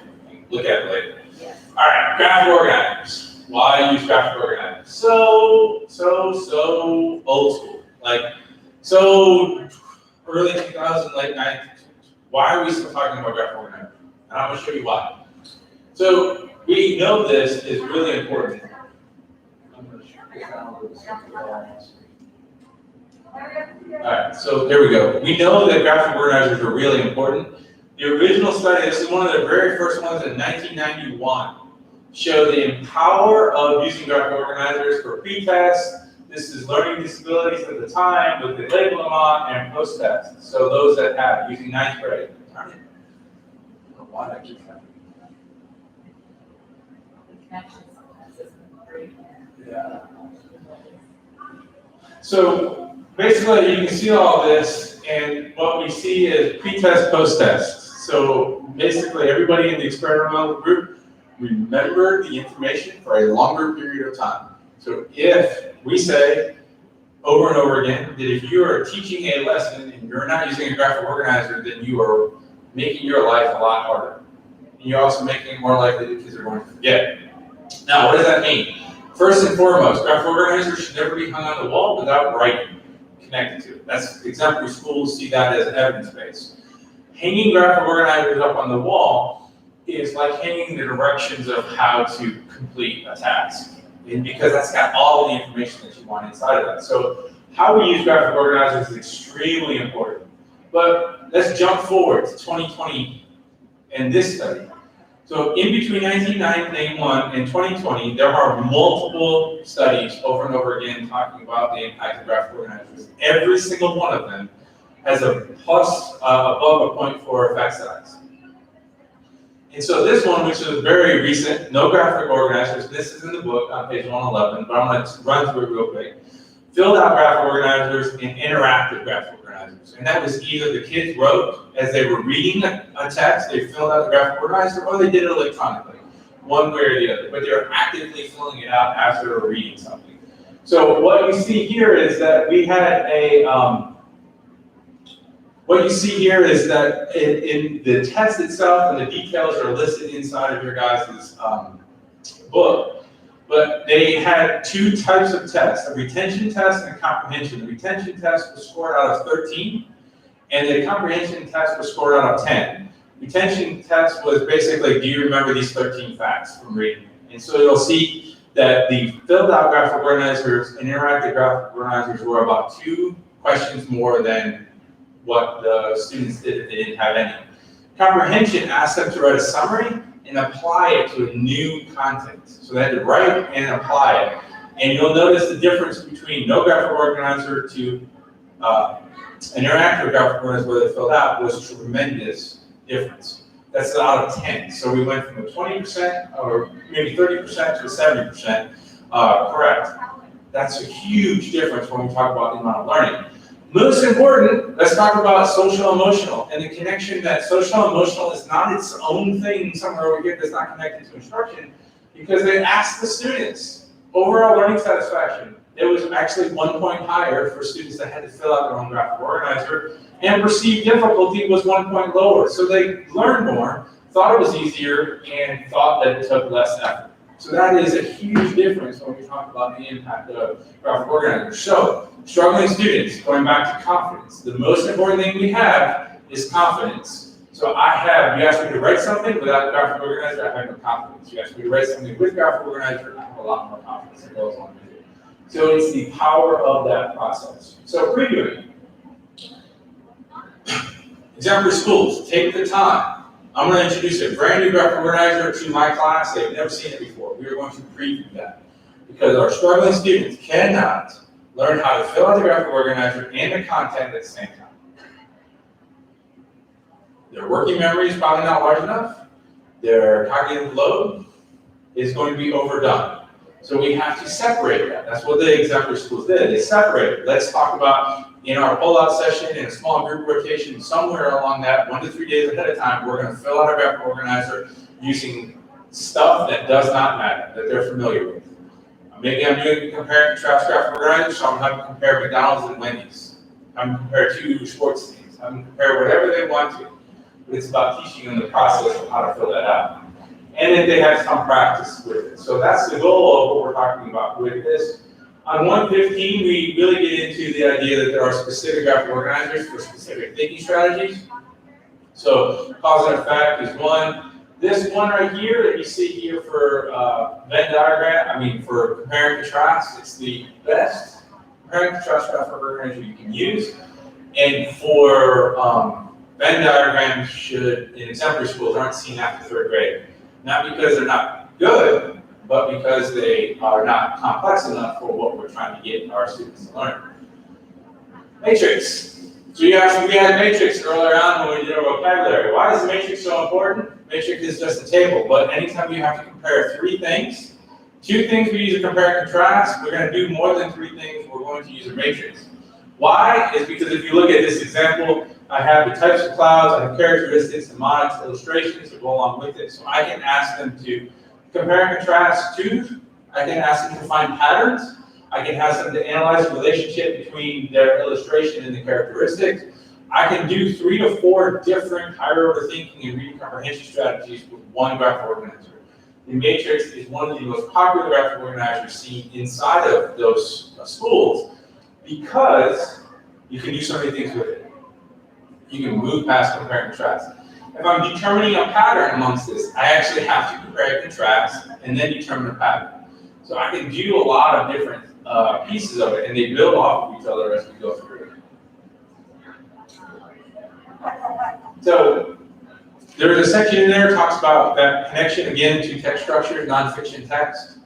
Look at it later. Alright, graphic organizers. Why use graphic organizers? So old school. Like, so early 2000s, late 90s. Why are we still talking about graphic organizers? And I'm going to show you why. So we know this is really important. Alright, so there we go. We know that graphic organizers are really important. The original study, this is one of the very first ones in 1991, showed the power of using graphic organizers for pretest, This is learning disabilities at the time, what they label them on, and post-test. So those that have it, using ninth grade. Darn it. I don't know why that keeps happening.
The connection sometimes isn't great.
Yeah. So basically, you can see all this, and what we see is pre-test, post-test. So basically, everybody in the experimental group remembered the information for a longer period of time. So if we say over and over again that if you are teaching a lesson and you're not using a graphic organizer, then you are making your life a lot harder. And you're also making it more likely that kids are going to forget. Now, what does that mean? First and foremost, graphic organizers should never be hung on the wall without writing connected to it. That's exemplary schools see that as evidence-based. Hanging graphic organizers up on the wall is like hanging the directions of how to complete a task. And because that's got all the information that you want inside of that. So how we use graphic organizers is extremely important. But let's jump forward to 2020 and this study. So in between 1991 and 2020, there are multiple studies over and over again talking about the impact of graphic organizers. Every single one of them has a plus above a 0.4 effect size. And so this one, which is very recent, no graphic organizers, this is in the book on page 111, but I'm going to run through it real quick. Filled out graphic organizers and interactive graphic organizers. And that was either the kids wrote as they were reading a text, they filled out the graphic organizer, or they did it electronically, one way or the other. But they were actively filling it out as they were reading something. So what you see here is that we had a, what you see here is that in the test itself, and the details are listed inside of your guys' book, but they had two types of tests, a retention test and a comprehension. The retention test was scored out of 13, and the comprehension test was scored out of 10. Retention test was basically, do you remember these 13 facts from reading? And so you'll see that the filled out graphic organizers and interactive graphic organizers were about 2 questions more than what the students did if they didn't have any. Comprehension asked them to write a summary and apply it to a new content. So they had to write and apply it. And you'll notice the difference between no graphic organizer to interactive graphic organizer where they filled out was tremendous difference. That's out of 10. So we went from a 20% or maybe 30% to a 70% correct. That's a huge difference when we talk about the amount of learning. Most important, let's talk about social emotional and the connection that social emotional is not its own thing somewhere over here that's not connected to instruction, because they asked the students overall learning satisfaction. It was actually 1 point higher for students that had to fill out their own graphic organizer, and perceived difficulty was 1 point lower. So they learned more, thought it was easier, and thought that it took less effort. So that is a huge difference when we talk about the impact of graphic organizers. So struggling students, going back to confidence. The most important thing we have is confidence. So you asked me to write something without graphic organizer, I have no confidence. You asked me to write something with graphic organizer, I have a lot more confidence that goes on with it. So it's the power of that process. So previewing. Exemplary schools, take the time. I'm going to introduce a brand new graphic organizer to my class. They've never seen it before. We are going to preview that because our struggling students cannot learn how to fill out the graphic organizer and the content at the same time. Their working memory is probably not large enough. Their cognitive load is going to be overdone. So we have to separate that. That's what the exemplary schools did. They separated. Let's talk about in our pull-out session, in a small group rotation, somewhere along that 1 to 3 days ahead of time, we're going to fill out our graphic organizer using stuff that does not matter, that they're familiar with. Maybe I'm doing comparing contrast graphic organizer, so I'm going to compare McDonald's and Wendy's. I'm going to compare 2 sports teams. I'm going to compare whatever they want to. But it's about teaching them the process of how to fill that out. And then they have some practice with it. So that's the goal of what we're talking about with this. On 115, we really get into the idea that there are specific graphic organizers for specific thinking strategies. So cause and effect is one. This one right here that you see here for Venn diagram, for compare and contrast, it's the best compare and contrast graphic organizer you can use. And for Venn diagrams in exemplary schools aren't seen after 3rd grade. Not because they're not good, but because they are not complex enough for what we're trying to get our students to learn. Matrix. So we had matrix earlier on when we did our vocabulary. Why is the matrix so important? Matrix is just a table, but anytime you have to compare three things, two things we use to compare and contrast, we're going to do more than three things, we're going to use a matrix. Why? Is because if you look at this example, I have the types of clouds, I have characteristics, mnemonics, illustrations that go along with it. So I can ask them to compare and contrast two, I can ask them to find patterns, I can ask them to analyze the relationship between their illustration and the characteristics. I can do 3 to 4 different higher order thinking and reading comprehension strategies with one graph organizer. The matrix is one of the most popular graph organizers seen inside of those schools because you can do so many things with it. You can move past compare and contrast. If I'm determining a pattern amongst this, I actually have to compare and contrast and then determine a pattern. So I can do a lot of different pieces of it, and they build off of each other as we go through it. So there's a section in there that talks about that connection again to text structures, nonfiction text.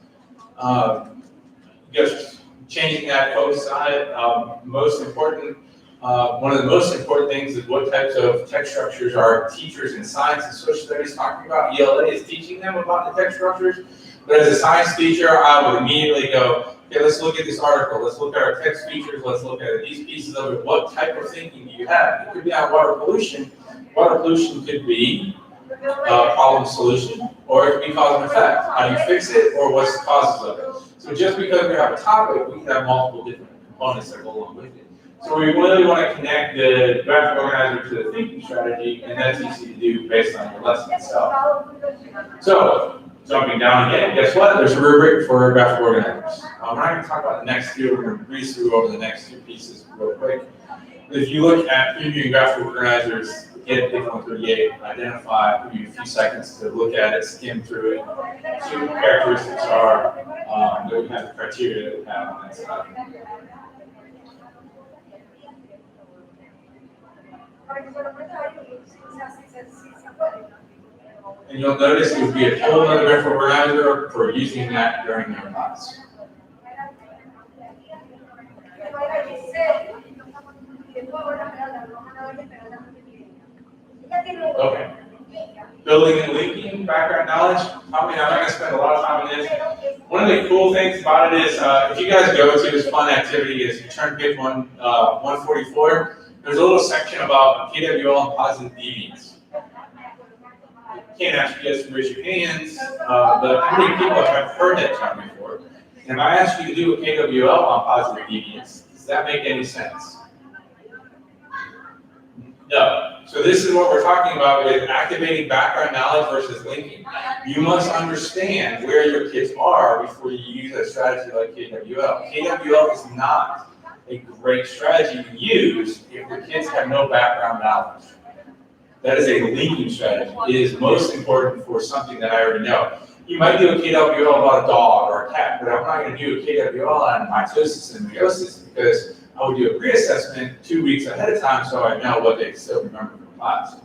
Just changing that focus on it. Most important, one of the most important things is what types of text structures are teachers in science and social studies talking about. ELA is teaching them about the text structures. But as a science teacher, I would immediately go, okay, let's look at this article, let's look at our text features, let's look at these pieces of it. What type of thinking do you have? It could be on water pollution. Water pollution could be problem solution, or it could be cause and effect. How do you fix it, or what's the causes of it? So just because we have a topic, we can have multiple different components that go along with it. So we really want to connect the graphic organizer to the thinking strategy, and that's easy to do based on your lesson itself. So, jumping down again, guess what? There's a rubric for graphic organizers. We're not going to talk about the next two, we're going to breeze through over the next two pieces real quick. If you look at previewing graphic organizers, get page 138, identify, give you a few seconds to look at it, skim through it, see what the characteristics are, that we have the criteria that we have on that side. And you'll notice it would be a whole other graphic organizer for using that during your class. Okay. Building and linking, background knowledge. Probably I'm not going to spend a lot of time on this. One of the cool things about it is, if you guys go to this fun activity, is you turn page 144. There's a little section about KWL and positive deviance. Can't ask you guys to raise your hands, but how many people have heard that term before? And if I ask you to do a KWL on positive deviance, does that make any sense? No. So this is what we're talking about with activating background knowledge versus linking. You must understand where your kids are before you use a strategy like KWL. KWL is not a great strategy to use if your kids have no background knowledge. That is a linking strategy. It is most important for something that I already know. You might do a KWL about a dog or a cat, but I'm not going to do a KWL on mitosis and meiosis because I would do a pre-assessment 2 weeks ahead of time so I know what they still remember from class.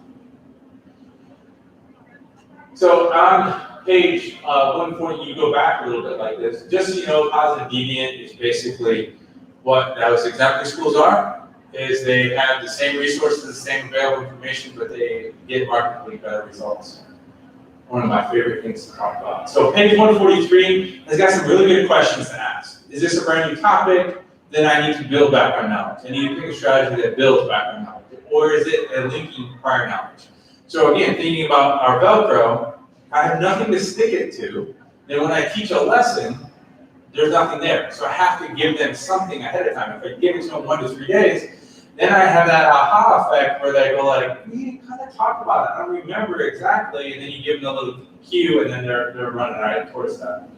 So on page 140, you go back a little bit like this. Just so you know, positive deviant is basically what those exemplary schools are. Is they have the same resources, the same available information, but they get markedly better results. One of my favorite things to talk about. So page 143 has got some really good questions to ask. Is this a brand new topic? Then I need to build background knowledge. I need to pick a strategy that builds background knowledge. Or is it a linking prior knowledge? So again, thinking about our Velcro, I have nothing to stick it to. Then when I teach a lesson, there's nothing there. So I have to give them something ahead of time. If I give it to them 1 to 3 days, then I have that aha effect where they go like, we kind of talk about it. I don't remember exactly. And then you give them a little cue and then they're running right towards that.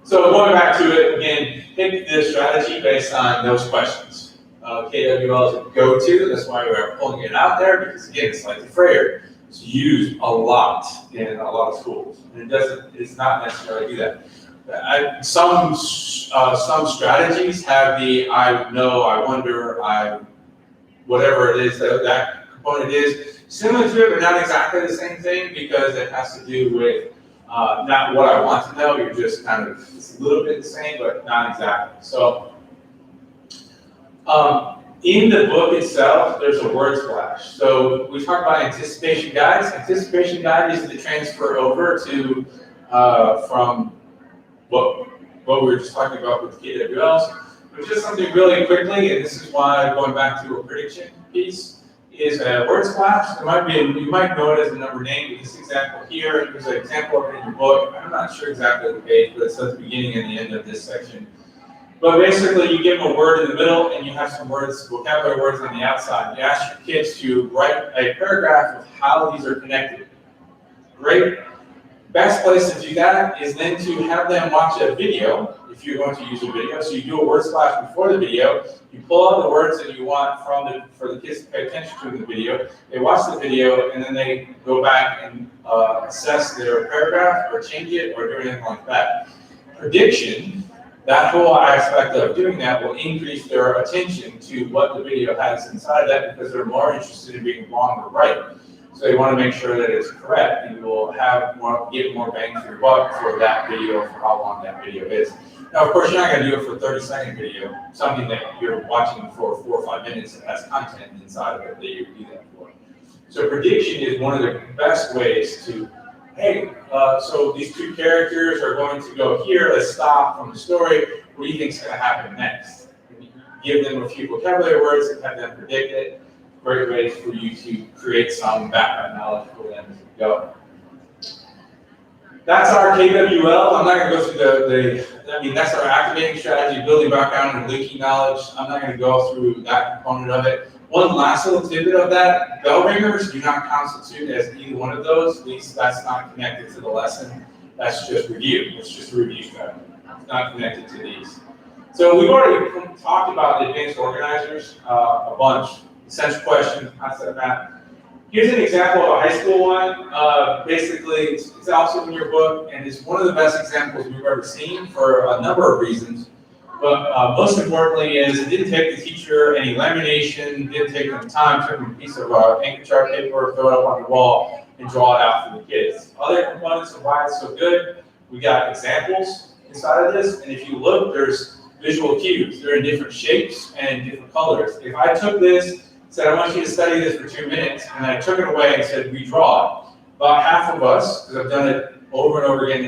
So going back to it, again, pick the strategy based on those questions. KWL is a go-to. That's why we're pulling it out there because again, it's like the Frayer. It's used a lot in a lot of schools. And it's not necessarily do that. Some strategies have the I know, I wonder, whatever it is that component is similar to it, but not exactly the same thing because it has to do with not what I want to know, you're just kind of, it's a little bit the same, but not exactly. So, in the book itself, there's a word splash. So we talk about anticipation guides. Anticipation guide is the transfer over to, from what we were just talking about with KWLs. But just something really quickly, and this is why going back to a prediction piece, is a word splash. There might be, you might know it as a number name, but this example here, there's an example of it in your book. I'm not sure exactly the page, but it's at the beginning and the end of this section. But basically, you give them a word in the middle, and you have some words, vocabulary words on the outside. You ask your kids to write a paragraph of how these are connected. Great. Best place to do that is then to have them watch a video, if you're going to use a video. So you do a word splash before the video. You pull out the words that you want for the kids to pay attention to in the video. They watch the video, and then they go back and assess their paragraph, or change it, or do anything like that. Prediction. That whole aspect of doing that will increase their attention to what the video has inside that, because they're more interested in being wrong or right. So they want to make sure that it's correct, and you will get more bang for your buck for that video, for how long that video is. Now, of course, you're not going to do it for a 30-second video, something that you're watching for 4 or 5 minutes that has content inside of it that you do that for. So prediction is one of the best ways to, hey, so these two characters are going to go here, let's stop from the story, what do you think is going to happen next? Give them a few vocabulary words and have them predict it. Great ways for you to create some background knowledge for them as you go. That's our KWL. I'm not going to go through that's our activating strategy, building background and linking knowledge. I'm not going to go through that component of it. One last little tidbit of that, bell ringers do not constitute as either one of those. At least that's not connected to the lesson. That's just review. It's just a review strategy. It's not connected to these. So we've already talked about the advanced organizers a bunch. Essential question, concept map. Here's an example of a high school one. Basically, it's also in your book, and it's one of the best examples we've ever seen for a number of reasons. But most importantly is it didn't take the teacher any lamination, didn't take them time, took them a piece of anchor chart paper, throw it up on the wall, and draw it out for the kids. Other components of why it's so good, we got examples inside of this, and if you look, there's visual cues. They're in different shapes and different colors. If I took this, said, I want you to study this for 2 minutes, and I took it away and said, redraw it. About half of us, because I've done it over and over again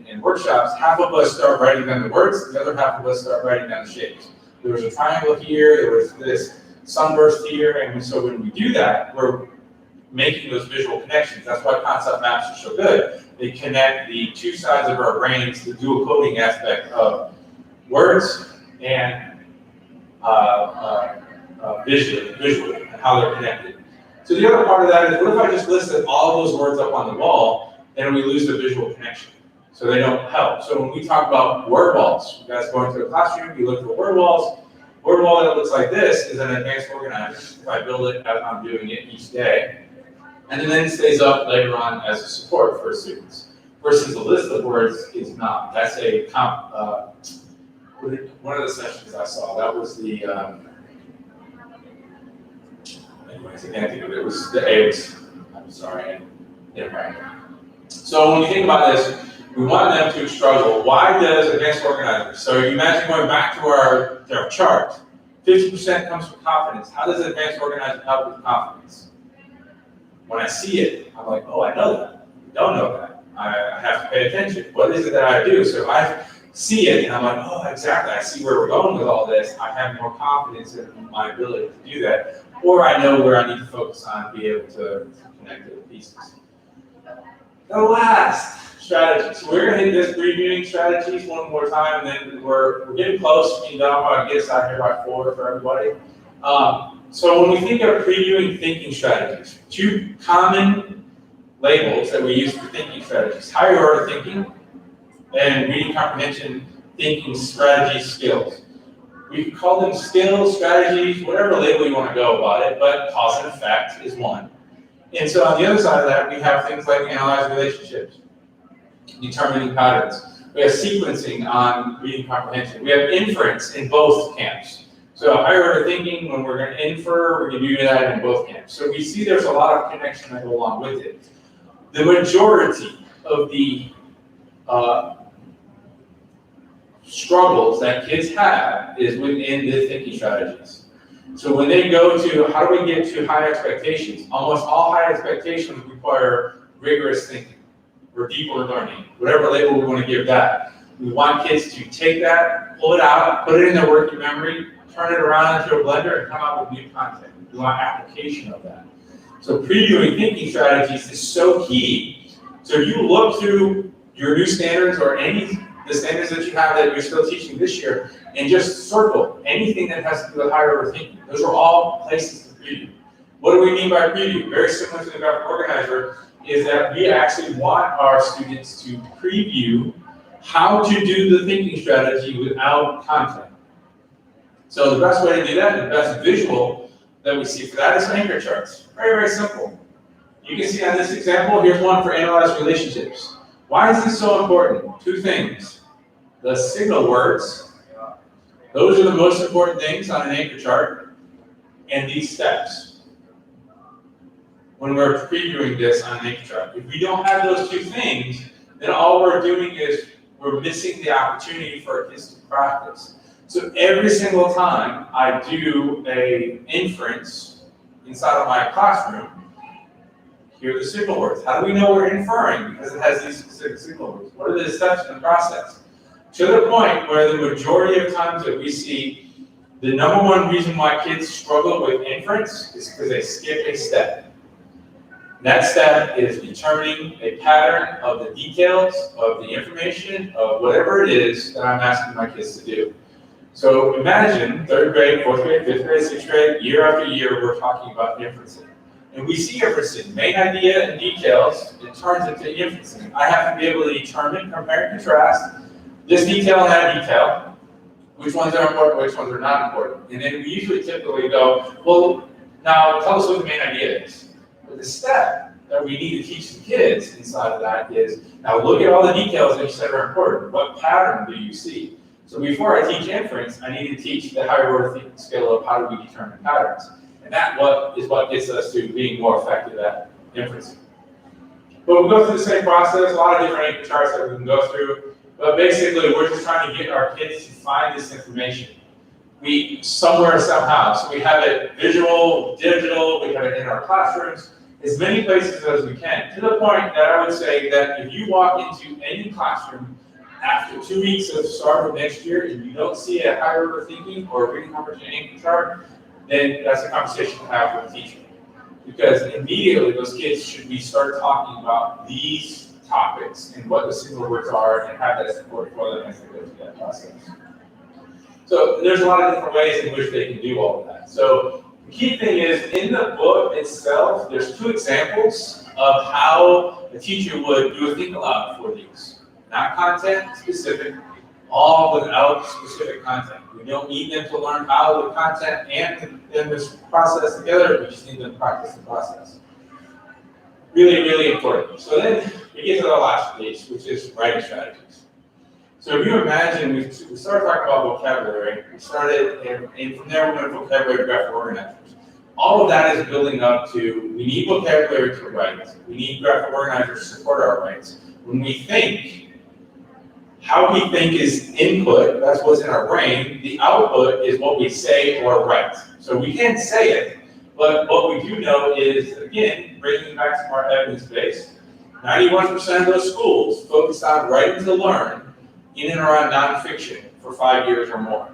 in workshops, half of us start writing down the words, the other half of us start writing down the shapes. There was a triangle here, there was this sunburst here, and so when we do that, we're making those visual connections. That's why concept maps are so good. They connect the two sides of our brains, the dual coding aspect of words and visual, and how they're connected. So the other part of that is, what if I just listed all those words up on the wall, and we lose the visual connection? So they don't help. So when we talk about word walls, you guys go into a classroom, you look for word walls. Word wall that looks like this is an advanced organizer. If I build it as I'm doing it each day, and then it stays up later on as a support for students. Versus a list of words is not. That's a one of the sessions I saw. That was the anyways, I can't think of it. It was the eggs. I'm sorry. So when we think about this, we want them to struggle. Why does advanced organizer? So you imagine going back to our chart. 50% comes from confidence. How does advanced organizer help with confidence? When I see it, I'm like, oh, I know that. I don't know that. I have to pay attention. What is it that I do? So if I see it and I'm like, oh, exactly. I see where we're going with all this. I have more confidence in my ability to do that. Or I know where I need to focus on, be able to connect the pieces. The last strategy. So we're going to hit this previewing strategies one more time, and then we're getting close. I'm going to get us out here by 4 for everybody. So when we think of previewing thinking strategies, 2 common labels that we use for thinking strategies: higher order thinking and reading comprehension thinking strategy skills. We can call them skills, strategies, whatever label you want to go about it, but cause and effect is one. And so on the other side of that, we have things like analyze relationships, determining patterns. We have sequencing on reading comprehension. We have inference in both camps. So higher order thinking, when we're going to infer, we're going to do that in both camps. So we see there's a lot of connection that go along with it. The majority of the struggles that kids have is within the thinking strategies. So when they go to how do we get to high expectations, almost all high expectations require rigorous thinking or deeper learning, whatever label we want to give that. We want kids to take that, pull it out, put it in their working memory, turn it around into a blender, and come out with new content. We want application of that. So previewing thinking strategies is so key. So if you look through your new standards or the standards that you have that you're still teaching this year, and just circle anything that has to do with higher order thinking. Those are all places to preview. What do we mean by preview? Very similar to the graphic organizer, is that we actually want our students to preview how to do the thinking strategy without content. So the best way to do that, the best visual that we see for that is anchor charts. Very, very simple. You can see on this example, here's one for analyzed relationships. Why is this so important? Two things. The signal words, those are the most important things on an anchor chart, and these steps. When we're previewing this on an anchor chart. If we don't have those two things, then all we're doing is we're missing the opportunity for our kids to practice. So every single time I do an inference inside of my classroom, here are the signal words. How do we know we're inferring? Because it has these specific signal words. What are the steps in the process? To the point where the majority of times that we see the number one reason why kids struggle with inference is because they skip a step. And that step is determining a pattern of the details of the information of whatever it is that I'm asking my kids to do. So imagine 3rd grade, 4th grade, 5th grade, 6th grade, year after year, we're talking about inferencing. And we see inferencing, main idea and details, it turns into inferencing. I have to be able to determine, compare and contrast this detail and that detail, which ones are important, which ones are not important. And then we usually typically go, well, now tell us what the main idea is. But the step that we need to teach the kids inside of that is, now look at all the details that you said are important. What pattern do you see? So before I teach inference, I need to teach the higher order thinking skill of how do we determine patterns. And that is what gets us to being more effective at inferencing. But we go through the same process, a lot of different anchor charts that we can go through. But basically, we're just trying to get our kids to find this information. Somewhere, somehow. So we have it visual, digital, we have it in our classrooms, as many places as we can. To the point that I would say that if you walk into any classroom after 2 weeks of start of next year and you don't see a higher order thinking or a reading comprehension anchor chart, then that's a conversation to have with the teacher. Because immediately those kids should be start talking about these topics and what the signal words are and have that support for them as they go through that process. So there's a lot of different ways in which they can do all of that. So the key thing is in the book itself, there's 2 examples of how a teacher would do a think aloud for these. Not content specific, all without specific content. We don't need them to learn how the content and this process together, we just need them to practice the process. Really, really important. So then we get to the last piece, which is writing strategies. So if you imagine, we started talking about vocabulary, we started, and from there we went to vocabulary graphic organizers. All of that is building up to, we need vocabulary to write, we need graphic organizers to support our writes. When we think, how we think is input, that's what's in our brain, the output is what we say or write. So we can say it, but what we do know is, again, bringing back to our evidence base, 91% of those schools focus on writing to learn in and around nonfiction for 5 years or more.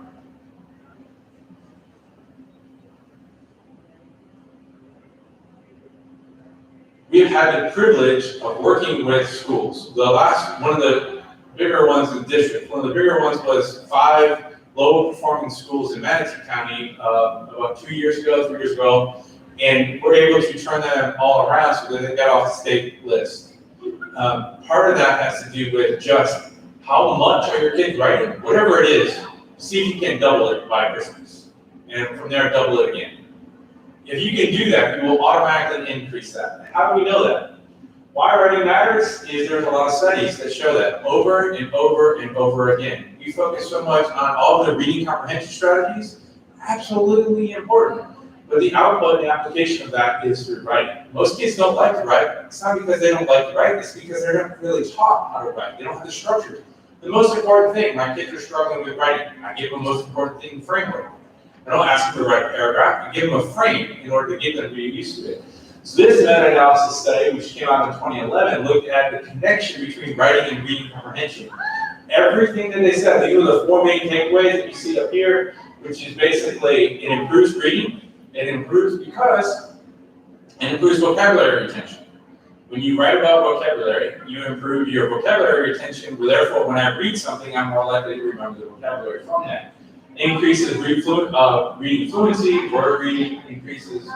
We've had the privilege of working with schools. One of the bigger ones in the district, one of the bigger ones was 5 low-performing schools in Manatee County about 2 years ago, 3 years ago, and we're able to turn them all around so that they got off the state list. Part of that has to do with just how much are your kids writing? Whatever it is, see if you can double it by Christmas, and from there double it again. If you can do that, you will automatically increase that. How do we know that? Why writing matters is there's a lot of studies that show that over and over and over again. We focus so much on all the reading comprehension strategies, absolutely important. But the output and application of that is through writing. Most kids don't like to write. It's not because they don't like to write, it's because they're not really taught how to write. They don't have the structure. The most important thing, my kids are struggling with writing. I give them the most important thing, framework. I don't ask them to write a paragraph, I give them a frame in order to get them to be used to it. So this meta-analysis study, which came out in 2011, looked at the connection between writing and reading comprehension. Everything that they said, these are the 4 main takeaways that you see up here, which is basically it improves reading, it improves vocabulary retention. When you write about vocabulary, you improve your vocabulary retention, therefore when I read something, I'm more likely to remember the vocabulary from that. Increases reading fluency, word reading, increases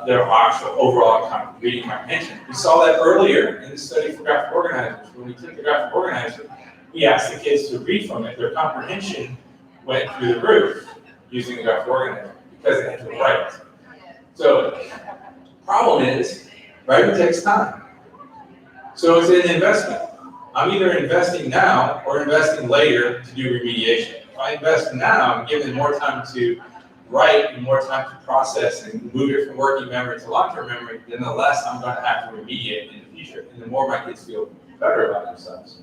their actual overall reading comprehension. We saw that earlier in the study for graphic organizers. When we took the graphic organizer, we asked the kids to read from it. Their comprehension went through the roof using the graphic organizer because they had to write. So, problem is, writing takes time. So it's an investment. I'm either investing now or investing later to do remediation. If I invest now, I'm giving more time to write and more time to process and move it from working memory to long-term memory, then the less I'm going to have to remediate in the future, and the more my kids feel better about themselves.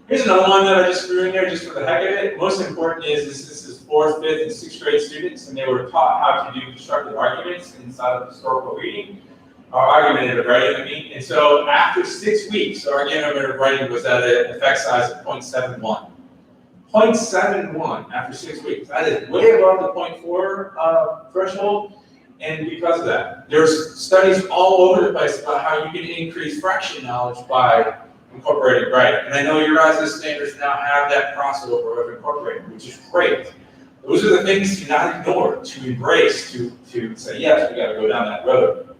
Here's another one that I just threw in there just for the heck of it. Most important is this is 4th, 5th, and 6th grade students, and they were taught how to do constructive arguments inside of historical reading, or argumentative writing, I mean. And so after 6 weeks, our argumentative writing was at an effect size of 0.71. 0.71 after 6 weeks. That is way above the 0.4 threshold, and because of that, there's studies all over the place about how you can increase fraction knowledge by incorporating writing. And I know your guys' standards now have that crossover of incorporating, which is great. Those are the things to not ignore, to embrace, to say, yes, we got to go down that road.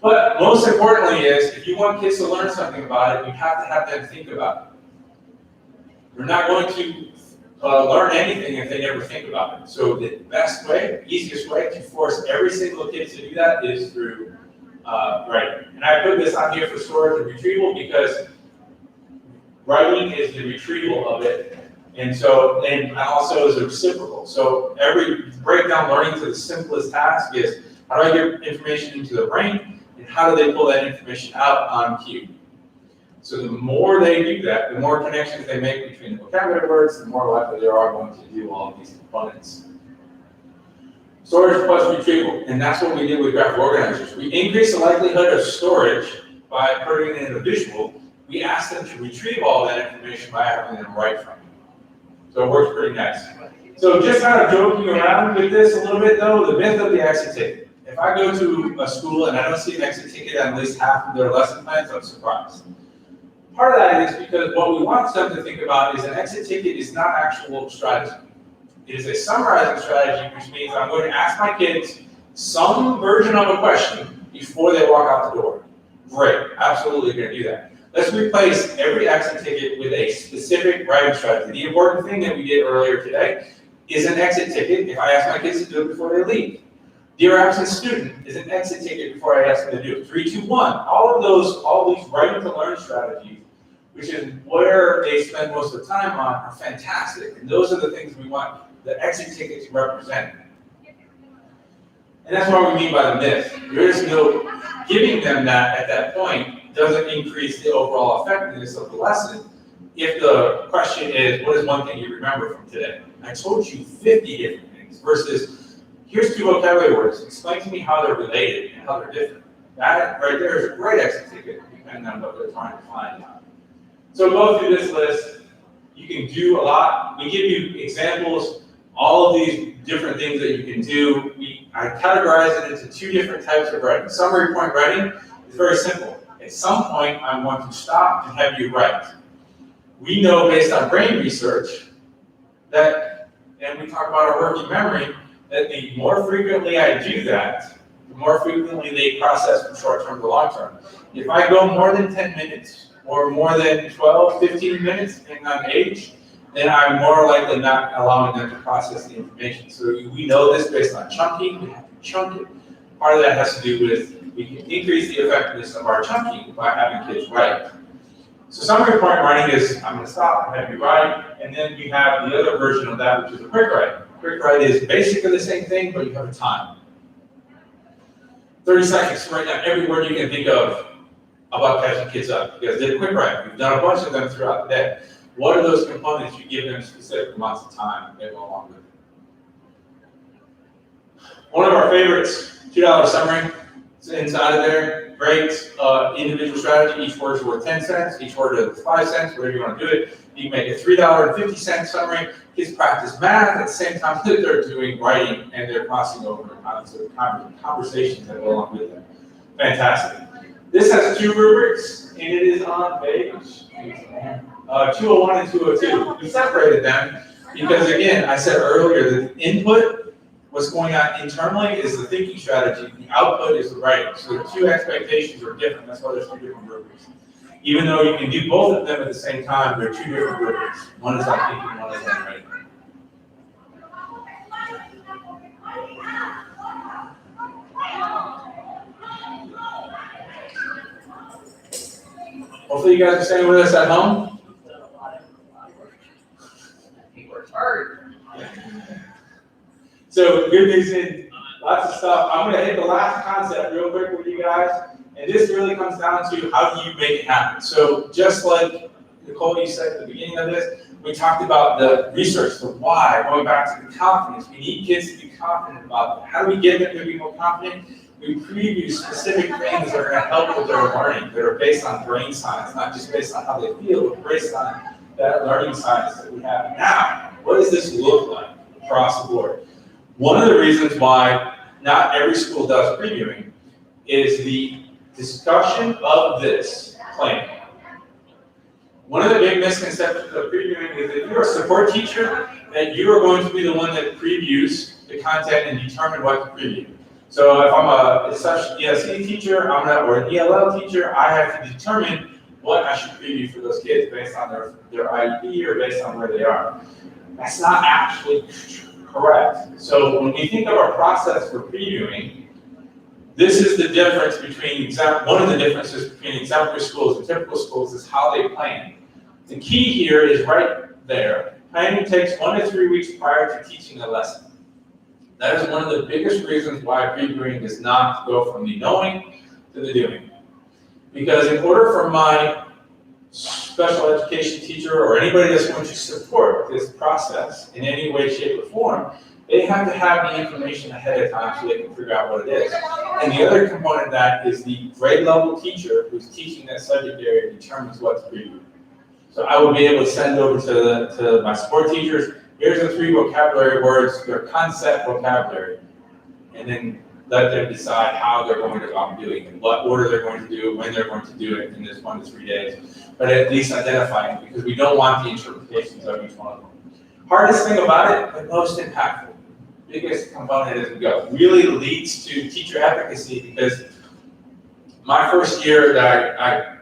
But most importantly is, if you want kids to learn something about it, you have to have them think about it. They're not going to learn anything if they never think about it. So the best way, easiest way to force every single kid to do that is through writing. And I put this on here for storage and retrieval because writing is the retrieval of it. And so, and also is a reciprocal. So every breakdown learning to the simplest task is, how do I get information into the brain? And how do they pull that information out on cue? So the more they do that, the more connections they make between the vocabulary words, the more likely they are going to do all of these components. Storage plus retrieval, and that's what we did with graphic organizers. We increased the likelihood of storage by putting it in a visual. We asked them to retrieve all that information by having them write from it. So it works pretty nice. So just kind of joking around with this a little bit though, the myth of the exit ticket. If I go to a school and I don't see an exit ticket on at least half of their lesson plans, I'm surprised. Part of that is because what we want them to think about is an exit ticket is not actual strategy. It is a summarizing strategy, which means I'm going to ask my kids some version of a question before they walk out the door. Great, absolutely going to do that. Let's replace every exit ticket with a specific writing strategy. The important thing that we did earlier today is an exit ticket if I ask my kids to do it before they leave. Dear absent student is an exit ticket before I ask them to do it. 3, 2, 1. All these writing to learn strategies, which is where they spend most of the time on, are fantastic. And those are the things we want the exit ticket to represent. And that's what we mean by the myth. There is no giving them that at that point doesn't increase the overall effectiveness of the lesson. If the question is, what is one thing you remember from today? I told you 50 different things versus, here's 2 vocabulary words. Explain to me how they're related and how they're different. That right there is a great exit ticket, depending on what they're trying to find. So go through this list. You can do a lot. We give you examples, all of these different things that you can do. I categorize it into 2 different types of writing. Summary point writing is very simple. At some point, I'm going to stop and have you write. We know based on brain research that, and we talk about our working memory, that the more frequently I do that, the more frequently they process from short-term to long-term. If I go more than 10 minutes, or more than 12, 15 minutes, depending on age, then I'm more likely not allowing them to process the information. So we know this based on chunking, we have to chunk it. Part of that has to do with, we can increase the effectiveness of our chunking by having kids write. So summary point writing is, I'm gonna stop and have you write, and then we have the other version of that, which is a quick write. Quick write is basically the same thing, but you have a time. 30 seconds to write down every word you can think of about catching kids up. Because they're quick write. We've done a bunch of them throughout the day. What are those components you give them specific amounts of time they go along with? One of our favorites, $2 summary. It's inside of there. Great individual strategy. Each word is worth 10 cents. Each word is 5 cents, whatever you want to do it. You can make a $3.50 summary. Kids practice math at the same time that they're doing writing and they're crossing over conversations that go along with them. Fantastic. This has 2 rubrics, and it is on page 201 and 202. We separated them because, again, I said earlier that the input, what's going on internally, is the thinking strategy. The output is the writing. So the 2 expectations are different. That's why there's 2 different rubrics. Even though you can do both of them at the same time, they're 2 different rubrics. One is on thinking, one is on writing. Hopefully you guys are staying with us at home.
He worked hard.
So good news in lots of stuff. I'm gonna hit the last concept real quick with you guys. And this really comes down to how do you make it happen. So just like Nicole, you said at the beginning of this, we talked about the research, the why, going back to the confidence. We need kids to be confident about that. How do we get them to be more confident? We preview specific things that are going to help with their learning, that are based on brain science, not just based on how they feel, but based on that learning science that we have. Now, what does this look like across the board? One of the reasons why not every school does previewing is the discussion of this plan. One of the big misconceptions of previewing is that if you're a support teacher, that you are going to be the one that previews the content and determine what to preview. So if I'm a ESE teacher, or an ELL teacher, I have to determine what I should preview for those kids based on their IEP or based on where they are. That's not actually correct. So when we think of our process for previewing, this is the difference between one of the differences between exemplary schools and typical schools is how they plan. The key here is right there. Planning takes 1 to 3 weeks prior to teaching a lesson. That is one of the biggest reasons why previewing does not go from the knowing to the doing. Because in order for my special education teacher or anybody that's going to support this process in any way, shape, or form, they have to have the information ahead of time so they can figure out what it is. And the other component of that is the grade level teacher who's teaching that subject area determines what to preview. So I would be able to send over to my support teachers, here's the 3 vocabulary words, their concept vocabulary, and then let them decide how they're going to go about doing it, what order they're going to do it, when they're going to do it in this 1 to 3 days. But at least identifying it, because we don't want the interpretations of each one of them. Hardest thing about it, but most impactful. Biggest component as we go. Really leads to teacher efficacy, because my first year that I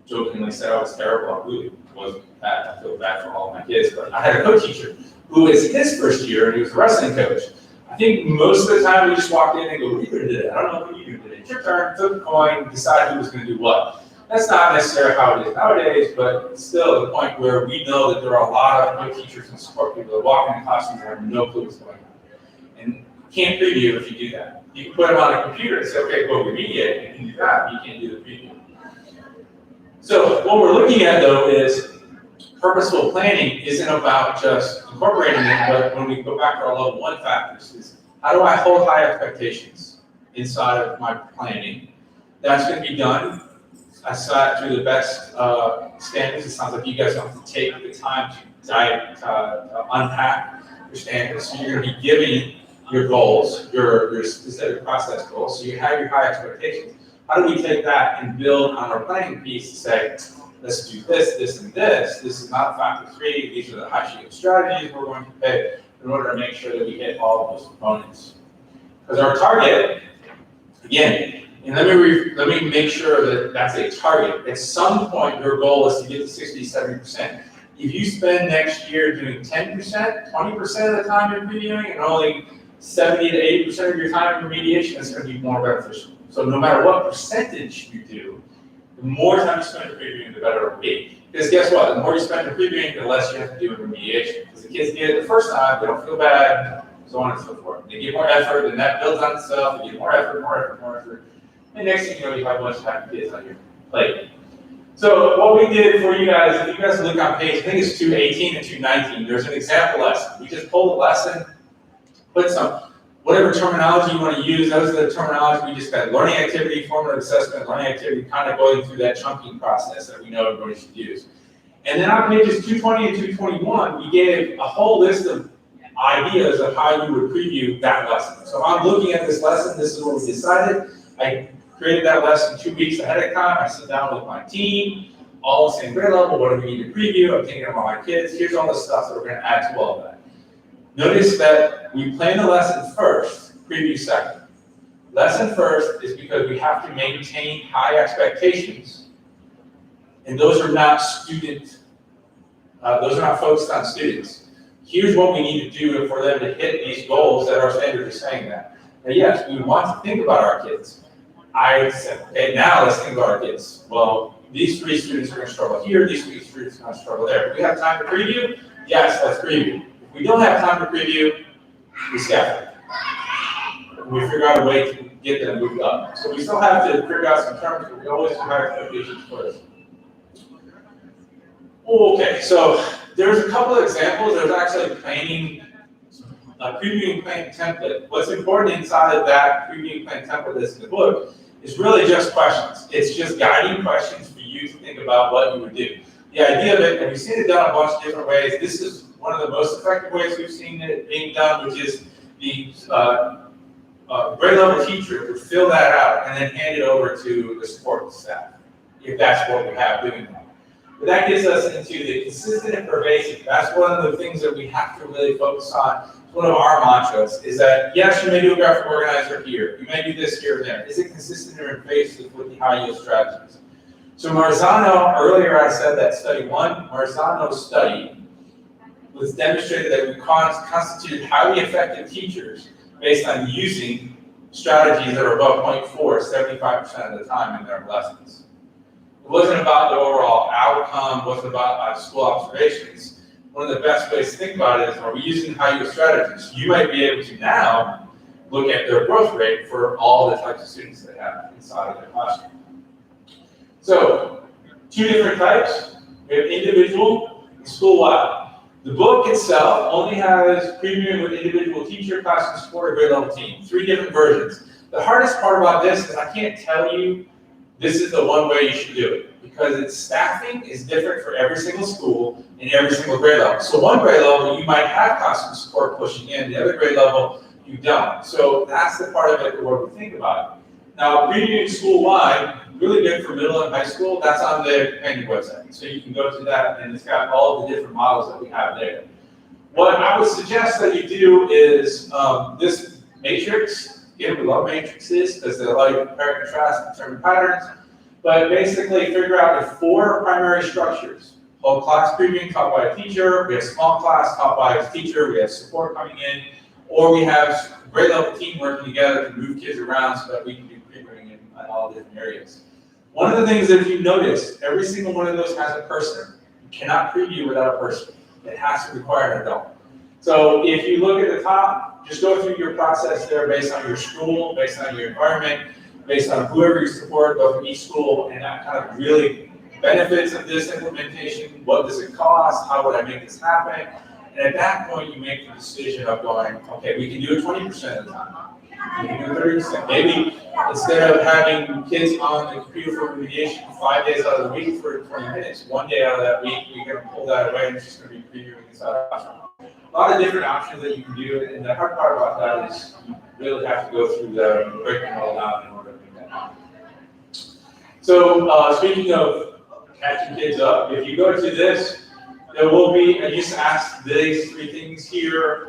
jokingly said I was terrible, I really wasn't bad. I feel bad for all of my kids, but I had a co-teacher who was his first year, and he was a wrestling coach. I think most of the time we just walked in and go, "What are you going to do? I don't know what you do today. It's your turn, flip a coin, decide who was going to do what." That's not necessarily how it is nowadays, but still the point where we know that there are a lot of co-teachers and support people that walk in the classrooms and have no clue what's going on. And you can't preview if you do that. You can put them on a computer and say, okay, go remediate, you can do that, you can't do the preview. So what we're looking at though is purposeful planning isn't about just incorporating it, but when we go back to our level 1 factors is how do I hold high expectations inside of my planning? That's going to be done. I saw it through the best standards. It sounds like you guys don't have to take the time to unpack your standards. So you're going to be giving your goals, your specific process goals. So you have your high expectations. How do we take that and build on our planning piece to say, let's do this, this, and this. This is not factor 3. These are the high-shield strategies we're going to pick in order to make sure that we hit all of those components. Because our target, again, and let me make sure that that's a target. At some point, your goal is to get to 60, 70%. If you spend next year doing 10%, 20% of the time you're previewing, and only 70 to 80% of your time in remediation, it's going to be more beneficial. So no matter what percentage you do, the more time you spend in previewing, the better it will be. Because guess what? The more you spend in previewing, the less you have to do in remediation. Because the kids get it the first time, they don't feel bad, so on and so forth. They get more effort, and that builds on itself. They get more effort. And next thing you know, you have a bunch of happy kids on your plate. So what we did for you guys, if you guys look on page, I think it's 218 and 219, there's an example lesson. We just pulled a lesson, put some, whatever terminology you want to use, those are the terminology we just got. Learning activity, formative assessment, learning activity, kind of going through that chunking process that we know everybody should use. And then on pages 220 and 221, we gave a whole list of ideas of how you would preview that lesson. So if I'm looking at this lesson, this is what we decided. I created that lesson 2 weeks ahead of time. I sit down with my team, all the same grade level. What do we need to preview? I'm thinking about my kids. Here's all the stuff that we're going to add to all of that. Notice that we plan the lesson first, preview second. Lesson first is because we have to maintain high expectations, and those are not focused on students. Here's what we need to do for them to hit these goals that our standard is saying that. Now, yes, we want to think about our kids. I said, okay, now let's think about our kids. Well, these 3 students are going to struggle here, these 3 students are going to struggle there. Do we have time to preview? Yes, let's preview. If we don't have time to preview, we scaffold. We figure out a way to get them moved up. So we still have to figure out some terms, but we always have higher expectations first. Okay, so there's a couple of examples. There's actually a previewing plan template. What's important inside of that previewing plan template that's in the book is really just questions. It's just guiding questions for you to think about what you would do. The idea of it, and we've seen it done a bunch of different ways. This is one of the most effective ways we've seen it being done, which is the grade level teacher would fill that out and then hand it over to the support staff, if that's what we have doing that. But that gets us into the consistent and pervasive. That's one of the things that we have to really focus on. One of our mantras is that, yes, you may do a graphic organizer here. You may do this here and there. Is it consistent or pervasive with the high-yield strategies? So Marzano, earlier I said that study 1, Marzano's study was demonstrated that we constituted highly effective teachers based on using strategies that are above 0.4 75% of the time in their lessons. It wasn't about the overall outcome, it wasn't about school observations. One of the best ways to think about it is, are we using high-yield strategies? You might be able to now look at their growth rate for all the types of students they have inside of their classroom. So, 2 different types. We have individual and school-wide. The book itself only has previewing with individual teacher, classroom support, or grade level team. 3 different versions. The hardest part about this is I can't tell you this is the one way you should do it, because its staffing is different for every single school and every single grade level. So one grade level, you might have classroom support pushing in, the other grade level, you don't. So that's the part of it where we think about it. Now, previewing school-wide, really good for middle and high school, that's on the companion website. So you can go to that, and it's got all the different models that we have there. What I would suggest that you do is this matrix. Again, we love matrices because they allow you to compare, contrast, and determine patterns. But basically, figure out the 4 primary structures. Whole class previewing taught by a teacher, we have small class taught by a teacher, we have support coming in, or we have grade level team working together to move kids around so that we can do previewing in all different areas. One of the things that if you notice, every single one of those has a person. You cannot preview without a person. It has to require an adult. So if you look at the top, just go through your process there based on your school, based on your environment, based on whoever you support, go through each school, and that kind of really benefits of this implementation. What does it cost? How would I make this happen? And at that point, you make the decision of going, okay, we can do it 20% of the time. We can do it 30%. Maybe instead of having kids on the computer for remediation 5 days out of the week for 20 minutes, 1 day out of that week, we're going to pull that away and it's just going to be previewing inside the classroom. A lot of different options that you can do, and the hard part about that is you really have to go through the break them all down in order to make that happen. So speaking of catching kids up, if you go to this, there will be, I just asked these 3 things here.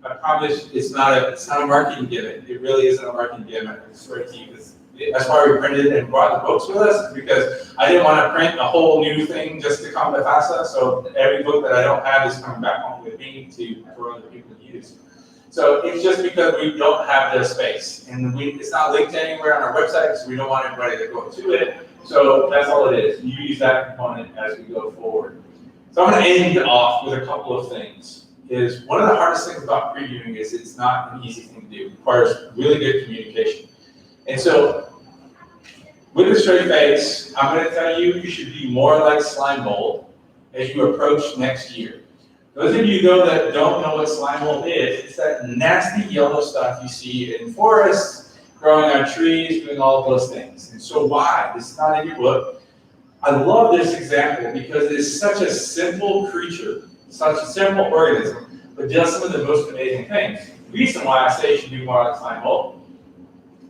I promise it's not a marketing gimmick. It really isn't a marketing gimmick. I swear to you, that's why we printed and brought the books with us, because I didn't want to print a whole new thing just to come to FAFSA. So every book that I don't have is coming back home with me for other people to use. So it's just because we don't have the space, and it's not linked anywhere on our website, so we don't want everybody to go to it. So that's all it is. You use that component as we go forward. So I'm going to end off with a couple of things. is one of the hardest things about previewing is it's not an easy thing to do. It requires really good communication. And so with a straight face, I'm going to tell you, you should be more like slime mold as you approach next year. Those of you though that don't know what slime mold is, it's that nasty yellow stuff you see in forests, growing on trees, doing all of those things. And so why? This is not in your book. I love this example because it's such a simple creature, such a simple organism, but does some of the most amazing things. The reason why I say you should be more like slime mold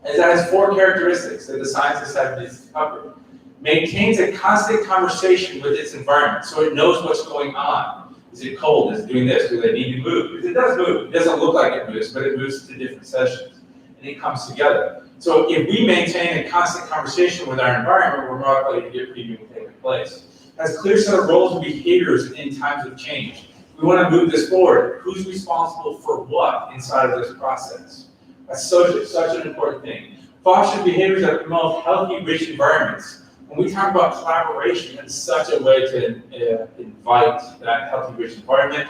is that it has 4 characteristics that the scientists have discovered. Maintains a constant conversation with its environment, so it knows what's going on. Is it cold? Is it doing this? Do they need to move? Because it does move. It doesn't look like it moves, but it moves to different sessions, and it comes together. So if we maintain a constant conversation with our environment, we're more likely to get previewing taking place. It has a clear set of roles and behaviors in times of change. We want to move this forward. Who's responsible for what inside of this process? That's such an important thing. Fosters behaviors that promote healthy, rich environments. When we talk about collaboration, it's such a way to invite that healthy, rich environment.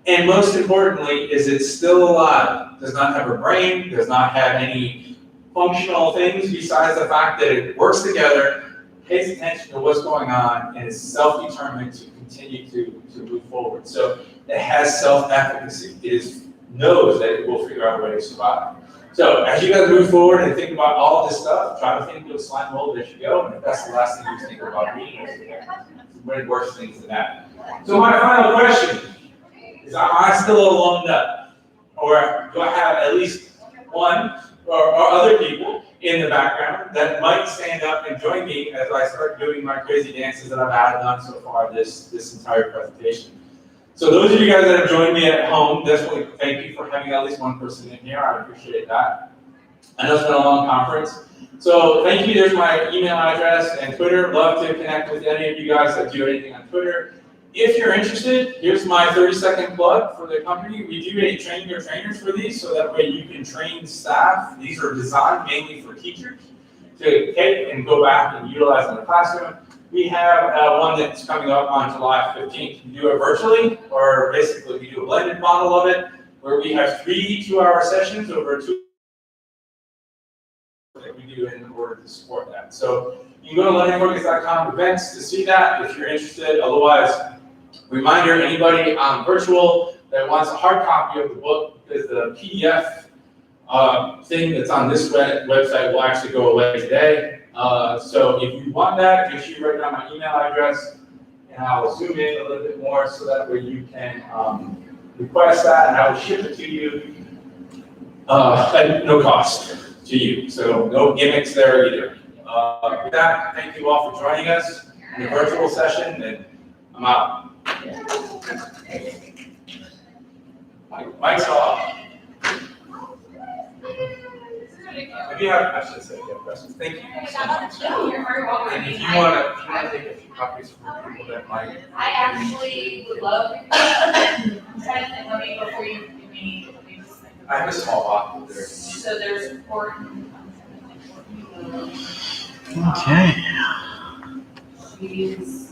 And most importantly, is it's still alive. Does not have a brain, does not have any functional things besides the fact that it works together, pays attention to what's going on, and is self-determined to continue to move forward. So it has self-efficacy. It knows that it will figure out a way to survive. So as you guys move forward and think about all of this stuff, try to think of slime mold as you go, and if that's the last thing you think about reading, it's way worse things than that. So my final question is, am I still a lone nut? Or do I have at least one or other people in the background that might stand up and join me as I start doing my crazy dances that I've had done so far this entire presentation? So those of you guys that have joined me at home, definitely thank you for having at least one person in here. I appreciate that. I know it's been a long conference. So thank you. There's my email address and Twitter. Love to connect with any of you guys that do anything on Twitter. If you're interested, here's my 30-second plug for the company. We do a train your trainers for these, so that way you can train staff. These are designed mainly for teachers to take and go back and utilize in the classroom. We have one that's coming up on July 15th. We do it virtually, or basically we do a blended model of it, where we have 3 2-hour sessions over 2 that we do in order to support that. So you can go to learningfocus.com events to see that if you're interested. Otherwise, reminder, anybody on virtual that wants a hard copy of the book, because the PDF thing that's on this website will actually go away today. So if you want that, make sure you write down my email address, and I'll zoom in a little bit more so that way you can request that, and I will ship it to you at no cost to you. So no gimmicks there either. With that, thank you all for joining us in the virtual session, and I'm out. Mike's off. If you have, I should say, if you have questions, thank you so much.
You're very welcome.
And if you want to take a few copies for people that might.
I actually would love to. I'm trying to think, before you give me, let me just think.
I have a small box there.
So there's important.
Okay.
She's